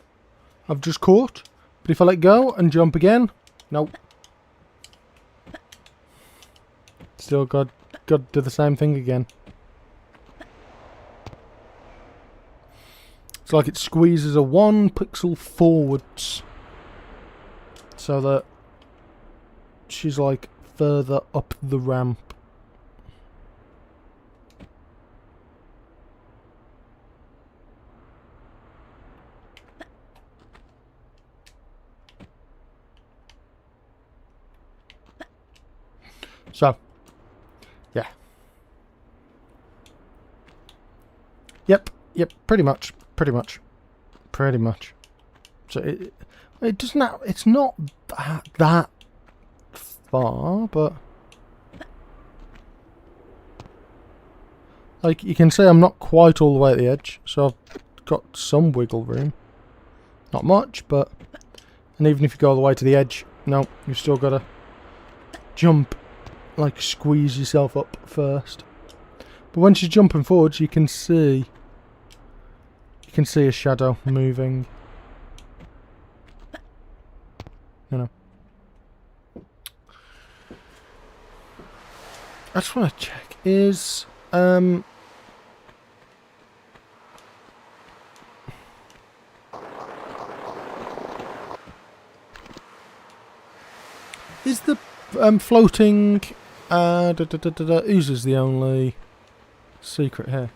I've just caught. But if I let go and jump again, nope. Still got to do the same thing again. It's like it squeezes a 1 pixel forwards. So that she's like further up the ramp. So, yeah. Yep, pretty much. So it doesn't have, it's not that far, but like you can see I'm not quite all the way at the edge, so I've got some wiggle room. Not much, but and even if you go all the way to the edge, no, you've still got to jump, like squeeze yourself up first. But once you're jumping forwards, you can see a shadow moving. You know. I just want to check. Is the floating oozes the only secret here?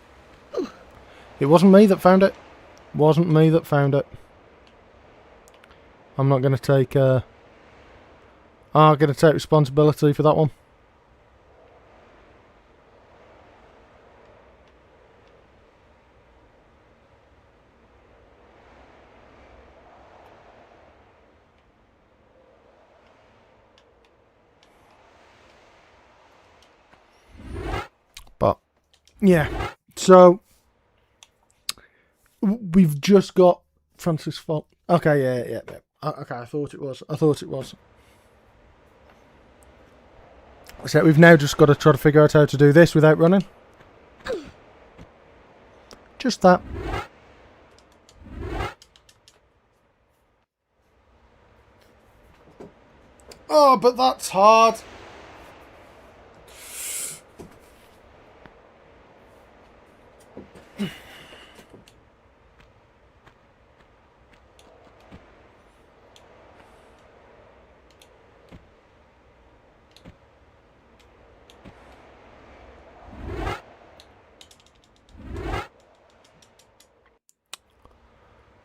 It wasn't me that found it. Wasn't me that found it. I'm not going to take. I'm going to take responsibility for that one. But yeah, so we've just got Francis Fault. Okay, yeah. Okay, I thought it was. So we've now just got to try to figure out how to do this without running. Just that. Oh, but that's hard.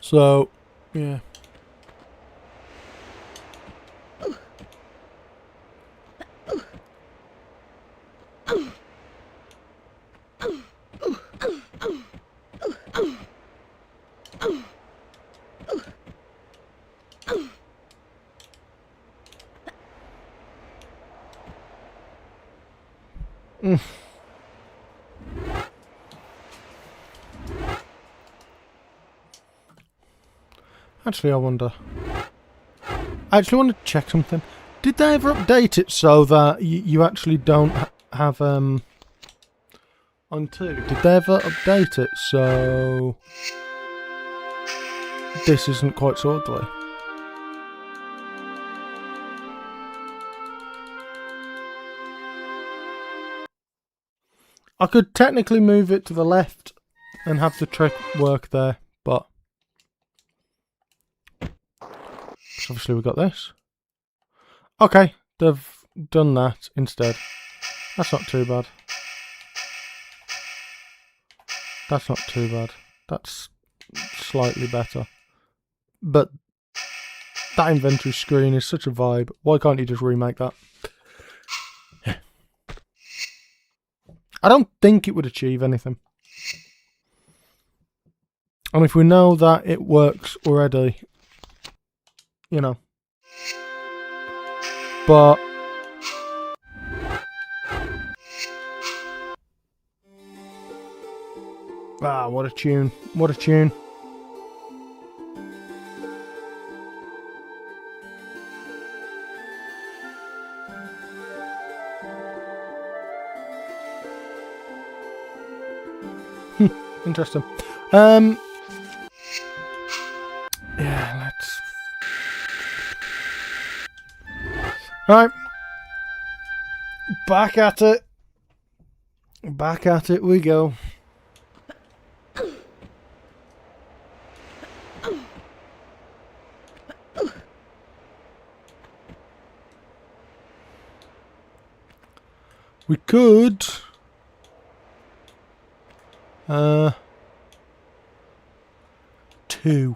So, yeah. Actually, I wonder. I actually want to check something. Did they ever update it so that you actually don't have on 2? Did they ever update it so this isn't quite so ugly? I could technically move it to the left and have the trick work there, but obviously we've got this. Okay, they've done that instead. That's not too bad. That's not too bad. That's slightly better. But that inventory screen is such a vibe. Why can't you just remake that? I don't think it would achieve anything. And if we know that it works already, you know. But what a tune. What a tune. Interesting. Yeah, let's. Right. Back at it. Back at it we go. We could. 2.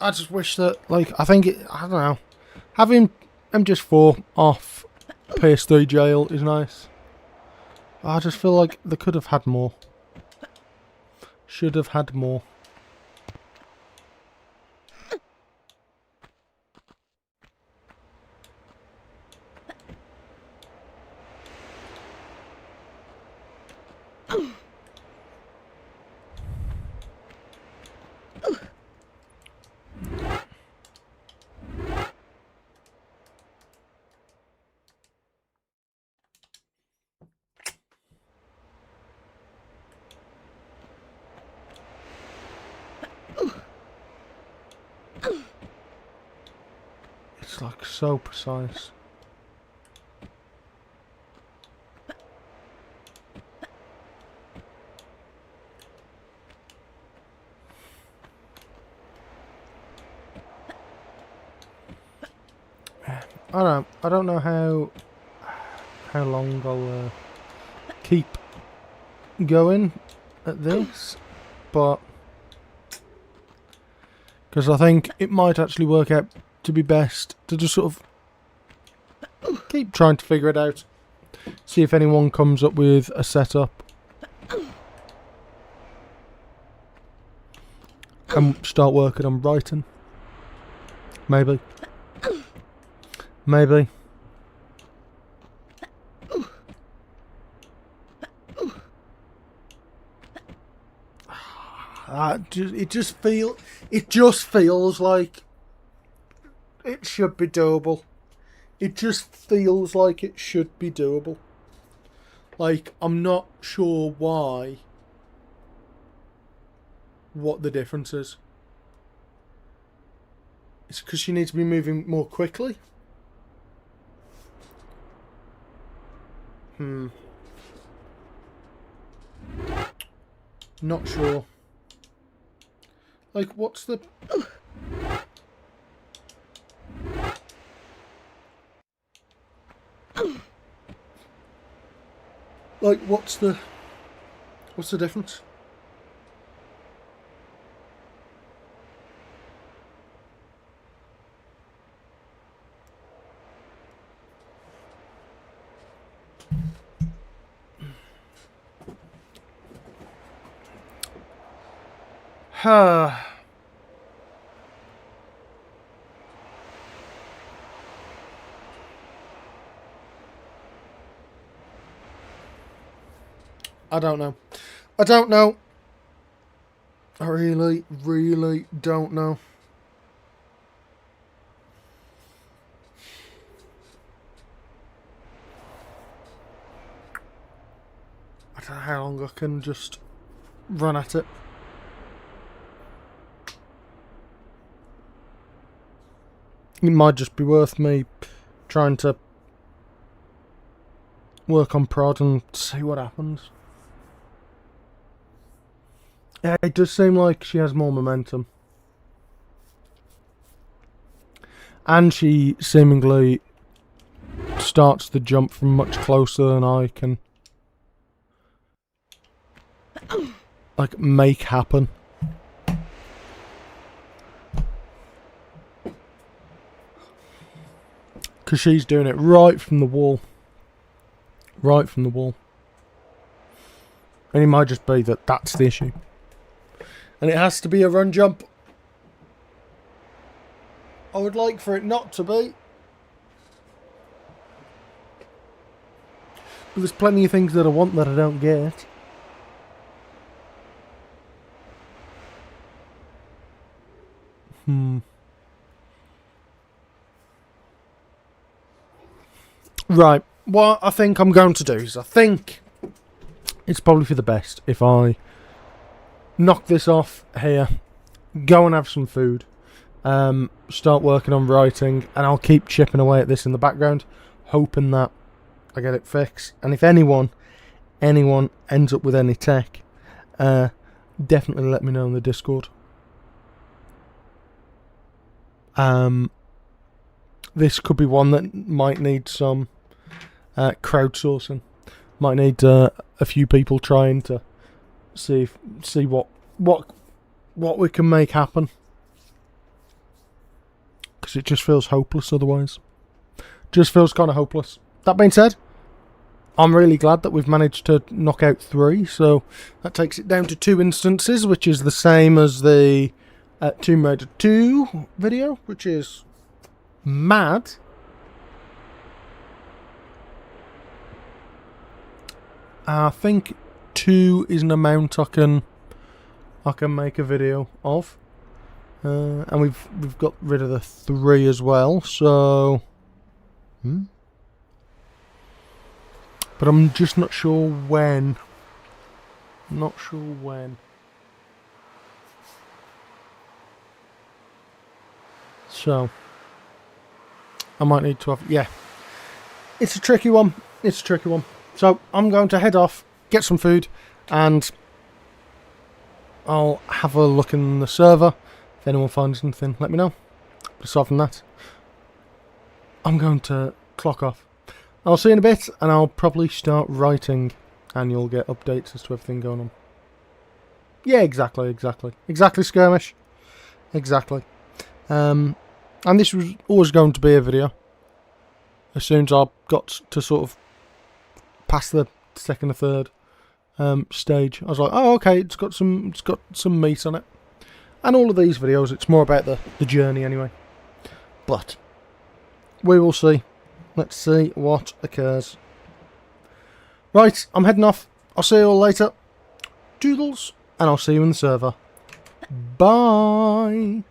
I just wish that, like, I don't know, having MGS4 off PS3 jail is nice. I just feel like they could have had more. Should have had more. It's like so precise. I don't know how long I'll keep going at this, but because I think it might actually work out to be best to just sort of keep trying to figure it out. See if anyone comes up with a setup. And start working on writing. Maybe. Maybe. It just feels like it should be doable. It just feels like it should be doable. Like, I'm not sure what the difference is. It's because she needs to be moving more quickly. Not sure. Like, what's the... Like, what's the difference? I don't know. I don't know. I really, really don't know. I don't know how long I can just run at it. It might just be worth me trying to work on prod and see what happens. Yeah, it does seem like she has more momentum. And she seemingly starts the jump from much closer than I can like make happen. Because she's doing it right from the wall. Right from the wall. And it might just be that that's the issue. And it has to be a run jump. I would like for it not to be. But there's plenty of things that I want that I don't get. Right. What I think I'm going to do is I think it's probably for the best if I knock this off here, go and have some food, start working on writing, and I'll keep chipping away at this in the background, hoping that I get it fixed. And if anyone ends up with any tech, definitely let me know in the Discord. This could be one that might need some crowdsourcing. Might need a few people trying to see what we can make happen. because it just feels hopeless otherwise. Just feels kind of hopeless. That being said, I'm really glad that we've managed to knock out 3, so that takes it down to 2 instances, which is the same as the Tomb Raider 2 video, which is mad. I think 2 is an amount I can make a video of, and we've got rid of the 3 as well. So, but I'm just not sure when. Not sure when. So, I might need to have... Yeah. It's a tricky one. It's a tricky one. So, I'm going to head off, get some food, and I'll have a look in the server. If anyone finds anything, let me know. But aside from that, I'm going to clock off. I'll see you in a bit, and I'll probably start writing, and you'll get updates as to everything going on. Yeah, exactly, Skirmish. Exactly. And this was always going to be a video. As soon as I got to sort of past the second or third stage, I was like, oh, okay, it's got some meat on it. And all of these videos, it's more about the journey anyway. But we will see. Let's see what occurs. Right, I'm heading off. I'll see you all later. Doodles, and I'll see you in the server. Bye.